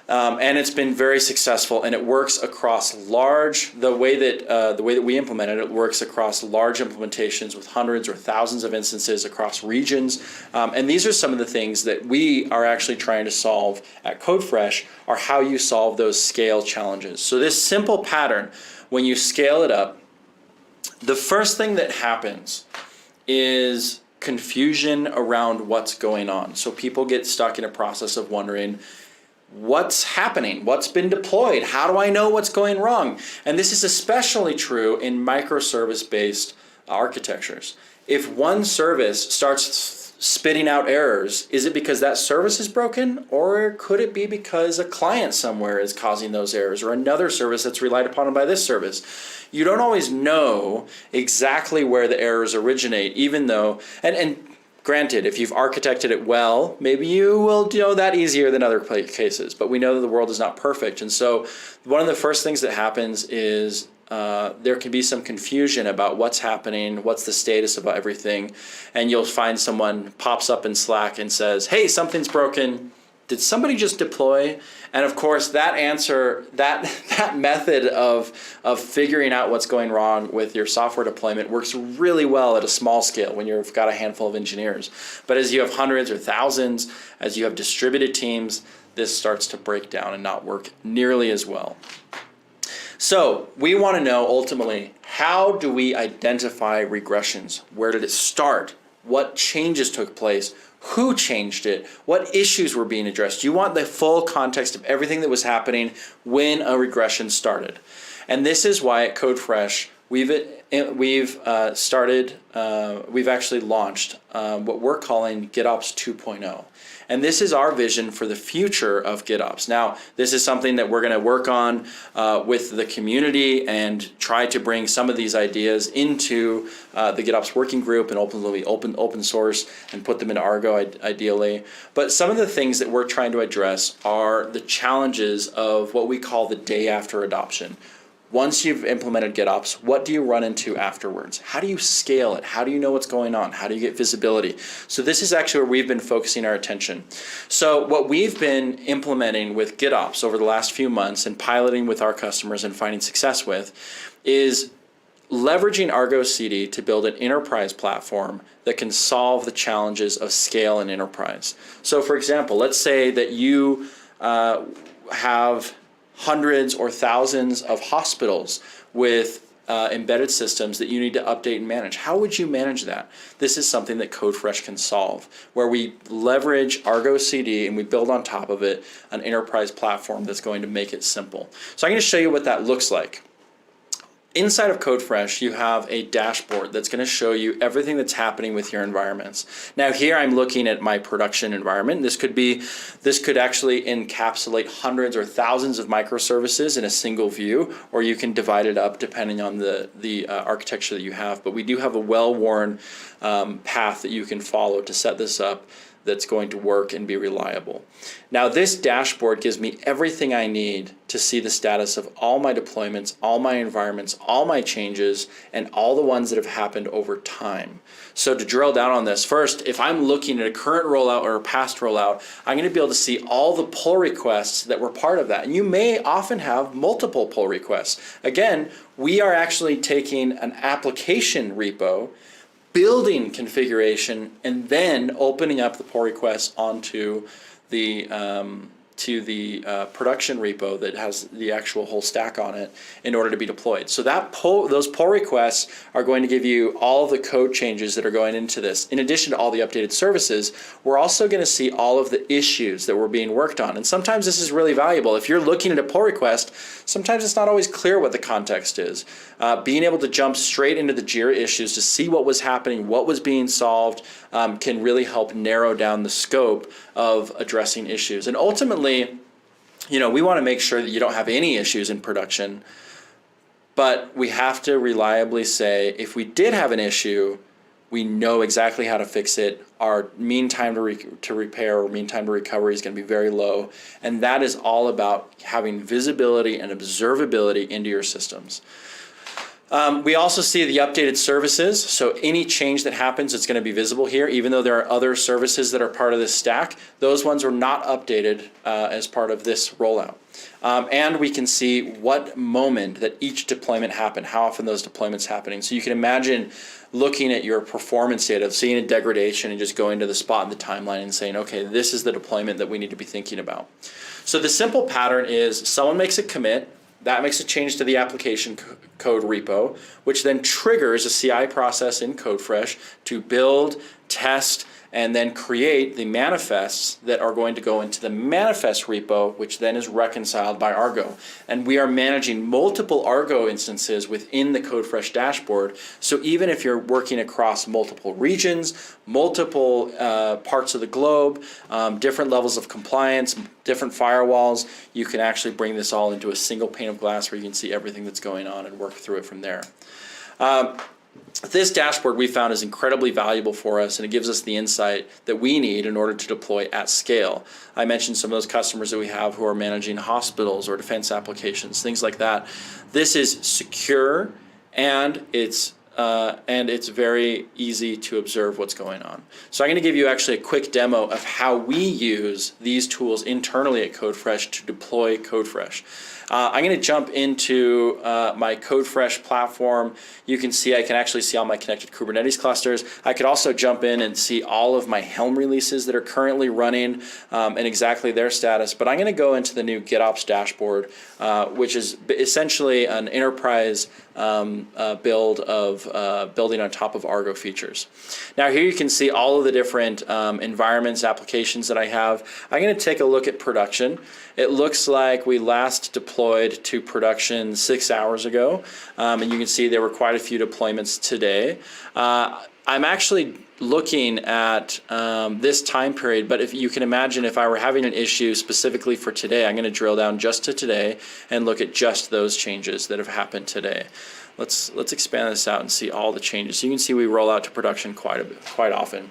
and it's been very successful. And it works across the way that we implement it works across large implementations with hundreds or thousands of instances across regions. And these are some of the things that we are actually trying to solve at CodeFresh, are how you solve those scale challenges. So this simple pattern, when you scale it up, the first thing that happens is confusion around what's going on. So people get stuck in a process of wondering, what's happening? What's been deployed? How do I know what's going wrong? And this is especially true in microservice-based architectures. If one service starts spitting out errors, is it because that service is broken, or could it be because a client somewhere is causing those errors, or another service that's relied upon by this service? You don't always know exactly where the errors originate, even though, and granted, if you've architected it well, maybe you will know that easier than other cases, but we know that the world is not perfect. And so one of the first things that happens is there can be some confusion about what's happening, what's the status of everything, and you'll find someone pops up in Slack and says, hey, something's broken. Did somebody just deploy? And of course, that answer, that method of figuring out what's going wrong with your software deployment works really well at a small scale when you've got a handful of engineers. But as you have hundreds or thousands, as you have distributed teams, this starts to break down and not work nearly as well. So we want to know ultimately, how do we identify regressions? Where did it start? What changes took place? Who changed it? What issues were being addressed? You want the full context of everything that was happening when a regression started. And this is why at CodeFresh we've actually launched what we're calling GitOps 2.0. And this is our vision for the future of GitOps. Now, this is something that we're going to work on with the community and try to bring some of these ideas into the GitOps working group and ultimately open source and put them into Argo ideally. But some of the things that we're trying to address are the challenges of what we call the day after adoption. Once you've implemented GitOps, what do you run into afterwards? How do you scale it? How do you know what's going on? How do you get visibility? So this is actually where we've been focusing our attention. So what we've been implementing with GitOps over the last few months and piloting with our customers and finding success with is leveraging Argo CD to build an enterprise platform that can solve the challenges of scale and enterprise. So for example, let's say that you have hundreds or thousands of hospitals with embedded systems that you need to update and manage. How would you manage that? This is something that CodeFresh can solve, where we leverage Argo CD and we build on top of it an enterprise platform that's going to make it simple. So I'm going to show you what that looks like. Inside of CodeFresh, you have a dashboard that's going to show you everything that's happening with your environments. Now here I'm looking at my production environment. This could actually encapsulate hundreds or thousands of microservices in a single view, or you can divide it up depending on the architecture that you have. But we do have a well-worn path that you can follow to set this up that's going to work and be reliable. Now this dashboard gives me everything I need to see the status of all my deployments, all my environments, all my changes, and all the ones that have happened over time. So to drill down on this, first, if I'm looking at a current rollout or a past rollout, I'm going to be able to see all the pull requests that were part of that. And you may often have multiple pull requests. Again, we are actually taking an application repo, building configuration, and then opening up the pull requests onto the production repo that has the actual whole stack on it in order to be deployed. So those pull requests are going to give you all of the code changes that are going into this. In addition to all the updated services, we're also going to see all of the issues that were being worked on. And sometimes this is really valuable. If you're looking at a pull request, sometimes it's not always clear what the context is. Being able to jump straight into the Jira issues to see what was happening, what was being solved, can really help narrow down the scope of addressing issues. And ultimately, we want to make sure that you don't have any issues in production, but we have to reliably say, if we did have an issue, we know exactly how to fix it. Our mean time to repair or mean time to recovery is going to be very low. And that is all about having visibility and observability into your systems. We also see the updated services. So any change that happens, it's going to be visible here, even though there are other services that are part of this stack. Those ones were not updated as part of this rollout. And we can see what moment that each deployment happened, how often those deployments happening. So you can imagine looking at your performance data, seeing a degradation and just going to the spot in the timeline and saying, okay, this is the deployment that we need to be thinking about. So the simple pattern is someone makes a commit, that makes a change to the application code repo, which then triggers a CI process in CodeFresh to build, test, and then create the manifests that are going to go into the manifest repo, which then is reconciled by Argo. And we are managing multiple Argo instances within the CodeFresh dashboard. So even if you're working across multiple regions, multiple parts of the globe, different levels of compliance, different firewalls, you can actually bring this all into a single pane of glass where you can see everything that's going on and work through it from there. This dashboard we found is incredibly valuable for us, and it gives us the insight that we need in order to deploy at scale. I mentioned some of those customers that we have who are managing hospitals or defense applications, things like that. This is secure, and it's very easy to observe what's going on. So I'm going to give you actually a quick demo of how we use these tools internally at CodeFresh to deploy CodeFresh. I'm going to jump into my CodeFresh platform. You can see I can actually see all my connected Kubernetes clusters. I could also jump in and see all of my Helm releases that are currently running and exactly their status. But I'm going to go into the new GitOps dashboard, which is essentially an enterprise build of building on top of Argo features. Now here you can see all of the different environments, applications that I have. I'm going to take a look at production. It looks like we last deployed to production 6 hours ago, and you can see there were quite a few deployments today. I'm actually looking at this time period, but if you can imagine, if I were having an issue specifically for today, I'm going to drill down just to today and look at just those changes that have happened today. Let's expand this out and see all the changes. So you can see we roll out to production quite often.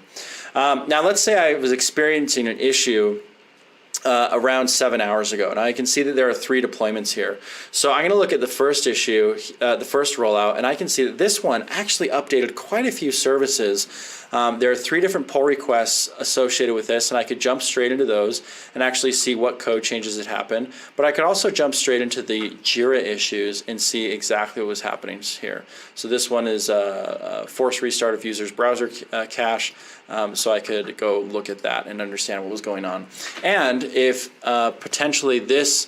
Now let's say I was experiencing an issue around 7 hours ago, and I can see that there are 3 deployments here. So I'm going to look at the first issue, the first rollout, and I can see that this one actually updated quite a few services. There are 3 different pull requests associated with this, and I could jump straight into those and actually see what code changes had happened. But I could also jump straight into the Jira issues and see exactly what was happening here. So this one is a forced restart of user's browser cache, so I could go look at that and understand what was going on. And if potentially this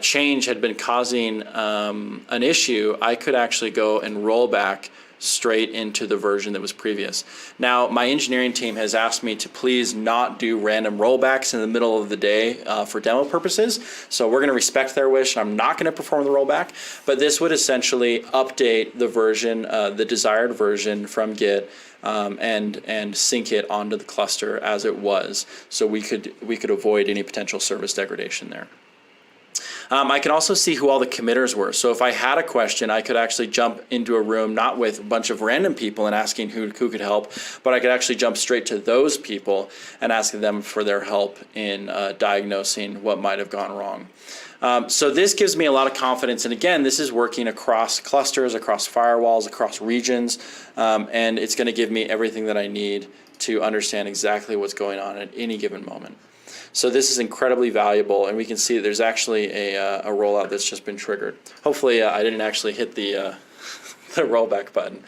change had been causing an issue, I could actually go and roll back straight into the version that was previous. Now, my engineering team has asked me to please not do random rollbacks in the middle of the day for demo purposes. So we're going to respect their wish. I'm not going to perform the rollback, but this would essentially update the version, the desired version from Git, and sync it onto the cluster as it was. So we could avoid any potential service degradation there. I can also see who all the committers were. So if I had a question, I could actually jump into a room, not with a bunch of random people and asking who could help, but I could actually jump straight to those people and ask them for their help in diagnosing what might have gone wrong. So this gives me a lot of confidence. And again, this is working across clusters, across firewalls, across regions, and it's going to give me everything that I need to understand exactly what's going on at any given moment. So this is incredibly valuable, and we can see that there's actually a rollout that's just been triggered. Hopefully I didn't actually hit the rollback button.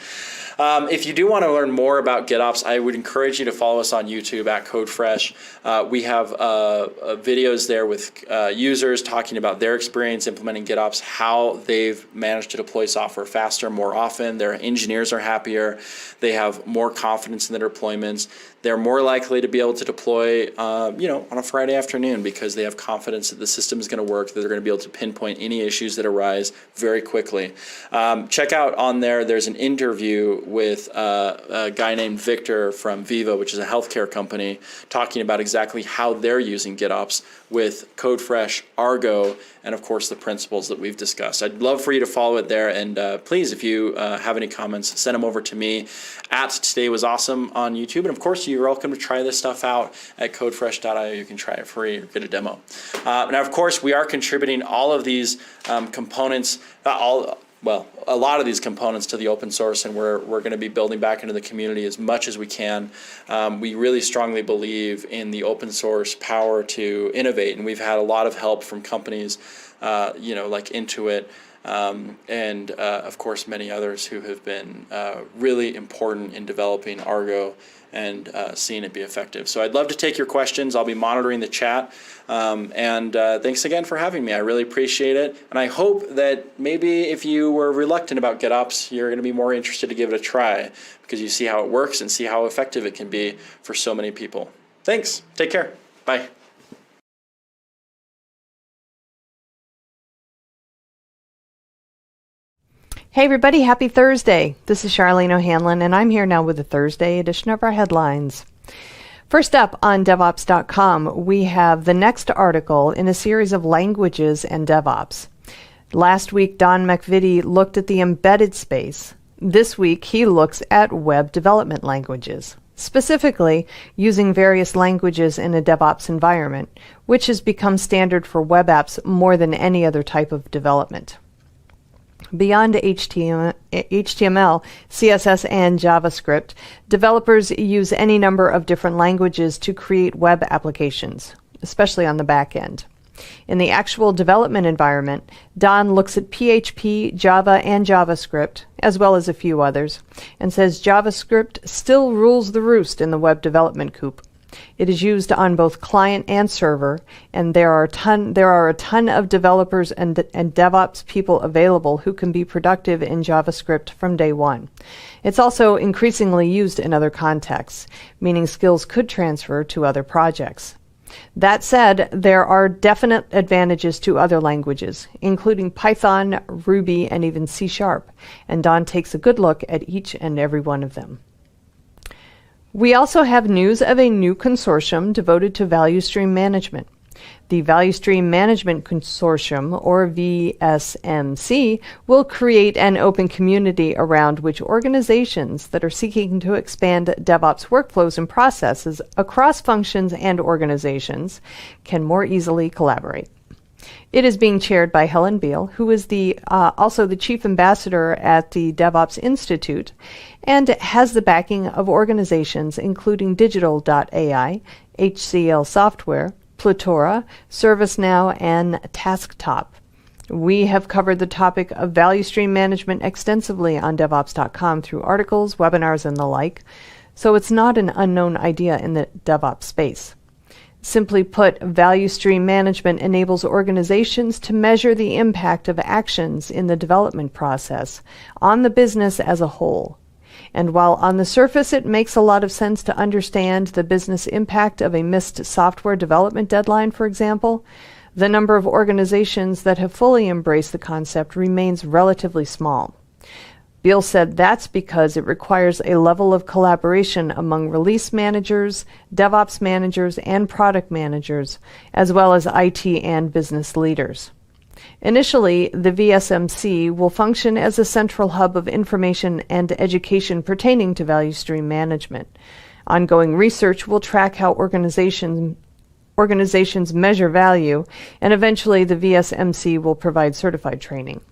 If you do want to learn more about GitOps, I would encourage you to follow us on YouTube at CodeFresh. We have videos there with users talking about their experience implementing GitOps, how they've managed to deploy software faster, more often. Their engineers are happier. They have more confidence in their deployments. They're more likely to be able to deploy, on a Friday afternoon because they have confidence that the system is going to work, that they're going to be able to pinpoint any issues that arise very quickly. Check out on there, there's an interview with a guy named Victor from Viva, which is a healthcare company, talking about exactly how they're using GitOps with CodeFresh, Argo, and of course the principles that we've discussed. I'd love for you to follow it there, and please, if you have any comments, send them over to me at Today Was Awesome on YouTube, and of course you're welcome to try this stuff out at codefresh.io. You can try it free or get a demo. Now, of course, we are contributing all of these components, a lot of these components to the open source, and we're going to be building back into the community as much as we can. We really strongly believe in the open source power to innovate, and we've had a lot of help from companies, like Intuit, and of course many others who have been really important in developing Argo and seeing it be effective. So I'd love to take your questions. I'll be monitoring the chat. And thanks again for having me. I really appreciate it. And I hope that maybe if you were reluctant about GitOps, you're going to be more interested to give it a try because you see how it works and see how effective it can be for so many people. Thanks. Take care. Bye. Hey everybody, happy Thursday. This is Charlene O'Hanlon, and I'm here now with the Thursday edition of our headlines. First up on DevOps.com, we have the next article in a series of languages and DevOps. Last week, Don Mcgee looked at the embedded space. This week, he looks at web development languages, specifically using various languages in a DevOps environment, which has become standard for web apps more than any other type of development. Beyond HTML, CSS, and JavaScript, developers use any number of different languages to create web applications, especially on the back end. In the actual development environment, Don looks at PHP, Java, and JavaScript, as well as a few others, and says JavaScript still rules the roost in the web development coop. It is used on both client and server, and there are a ton of developers and DevOps people available who can be productive in JavaScript from day one. It's also increasingly used in other contexts, meaning skills could transfer to other projects. That said, there are definite advantages to other languages, including Python, Ruby, and even C#, and Don takes a good look at each and every one of them. We also have news of a new consortium devoted to value stream management. The Value Stream Management Consortium, or VSMC, will create an open community around which organizations that are seeking to expand DevOps workflows and processes across functions and organizations can more easily collaborate. It is being chaired by Helen Beale, who is also the chief ambassador at the DevOps Institute, and has the backing of organizations including Digital.ai, HCL Software, Platora, ServiceNow, and TaskTop. We have covered the topic of value stream management extensively on DevOps.com through articles, webinars, and the like, so it's not an unknown idea in the DevOps space. Simply put, value stream management enables organizations to measure the impact of actions in the development process on the business as a whole. And while on the surface it makes a lot of sense to understand the business impact of a missed software development deadline, for example, the number of organizations that have fully embraced the concept remains relatively small. Beal said that's because it requires a level of collaboration among release managers, DevOps managers, and product managers, as well as IT and business leaders. Initially, the VSMC will function as a central hub of information and education pertaining to value stream management. Ongoing research will track how organizations measure value, and eventually the VSMC will provide certified training.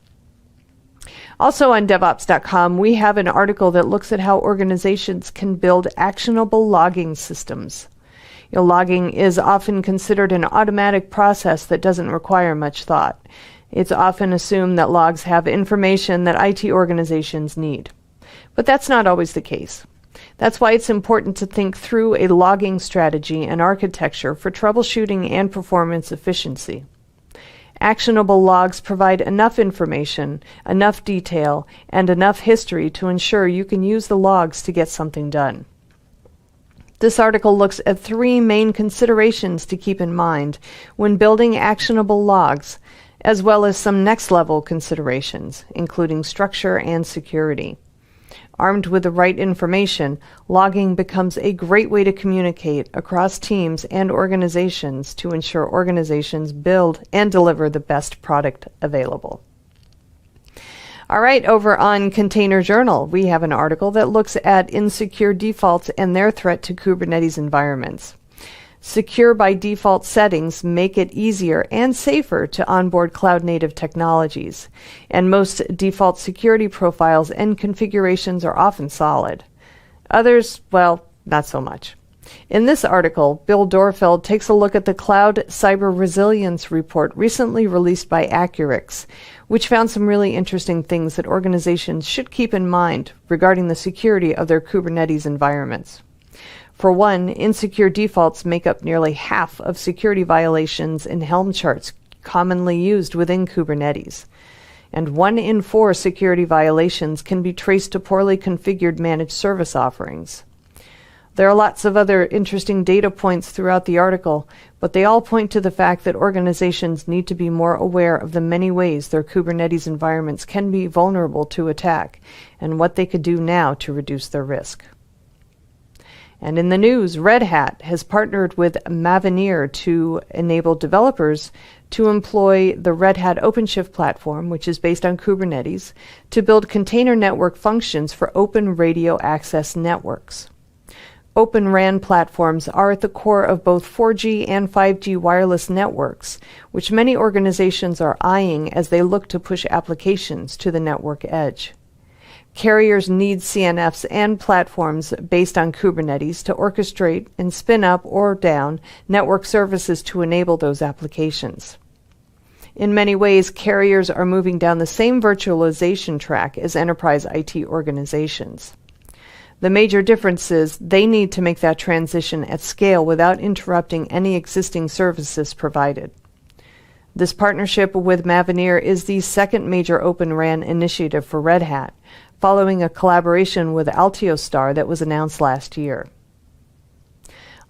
Also on DevOps.com, we have an article that looks at how organizations can build actionable logging systems. Logging is often considered an automatic process that doesn't require much thought. It's often assumed that logs have information that IT organizations need. But that's not always the case. That's why it's important to think through a logging strategy and architecture for troubleshooting and performance efficiency. Actionable logs provide enough information, enough detail, and enough history to ensure you can use the logs to get something done. This article looks at 3 main considerations to keep in mind when building actionable logs, as well as some next-level considerations, including structure and security. Armed with the right information, logging becomes a great way to communicate across teams and organizations to ensure organizations build and deliver the best product available. All right, over on Container Journal, we have an article that looks at insecure defaults and their threat to Kubernetes environments. Secure by default settings make it easier and safer to onboard cloud-native technologies, and most default security profiles and configurations are often solid. Others, well, not so much. In this article, Bill Dorfeld takes a look at the Cloud Cyber Resilience Report recently released by Accurix, which found some really interesting things that organizations should keep in mind regarding the security of their Kubernetes environments. For one, insecure defaults make up nearly half of security violations in Helm charts commonly used within Kubernetes. And 1 in 4 security violations can be traced to poorly configured managed service offerings. There are lots of other interesting data points throughout the article, but they all point to the fact that organizations need to be more aware of the many ways their Kubernetes environments can be vulnerable to attack, and what they could do now to reduce their risk. And in the news, Red Hat has partnered with Mavenir to enable developers to employ the Red Hat OpenShift platform, which is based on Kubernetes, to build container network functions for open radio access networks. Open RAN platforms are at the core of both 4G and 5G wireless networks, which many organizations are eyeing as they look to push applications to the network edge. Carriers need CNFs and platforms based on Kubernetes to orchestrate and spin up or down network services to enable those applications. In many ways, carriers are moving down the same virtualization track as enterprise IT organizations. The major difference is they need to make that transition at scale without interrupting any existing services provided. This partnership with Mavenir is the second major Open RAN initiative for Red Hat, following a collaboration with Altiostar that was announced last year.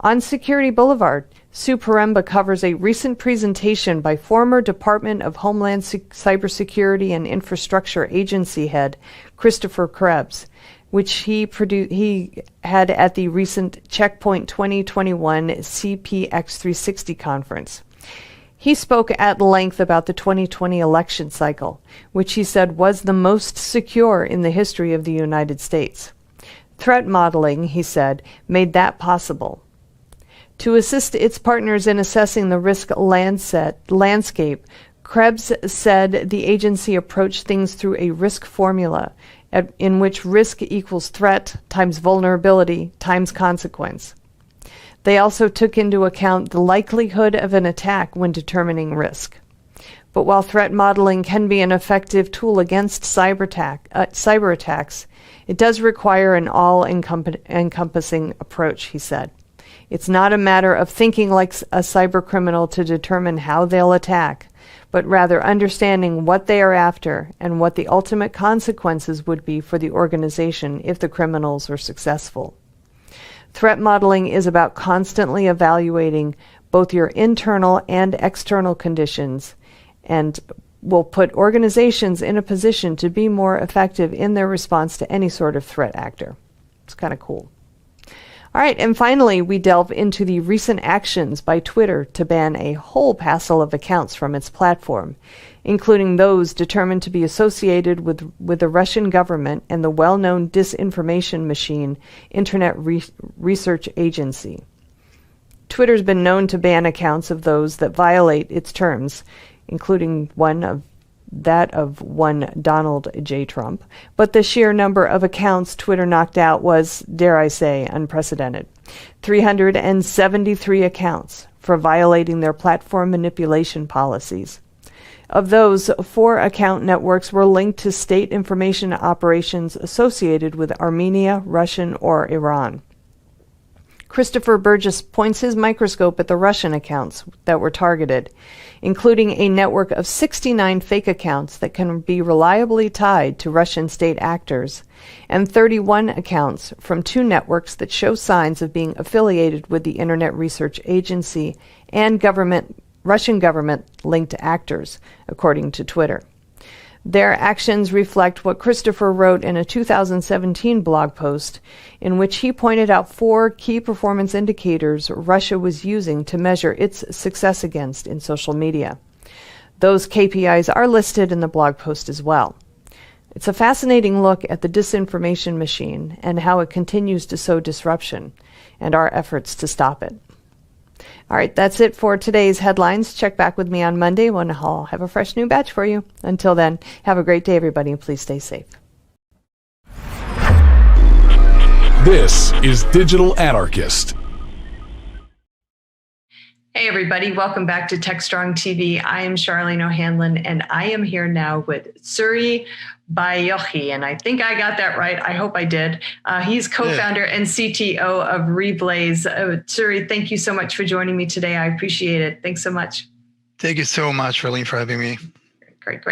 On Security Boulevard, Sue Poremba covers a recent presentation by former Department of Homeland Cybersecurity and Infrastructure Agency head Christopher Krebs, which he had at the recent Checkpoint 2021 CPX360 conference. He spoke at length about the 2020 election cycle, which he said was the most secure in the history of the United States. Threat modeling, he said, made that possible. To assist its partners in assessing the risk landscape, Krebs said the agency approached things through a risk formula in which risk equals threat times vulnerability times consequence. They also took into account the likelihood of an attack when determining risk. But while threat modeling can be an effective tool against cyber attacks, it does require an all-encompassing approach, he said. It's not a matter of thinking like a cyber criminal to determine how they'll attack, but rather understanding what they are after and what the ultimate consequences would be for the organization if the criminals are successful. Threat modeling is about constantly evaluating both your internal and external conditions, and will put organizations in a position to be more effective in their response to any sort of threat actor. It's kind of cool. All right, and finally, we delve into the recent actions by Twitter to ban a whole passel of accounts from its platform, including those determined to be associated with the Russian government and the well-known disinformation machine Internet Research Agency. Twitter's been known to ban accounts of those that violate its terms, including one Donald J. Trump, but the sheer number of accounts Twitter knocked out was, dare I say, unprecedented. 373 accounts for violating their platform manipulation policies. Of those, 4 account networks were linked to state information operations associated with Armenia, Russian, or Iran. Christopher Burgess points his microscope at the Russian accounts that were targeted, including a network of 69 fake accounts that can be reliably tied to Russian state actors, and 31 accounts from 2 networks that show signs of being affiliated with the Internet Research Agency and Russian government-linked actors, according to Twitter. Their actions reflect what Christopher wrote in a 2017 blog post, in which he pointed out 4 key performance indicators Russia was using to measure its success against in social media. Those KPIs are listed in the blog post as well. It's a fascinating look at the disinformation machine and how it continues to sow disruption, and our efforts to stop it. All right, that's it for today's headlines. Check back with me on Monday when I'll have a fresh new batch for you. Until then, have a great day, everybody, and please stay safe. This is Digital Anarchist. Hey, everybody. Welcome back to TechStrong TV. I am Charlene O'Hanlon, and I am here now with Suri Bayochi, and I think I got that right. I hope I did. He's co-founder and CTO of Reblaze. Suri, thank you so much for joining me today. I appreciate it. Thanks so much. Thank you so much, Charlene, for having me. Great.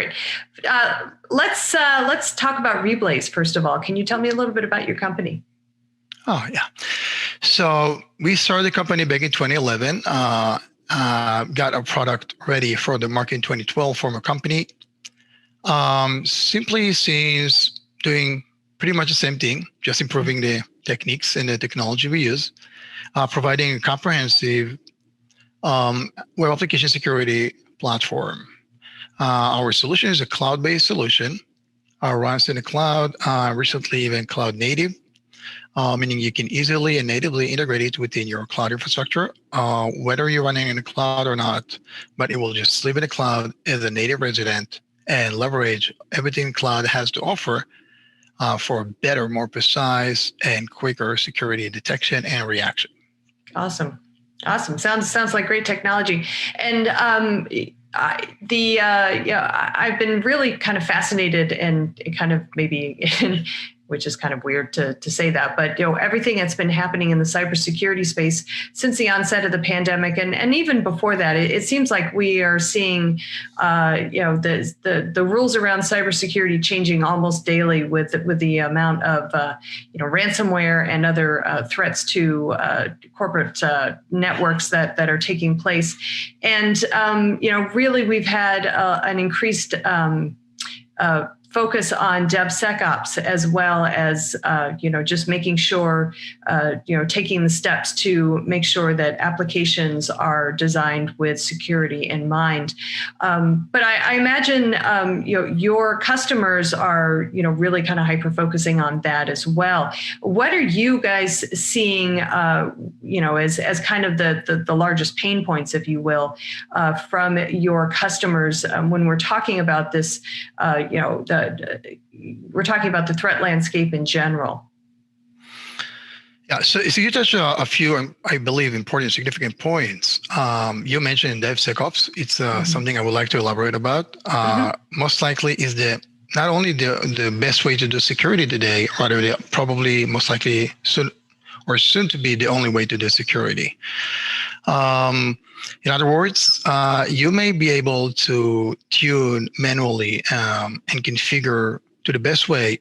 Let's talk about Reblaze, first of all. Can you tell me a little bit about your company? Oh, yeah. So we started the company back in 2011, got our product ready for the market in 2012 from a company. Simply since doing pretty much the same thing, just improving the techniques and the technology we use, providing a comprehensive web application security platform. Our solution is a cloud-based solution, runs in the cloud, recently even cloud native, meaning you can easily and natively integrate it within your cloud infrastructure, whether you're running in the cloud or not, but it will just live in the cloud as a native resident and leverage everything cloud has to offer for better, more precise, and quicker security detection and reaction. Awesome. Sounds like great technology. And I've been really kind of fascinated and kind of maybe which is kind of weird to say that, but everything that's been happening in the cybersecurity space since the onset of the pandemic, and even before that, it seems like we are seeing the rules around cybersecurity changing almost daily with the amount of ransomware and other threats to corporate networks that are taking place, and really we've had an increased focus on DevSecOps, as well as just making sure taking the steps to make sure that applications are designed with security in mind. But I imagine your customers are really kind of hyper focusing on that as well. What are you guys seeing as kind of the largest pain points, if you will, from your customers when we're talking about this? We're talking about the threat landscape in general. Yeah, so you touched a few, I believe, important, significant points. You mentioned DevSecOps. It's something I would like to elaborate about. Most likely is not only the best way to do security today, rather probably most likely or soon to be the only way to do security. In other words, you may be able to tune manually and configure to the best way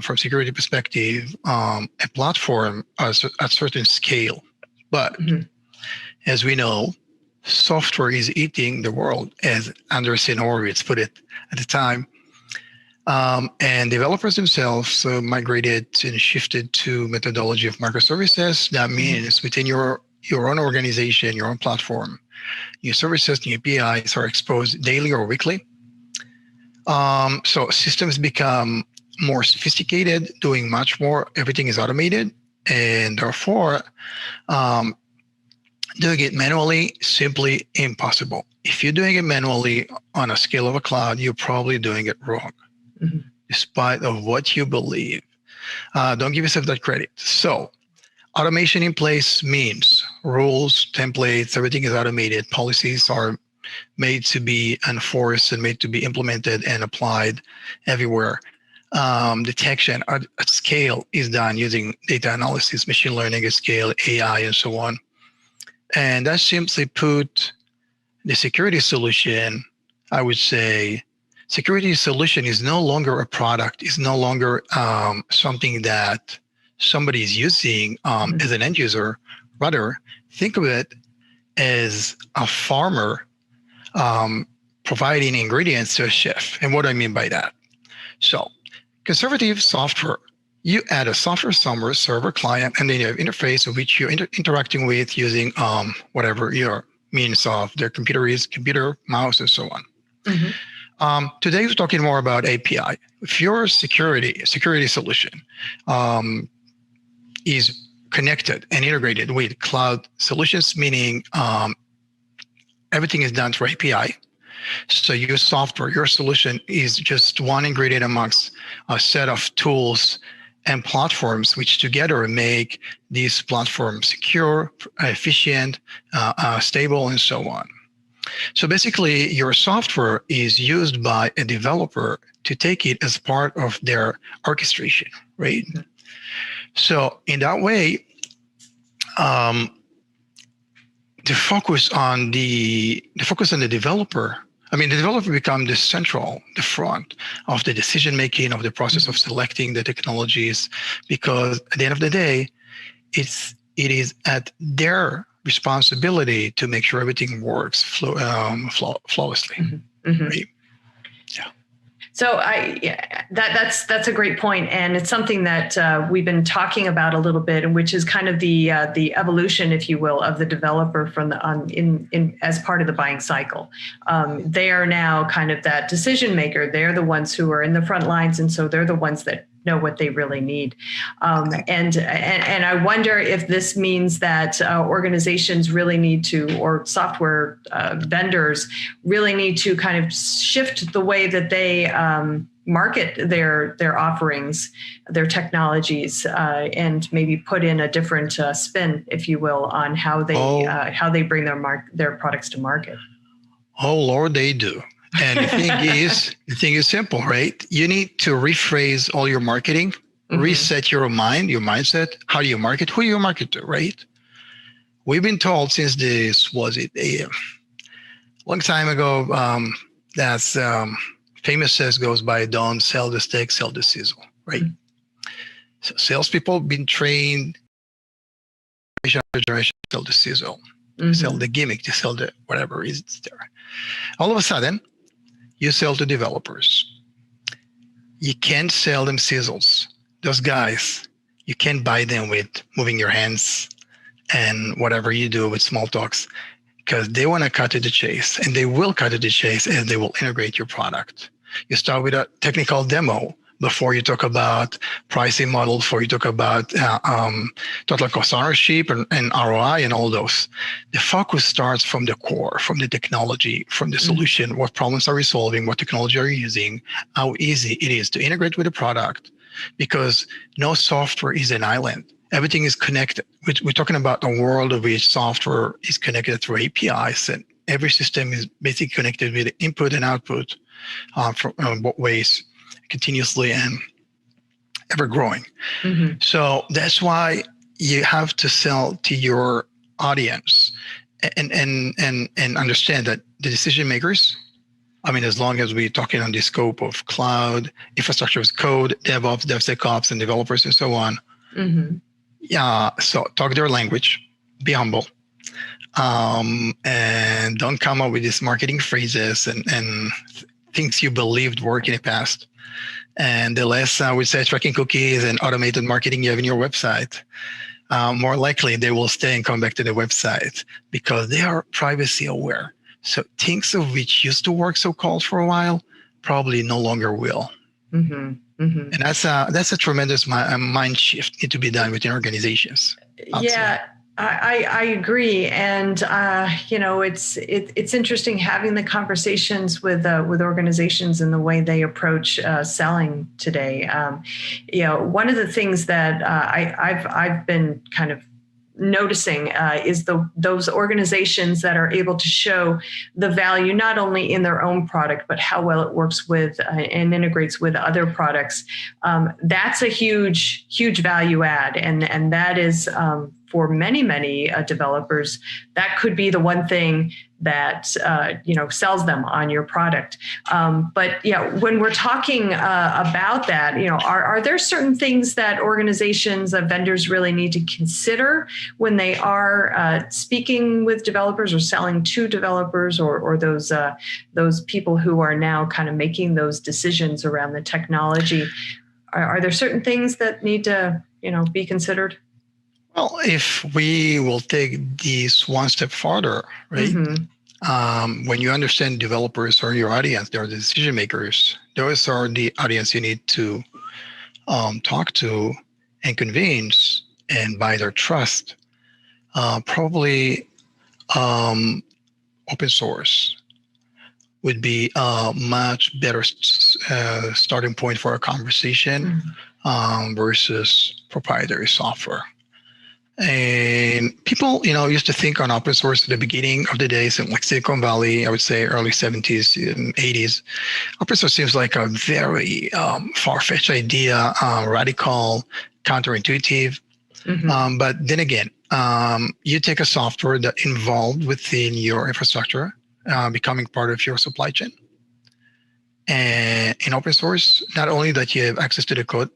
from security perspective a platform at a certain scale. But as we know, software is eating the world, as Anderson Horowitz put it at the time. And developers themselves migrated and shifted to methodology of microservices. That means within your own organization, your own platform, new services, new APIs are exposed daily or weekly. So systems become more sophisticated, doing much more. Everything is automated, and therefore, doing it manually simply impossible. If you're doing it manually on a scale of a cloud, you're probably doing it wrong, despite of what you believe. Don't give yourself that credit. So, automation in place means rules, templates, everything is automated. Policies are made to be enforced and made to be implemented and applied everywhere. Detection at scale is done using data analysis, machine learning at scale, AI, and so on. And that simply put, the security solution, I would say, security solution is no longer a product, is no longer something that somebody is using as an end user. Rather, think of it as a farmer providing ingredients to a chef. And what do I mean by that? So, conservative software, you add a software somewhere, server, client, and then you have interface of which you're interacting with using whatever your means of their computer is, computer, mouse, and so on. Today, we're talking more about API. If your security solution is connected and integrated with cloud solutions, meaning everything is done through API. So your software, your solution is just one ingredient amongst a set of tools and platforms which together make these platforms secure, efficient, stable, and so on. So basically, your software is used by a developer to take it as part of their orchestration, right? So in that way, the focus on the developer. I mean, the developer becomes the front of the decision making, of the process of selecting the technologies, because at the end of the day, it is at their responsibility to make sure everything works flawlessly. Right? Yeah. So that's a great point, and it's something that we've been talking about a little bit, which is kind of the evolution, if you will, of the developer from the as part of the buying cycle. They are now kind of that decision maker. They're the ones who are in the front lines, and so they're the ones that know what they really need. And I wonder if this means that organizations really need to, or software vendors really need to kind of shift the way that they market their offerings, their technologies, and maybe put in a different spin, if you will, on how they bring their products to market. Oh Lord, they do. And the thing is simple, right? You need to rephrase all your marketing, reset your mindset. How do you market? Who do you market to, right? We've been told since a long time ago, that's famous says goes by, don't sell the steak, sell the sizzle, right? So salespeople have been trained generation after generation to sell the sizzle, to sell the gimmick, to sell the whatever is there. All of a sudden, you sell to developers. You can't sell them sizzles. Those guys, you can't buy them with moving your hands and whatever you do with small talks, because they want to cut to the chase, and they will cut to the chase, and they will integrate your product. You start with a technical demo before you talk about pricing model, before you talk about total cost ownership and ROI and all those. The focus starts from the core, from the technology, from the solution. What problems are we solving? What technology are you using? How easy it is to integrate with the product, because no software is an island. Everything is connected. We're talking about a world of which software is connected through APIs, and every system is basically connected with input and output from both ways, continuously and ever growing. So that's why you have to sell to your audience and understand that the decision makers, I mean, as long as we're talking on the scope of cloud, infrastructure as code, DevOps, DevSecOps, and developers and so on. So talk their language, be humble, and don't come up with these marketing phrases and things you believed work in the past. And the less, I would say, tracking cookies and automated marketing you have in your website, more likely they will stay and come back to the website because they are privacy aware. So things of which used to work so-called for a while probably no longer will. And that's a tremendous mind shift need to be done within organizations. Yeah, I agree, and it's interesting having the conversations with organizations and the way they approach selling today. One of the things that I've been kind of noticing is those organizations that are able to show the value not only in their own product but how well it works with and integrates with other products. That's a huge value add, and that is for many developers, that could be the one thing that sells them on your product. But when we're talking about that, are there certain things that organizations, vendors really need to consider when they are speaking with developers or selling to developers or those people who are now kind of making those decisions around the technology? Are there certain things that need to be considered? Well, if we will take this one step farther, right? When you understand developers or your audience, they're the decision makers. Those are the audience you need to talk to and convince and buy their trust. Probably open source would be a much better starting point for a conversation versus proprietary software. And people, used to think on open source at the beginning of the days in like Silicon Valley, I would say early 70s and 80s. Open source seems like a very far-fetched idea, radical, counterintuitive. But then again, you take a software that involved within your infrastructure, becoming part of your supply chain. And in open source, not only that you have access to the code,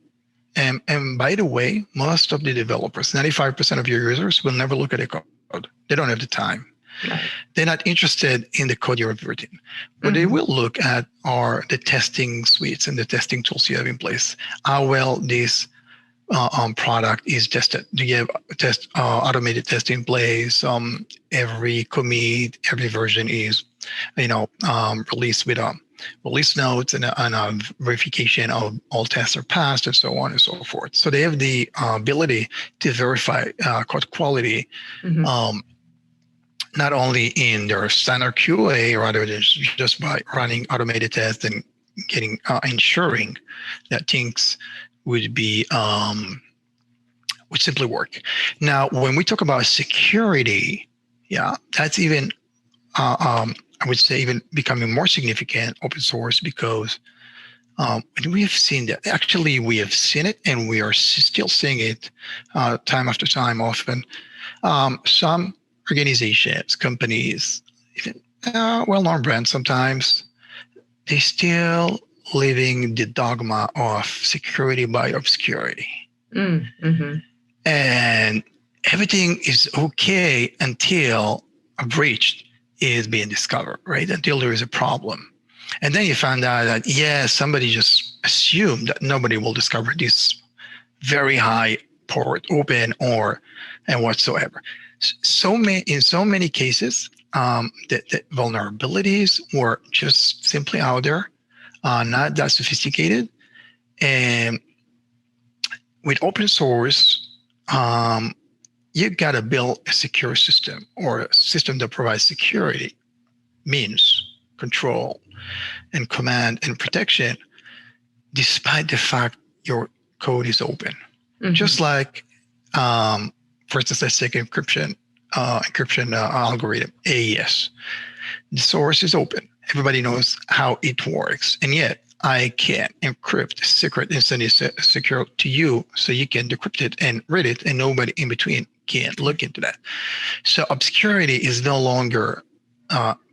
and by the way, most of the developers, 95% of your users will never look at the code. They don't have the time. They're not interested in the code you're writing. What they will look at are the testing suites and the testing tools you have in place. How well this product is tested. Do you have automated testing in place? Every commit, every version is, released with release notes and a verification of all tests are passed and so on and so forth. So they have the ability to verify code quality, not only in their standard QA, rather than just by running automated tests and getting ensuring that things would be would simply work. Now, when we talk about security, that's even I would say even becoming more significant open source because we have seen that. Actually, we have seen it and we are still seeing it time after time often. Some organizations, companies, even well-known brands sometimes, they still living the dogma of security by obscurity. And everything is okay until a breach is being discovered, right? Until there is a problem. And then you find out that, somebody just assumed that nobody will discover this very high port open and whatsoever. In so many cases, the vulnerabilities were just simply out there, not that sophisticated. And with open source, you got to build a secure system or a system that provides security, means control and command and protection, despite the fact your code is open. Just like, for instance, let's take encryption algorithm, AES. The source is open. Everybody knows how it works. And yet I can encrypt a secret and send it secure to you so you can decrypt it and read it, and nobody in between can look into that. So obscurity is no longer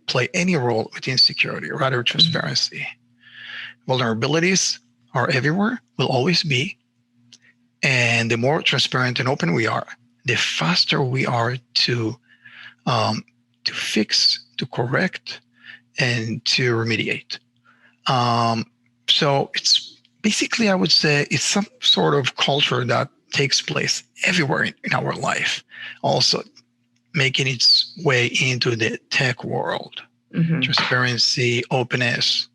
play any role within security, rather transparency. Vulnerabilities are everywhere, will always be. And the more transparent and open we are, the faster we are to fix, to correct, and to remediate. So it's basically, I would say, it's some sort of culture that takes place everywhere in our life, also making its way into the tech world. Mm-hmm. Transparency, openness,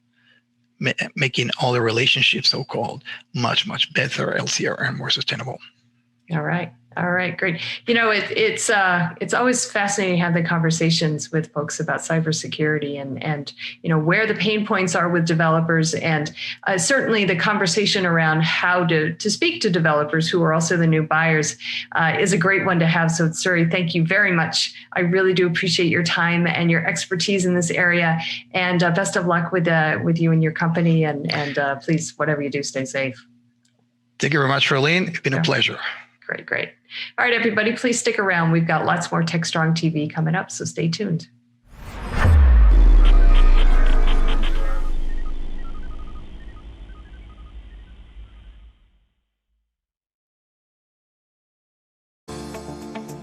making all the relationships, so-called, much, much better, healthier, and more sustainable. All right. Great. It's always fascinating to have the conversations with folks about cybersecurity and where the pain points are with developers, and certainly the conversation around how to speak to developers who are also the new buyers is a great one to have. So, Suri, thank you very much. I really do appreciate your time and your expertise in this area, and best of luck with you and your company. And please, whatever you do, stay safe. Thank you very much, Charlene. It's been a pleasure. Great. All right, everybody, please stick around. We've got lots more TechStrong TV coming up, so stay tuned.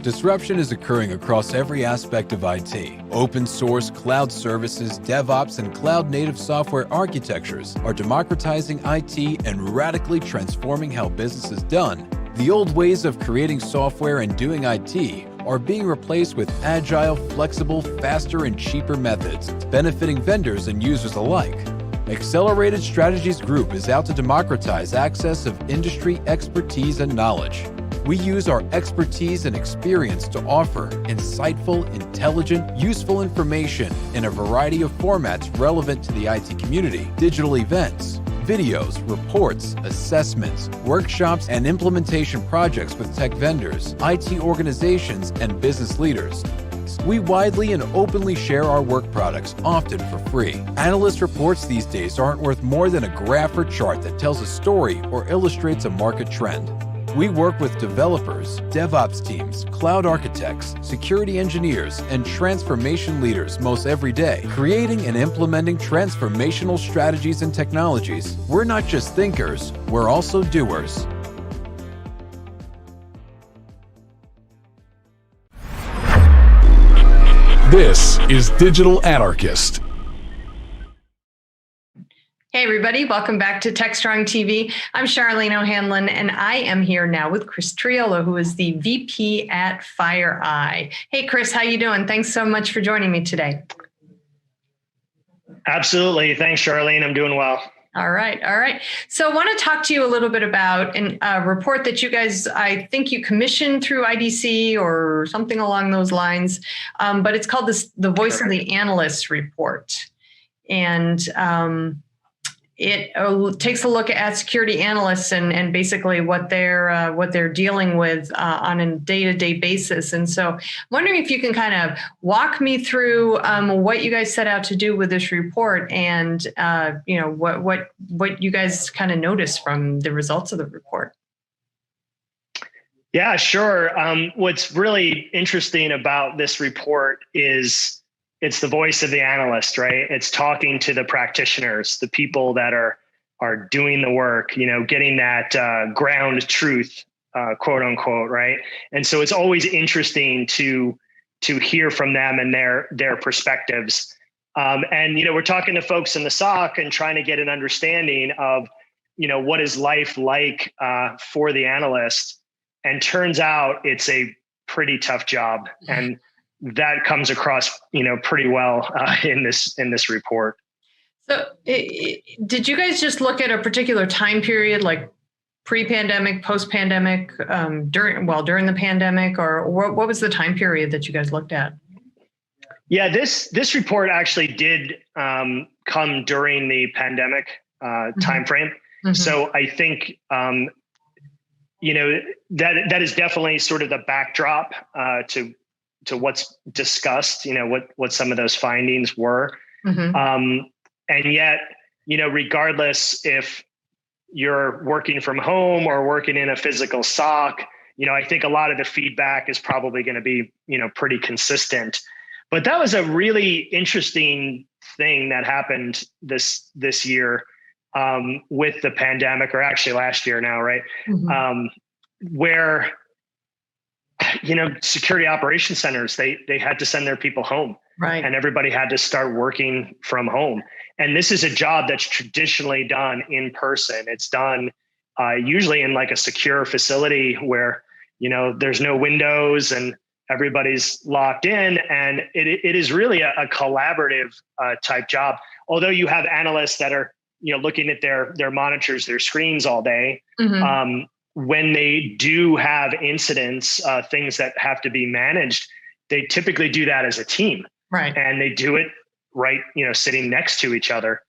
Disruption is occurring across every aspect of IT. Open source, cloud services, DevOps, and cloud-native software architectures are democratizing IT and radically transforming how business is done. The old ways of creating software and doing IT are being replaced with agile, flexible, faster, and cheaper methods, benefiting vendors and users alike. Accelerated Strategies Group is out to democratize access of industry expertise and knowledge. We use our expertise and experience to offer insightful, intelligent, useful information in a variety of formats relevant to the IT community: digital events, videos, reports, assessments, workshops, and implementation projects with tech vendors, IT organizations, and business leaders. We widely and openly share our work products, often for free. Analyst reports these days aren't worth more than a graph or chart that tells a story or illustrates a market trend. We work with developers, DevOps teams, cloud architects, security engineers, and transformation leaders most every day, creating and implementing transformational strategies and technologies. We're not just thinkers, we're also doers. This is Digital Anarchist. Hey, everybody. Welcome back to TechStrong TV. I'm Charlene O'Hanlon, and I am here now with Chris Triolo, who is the VP at FireEye. Hey, Chris, how you doing? Thanks so much for joining me today. Absolutely. Thanks, Charlene. I'm doing well. All right. So I want to talk to you a little bit about a report that you guys, I think you commissioned through IDC or something along those lines, but it's called the Voice of the Analysts report. And it takes a look at security analysts and basically what they're dealing with on a day-to-day basis. And so I'm wondering if you can kind of walk me through what you guys set out to do with this report, and what you guys kind of noticed from the results of the report. Yeah, sure. What's really interesting about this report is it's the voice of the analyst, right? It's talking to the practitioners, the people that are doing the work, getting that ground truth, quote unquote, right? And so it's always interesting to hear from them and their perspectives. And we're talking to folks in the SOC and trying to get an understanding of what is life like for the analyst. And turns out it's a pretty tough job, and that comes across, pretty well in this report. So did you guys just look at a particular time period, like pre-pandemic, post-pandemic, during the pandemic, or what was the time period that you guys looked at? Yeah, this report actually did come during the pandemic timeframe. Mm-hmm. So I think, that is definitely sort of the backdrop to what's discussed, what some of those findings were. Mm-hmm. And yet, regardless if you're working from home or working in a physical SOC, I think a lot of the feedback is probably going to be, pretty consistent. But that was a really interesting thing that happened this year with the pandemic, or actually last year now, right? Mm-hmm. Where, security operations centers, they had to send their people home. Right. And everybody had to start working from home. And this is a job that's traditionally done in person. It's done usually in like a secure facility where, there's no windows and everybody's locked in. And it is really a collaborative type job. Although you have analysts that are, looking at their monitors, their screens all day. Mm-hmm. When they do have incidents, things that have to be managed, they typically do that as a team. Right. And they do it right, sitting next to each other.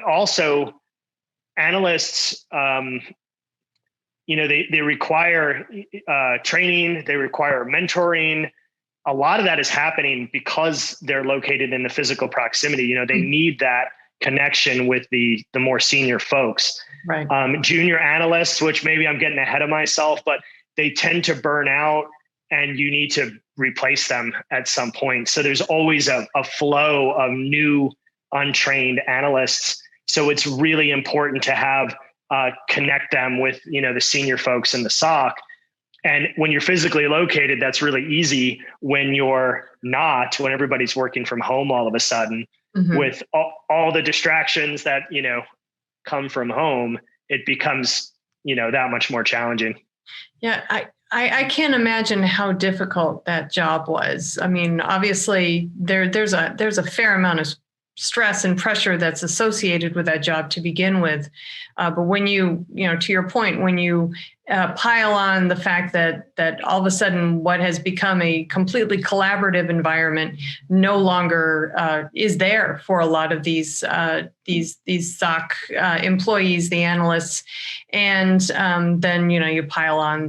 Also analysts, they require training, they require mentoring. A lot of that is happening because they're located in the physical proximity. They need that connection with the more senior folks. Right. Junior analysts, which maybe I'm getting ahead of myself, but they tend to burn out and you need to replace them at some point. So there's always a flow of new untrained analysts. So it's really important to have connect them with, the senior folks in the SOC. And when you're physically located, that's really easy. When you're not, when everybody's working from home all of a sudden, mm-hmm. with all the distractions that, come from home, it becomes, that much more challenging. Yeah, I can't imagine how difficult that job was. I mean, obviously there's a fair amount of stress and pressure that's associated with that job to begin with. But when to your point, when you pile on the fact that all of a sudden what has become a completely collaborative environment no longer is there for a lot of these SOC employees, the analysts, and then you pile on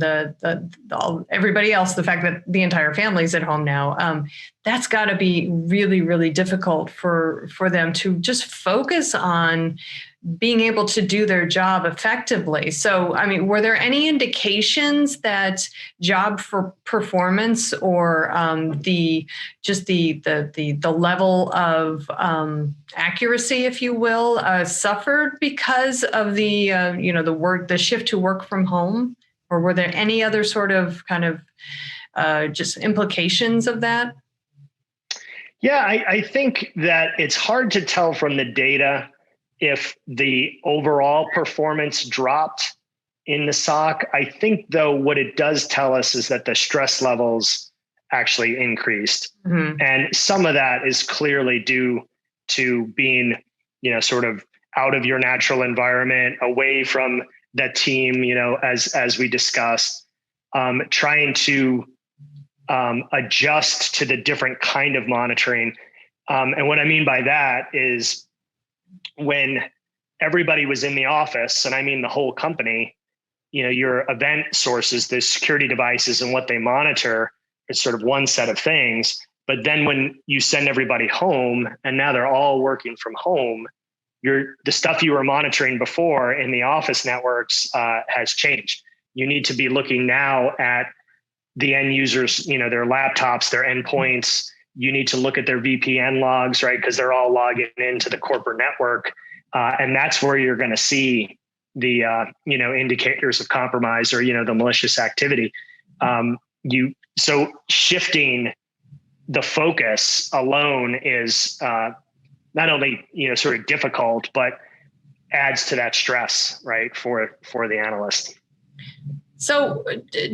everybody else, the fact that the entire family's at home now. That's got to be really, really difficult for them to just focus on being able to do their job effectively. So, I mean, were there any indications that job for performance or the level of accuracy, if you will, suffered because of the shift to work from home? Or were there any other sort of kind of just implications of that? Yeah, I think that it's hard to tell from the data if the overall performance dropped in the SOC. I think, though, what it does tell us is that the stress levels actually increased. Mm-hmm. And some of that is clearly due to being, sort of out of your natural environment, away from that team, as we discussed, trying to adjust to the different kind of monitoring. And what I mean by that is when everybody was in the office, and I mean the whole company, your event sources, the security devices and what they monitor is sort of one set of things. But then when you send everybody home and now they're all working from home, the stuff you were monitoring before in the office networks has changed. You need to be looking now at the end users, their laptops, their endpoints. You need to look at their VPN logs, right? Because they're all logging into the corporate network. And that's where you're going to see the, indicators of compromise or, the malicious activity. So shifting the focus alone is not only, sort of difficult, but adds to that stress, right, for the analyst. So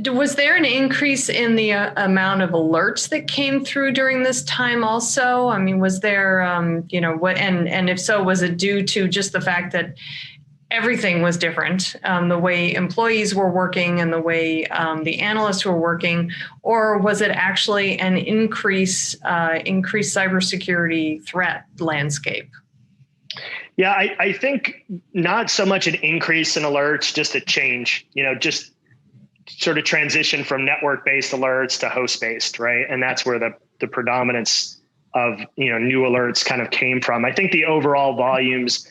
was there an increase in the amount of alerts that came through during this time also? I mean, was there, and if so, was it due to just the fact that everything was different, the way employees were working and the way the analysts were working, or was it actually an increased cybersecurity threat landscape? Yeah, I think not so much an increase in alerts, just a change, just sort of transition from network-based alerts to host-based, right? And that's where the predominance new alerts kind of came from. I think the overall volumes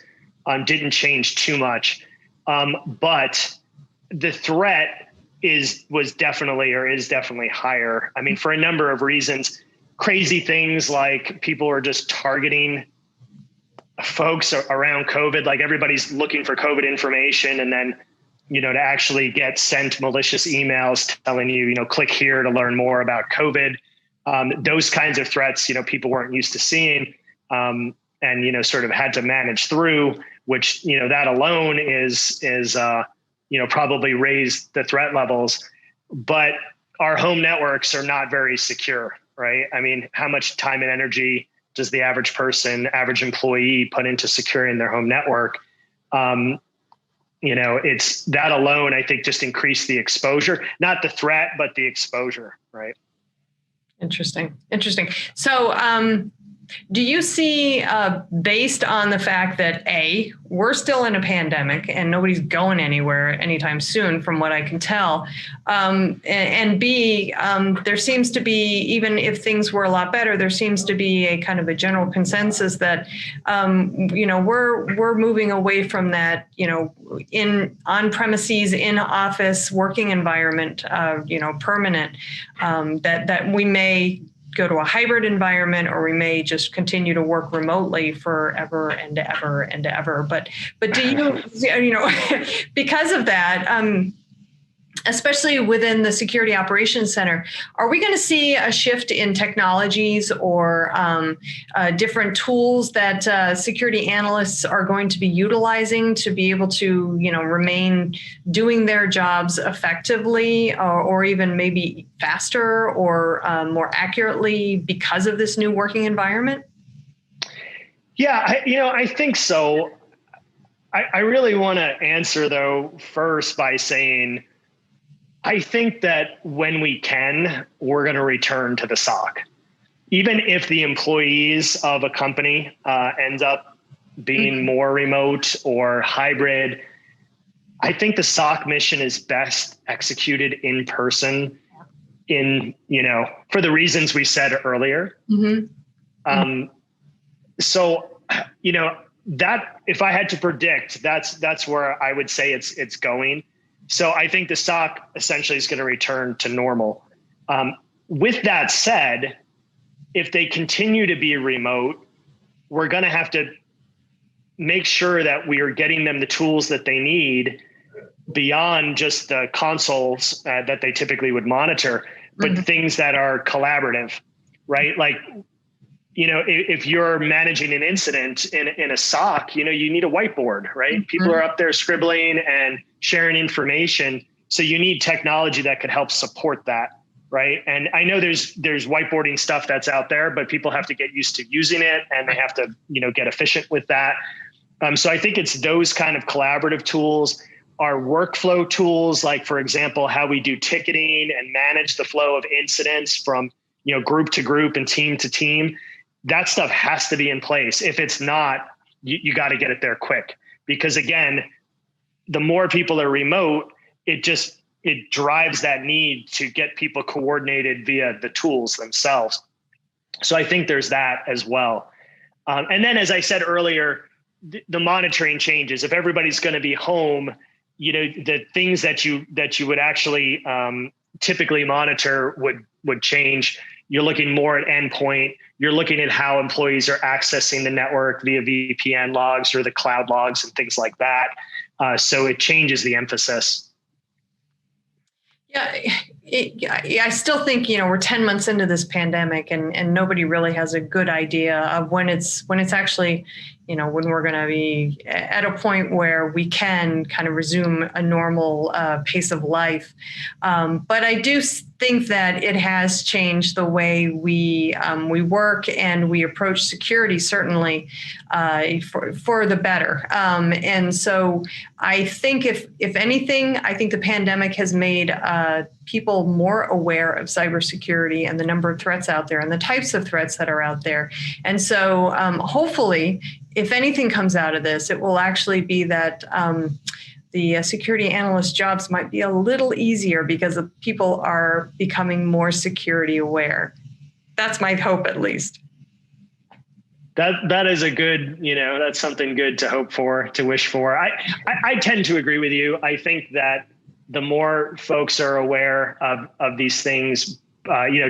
didn't change too much, but the threat is definitely higher. I mean, for a number of reasons, crazy things like people are just targeting folks around COVID, like everybody's looking for COVID information, and then, to actually get sent malicious emails telling you, click here to learn more about COVID. Those kinds of threats, people weren't used to seeing, and, sort of had to manage through, which, that alone is probably raised the threat levels. But our home networks are not very secure, right? I mean, how much time and energy does the average employee put into securing their home network? It's that alone, I think, just increased the exposure, not the threat, but the exposure, right? Interesting. So do you see, based on the fact that A, we're still in a pandemic and nobody's going anywhere anytime soon, from what I can tell, and B, there seems to be, even if things were a lot better, there seems to be a kind of a general consensus that, we're moving away from that, in on-premises, in-office working environment, permanent, that we may go to a hybrid environment, or we may just continue to work remotely forever and ever and ever. But do you, because of that, especially within the Security Operations Center, are we going to see a shift in technologies or different tools that security analysts are going to be utilizing to be able to, remain doing their jobs effectively, or even maybe faster or more accurately because of this new working environment? Yeah, I think so. I really want to answer, though, first by saying, I think that when we can, we're going to return to the SOC. Even if the employees of a company end up being more remote or hybrid, I think the SOC mission is best executed in person, for the reasons we said earlier. Mm-hmm. So, that, if I had to predict, that's where I would say it's going. So I think the SOC essentially is going to return to normal. With that said, if they continue to be remote, we're going to have to make sure that we are getting them the tools that they need beyond just the consoles that they typically would monitor, but things that are collaborative, right? Like, if you're managing an incident in a SOC, you need a whiteboard, right? Mm-hmm. People are up there scribbling and sharing information. So you need technology that could help support that, right? And I know there's whiteboarding stuff that's out there, but people have to get used to using it, and they have to, get efficient with that. So I think it's those kind of collaborative tools. Our workflow tools, like, for example, how we do ticketing and manage the flow of incidents from, group to group and team to team. That stuff has to be in place. If it's not, you got to get it there quick, because again, the more people are remote, it drives that need to get people coordinated via the tools themselves. So I think there's that as well. And then, as I said earlier, the monitoring changes. If everybody's going to be home, the things that you would actually typically monitor would change. You're looking more at endpoint. You're looking at how employees are accessing the network via VPN logs or the cloud logs and things like that. So it changes the emphasis. Yeah, I still think, we're 10 months into this pandemic, and nobody really has a good idea of when it's actually, when we're going to be at a point where we can kind of resume a normal pace of life. But I do think that it has changed the way we work and we approach security, certainly for the better. And so I think if anything, I think the pandemic has made people more aware of cybersecurity and the number of threats out there and the types of threats that are out there. And so hopefully, if anything comes out of this, it will actually be that the security analyst jobs might be a little easier because people are becoming more security aware. That's my hope, at least. That is a good, that's something good to hope for, to wish for. I tend to agree with you. I think that the more folks are aware of these things,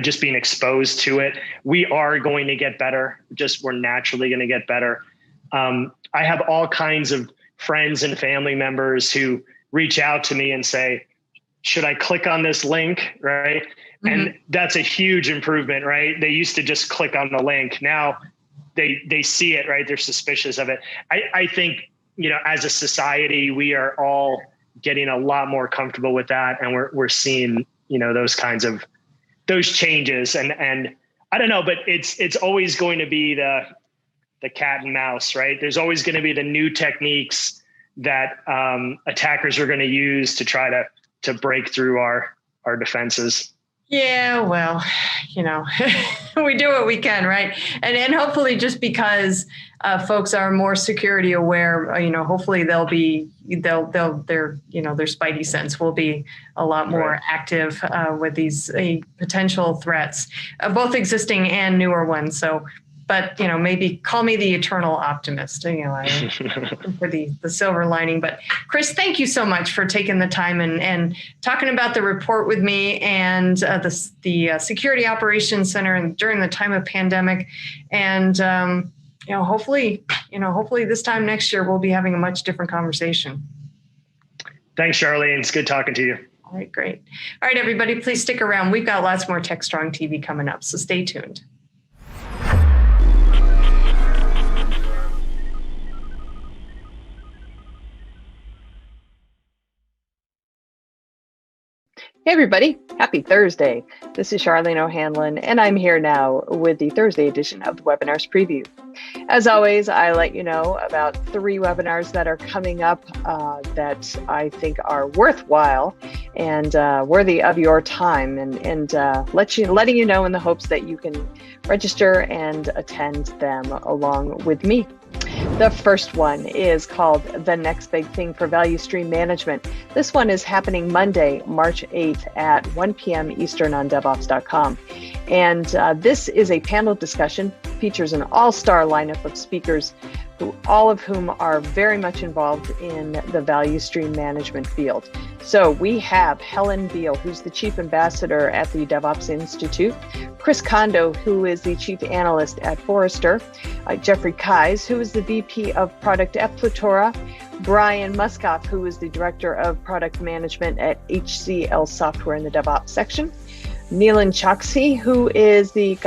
just being exposed to it, we are going to get better. We're naturally going to get better. I have all kinds of friends and family members who reach out to me and say, should I click on this link? Right. Mm-hmm. And that's a huge improvement, right? They used to just click on the link. Now they see it, right? They're suspicious of it. I think, as a society, we are all getting a lot more comfortable with that. And we're seeing, those changes and I don't know, but it's always going to be the cat and mouse, right? There's always going to be the new techniques that attackers are going to use to try to break through our defenses. Yeah, well, we do what we can, right? And hopefully just because folks are more security aware, hopefully their spidey sense will be a lot more active with these potential threats, both existing and newer ones. So, but maybe call me the eternal optimist, for the silver lining. But Chris, thank you so much for taking the time and talking about the report with me and the Security Operations Center and during the time of pandemic. And hopefully this time next year we'll be having a much different conversation. Thanks, Charlene. It's good talking to you. All right, great. All right, everybody, please stick around. We've got lots more TechStrong TV coming up, so stay tuned. Hey everybody, happy Thursday. This is Charlene O'Hanlon, and I'm here now with the Thursday edition of the Webinars Preview. As always, I let you know about 3 webinars that are coming up that I think are worthwhile and worthy of your time, and letting you know in the hopes that you can register and attend them along with me. The first one is called The Next Big Thing for Value Stream Management. This one is happening Monday, March 8th at 1 p.m. Eastern on DevOps.com. And this is a panel discussion, features an all-star lineup of speakers, all of whom are very much involved in the value stream management field. So we have Helen Beal, who's the Chief Ambassador at the DevOps Institute, Chris Kondo, who is the Chief Analyst at Forrester, Jeffrey Keyes, who is the VP of Product at Plutora, Brian Muskoff, who is the Director of Product Management at HCL Software in the DevOps section, Neelan Choksi, who is the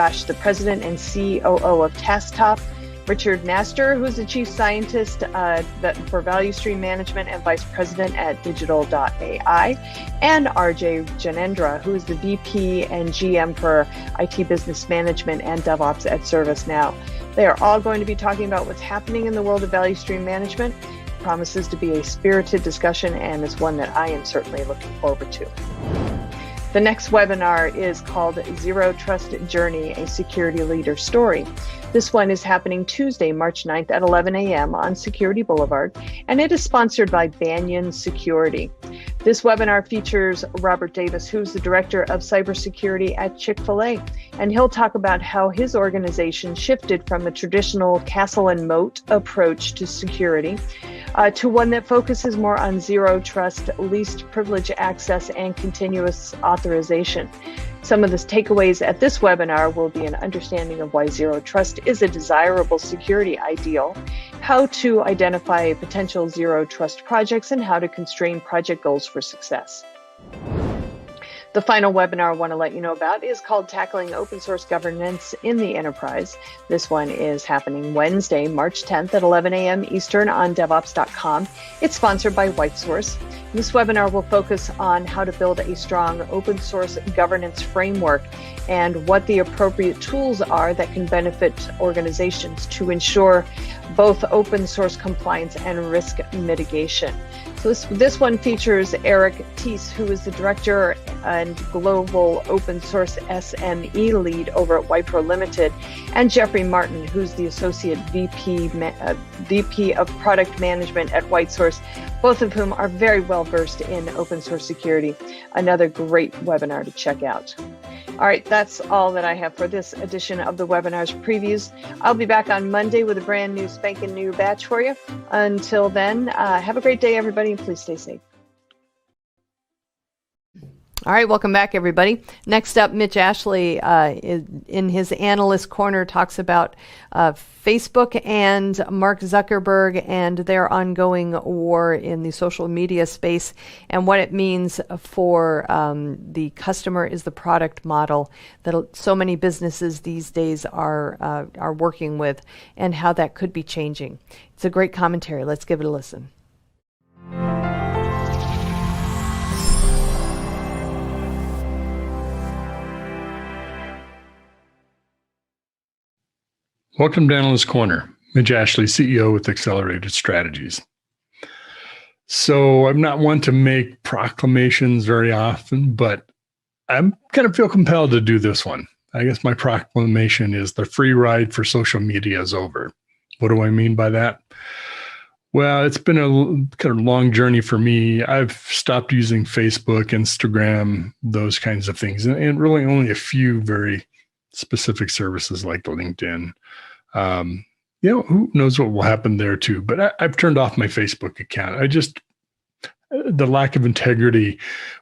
President and COO of TaskTop, Richard Naster, who's the Chief Scientist for Value Stream Management and Vice President at Digital.ai, and RJ Janendra, who is the VP and GM for IT Business Management and DevOps at ServiceNow. They are all going to be talking about what's happening in the world of value stream management. It promises to be a spirited discussion, and is one that I am certainly looking forward to. The next webinar is called Zero Trust Journey, a Security Leader Story. This one is happening Tuesday, March 9th at 11 a.m. on Security Boulevard, and it is sponsored by Banyan Security. This webinar features Robert Davis, who's the Director of Cybersecurity at Chick-fil-A, and he'll talk about how his organization shifted from a traditional castle and moat approach to security to one that focuses more on zero trust, least privilege access, and continuous authorization. Some of the takeaways at this webinar will be an understanding of why zero trust is a desirable security ideal, how to identify potential zero trust projects, and how to constrain project goals for success. The final webinar I want to let you know about is called Tackling Open Source Governance in the Enterprise. This one is happening Wednesday, March 10th at 11 a.m. Eastern on DevOps.com. It's sponsored by WhiteSource. This webinar will focus on how to build a strong open source governance framework and what the appropriate tools are that can benefit organizations to ensure both open source compliance and risk mitigation. So this one features Eric Teese, who is the Director and Global Open Source SME Lead over at Wipro Limited, and Jeffrey Martin, who's the Associate VP of Product Management at WhiteSource, both of whom are very well versed in open source security. Another great webinar to check out. All right, that's all that I have for this edition of the webinar's previews. I'll be back on Monday with a brand new spanking new batch for you. Until then, have a great day, everybody, and please stay safe. All right, welcome back, everybody. Next up, Mitch Ashley in his Analyst Corner talks about Facebook and Mark Zuckerberg and their ongoing war in the social media space and what it means for the customer is the product model that so many businesses these days are working with and how that could be changing. It's a great commentary. Let's give it a listen. Welcome to Analyst Corner. Mitch Ashley, CEO with Accelerated Strategies. So I'm not one to make proclamations very often, but I'm kind of feel compelled to do this one. I guess my proclamation is the free ride for social media is over. What do I mean by that? Well, it's been a kind of long journey for me. I've stopped using Facebook, Instagram, those kinds of things, and really only a few very specific services like LinkedIn. Who knows what will happen there too, but I've turned off my Facebook account. The lack of integrity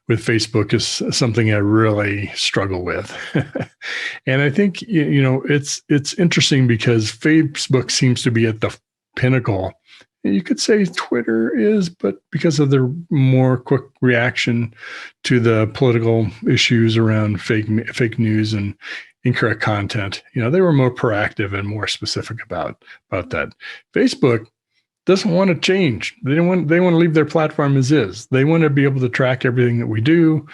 with Facebook is something I really struggle with. And I think, it's interesting because Facebook seems to be at the pinnacle. You could say Twitter is, but because of their more quick reaction to the political issues around fake news and incorrect content, they were more proactive and more specific about that. Facebook doesn't want to change. They want to leave their platform as is. They want to be able to track everything that we do,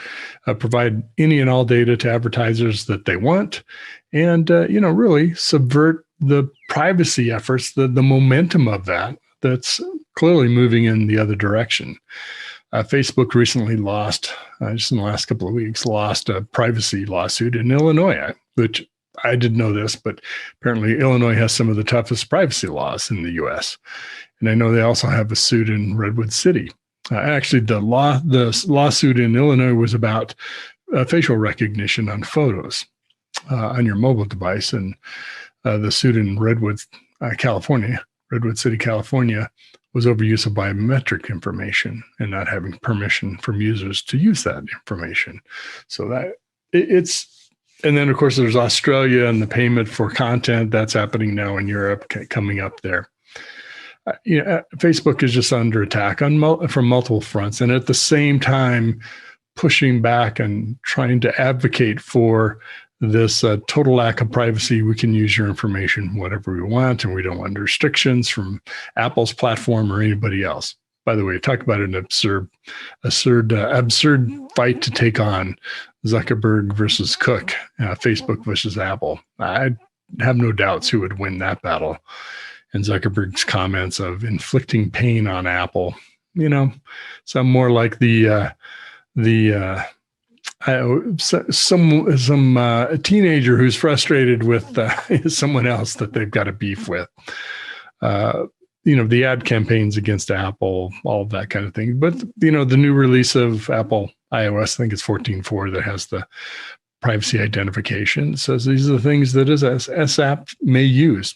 provide any and all data to advertisers that they want, and really subvert the privacy efforts, the momentum of that's clearly moving in the other direction. Facebook recently lost, just in the last couple of weeks, a privacy lawsuit in Illinois, which I didn't know this, but apparently Illinois has some of the toughest privacy laws in the U.S. And I know they also have a suit in Redwood City. Actually, the lawsuit in Illinois was about facial recognition on photos on your mobile device. And the suit in Redwood City, California, was overuse of biometric information and not having permission from users to use that information. So and then of course there's Australia and the payment for content that's happening now in Europe, coming up there. Facebook is just under attack from multiple fronts, and at the same time pushing back and trying to advocate for this total lack of privacy. We can use your information whatever we want, and we don't want restrictions from Apple's platform or anybody else. By the way, talk about an absurd fight to take on Zuckerberg versus Cook, Facebook versus Apple. I have no doubts who would win that battle. And Zuckerberg's comments of inflicting pain on Apple, sound more like some teenager who's frustrated with someone else that they've got a beef with. The ad campaigns against Apple, all of that kind of thing. But, the new release of Apple iOS, I think it's 14.4, that has the privacy identification, says these are the things that S app may use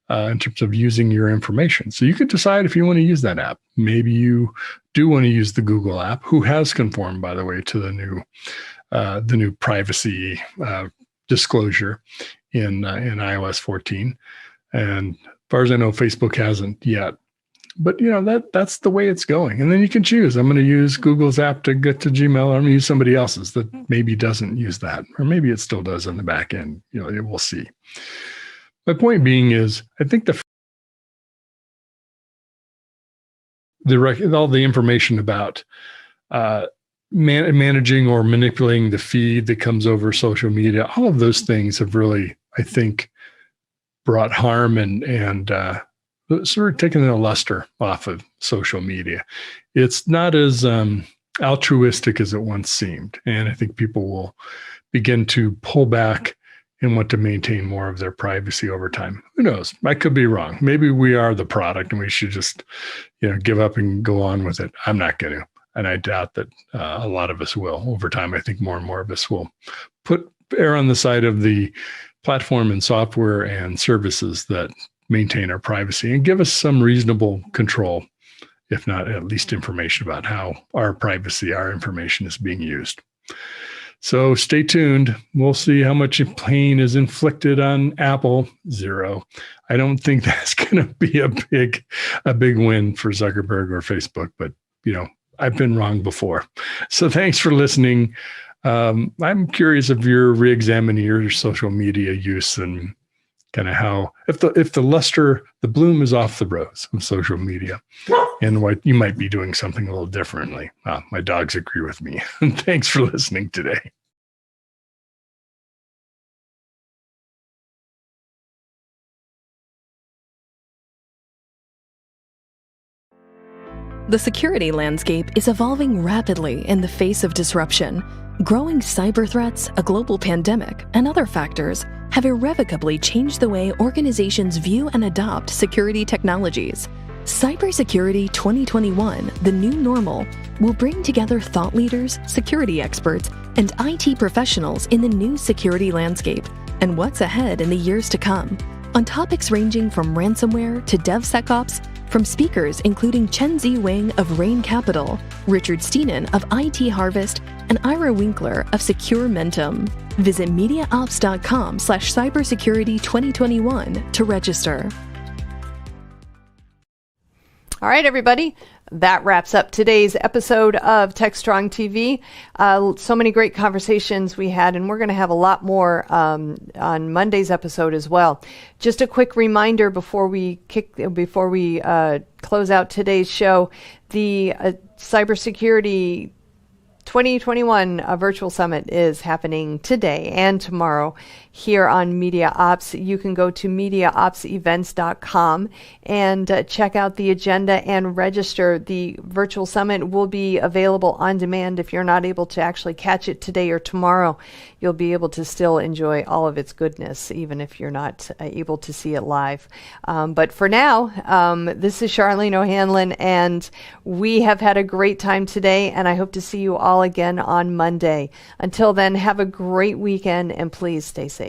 in terms of using your information. So you could decide if you want to use that app. Maybe you do want to use the Google app, who has conformed, by the way, to the new privacy disclosure in iOS 14. And as far as I know, Facebook hasn't yet. But that's the way it's going. And then you can choose. I'm going to use Google's app to get to Gmail, or I'm going to use somebody else's that maybe doesn't use that, or maybe it still does on the back end. We'll see. My point being is, I think all the information about managing or manipulating the feed that comes over social media, all of those things have really, I think, brought harm and sort of taken the luster off of social media. It's not as altruistic as it once seemed. And I think people will begin to pull back and want to maintain more of their privacy over time. Who knows? I could be wrong. Maybe we are the product and we should just, give up and go on with it. I'm not going to. And I doubt that a lot of us will over time. I think more and more of us will put err on the side of the platform and software and services that maintain our privacy and give us some reasonable control, if not at least information about how our privacy, our information is being used. So stay tuned. We'll see how much pain is inflicted on Apple. 0. I don't think that's going to be a big win for Zuckerberg or Facebook, but I've been wrong before. So thanks for listening. I'm curious if you're re-examining your social media use and kind of how, if the bloom is off the rose of social media, and what you might be doing something a little differently. My dogs agree with me. Thanks for listening today. The security landscape is evolving rapidly in the face of disruption. Growing cyber threats, a global pandemic, and other factors have irrevocably changed the way organizations view and adopt security technologies. Cybersecurity 2021, the new normal, will bring together thought leaders, security experts, and IT professionals in the new security landscape and what's ahead in the years to come. On topics ranging from ransomware to DevSecOps, from speakers including Chen-Zi Wang of Rain Capital, Richard Steenan of IT Harvest, and Ira Winkler of Secure Mentum. Visit MediaOps.com/cybersecurity2021 to register. All right, everybody. That wraps up today's episode of TechStrong TV. So many great conversations we had, and we're going to have a lot more on Monday's episode as well. Just a quick reminder before we close out today's show: the Cybersecurity 2021 Virtual Summit is happening today and tomorrow here on Media Ops. You can go to MediaOpsEvents.com and check out the agenda and register. The virtual summit will be available on demand. If you're not able to actually catch it today or tomorrow, you'll be able to still enjoy all of its goodness, even if you're not able to see it live. But for now, this is Charlene O'Hanlon, and we have had a great time today, and I hope to see you all again on Monday. Until then, have a great weekend, and please stay safe.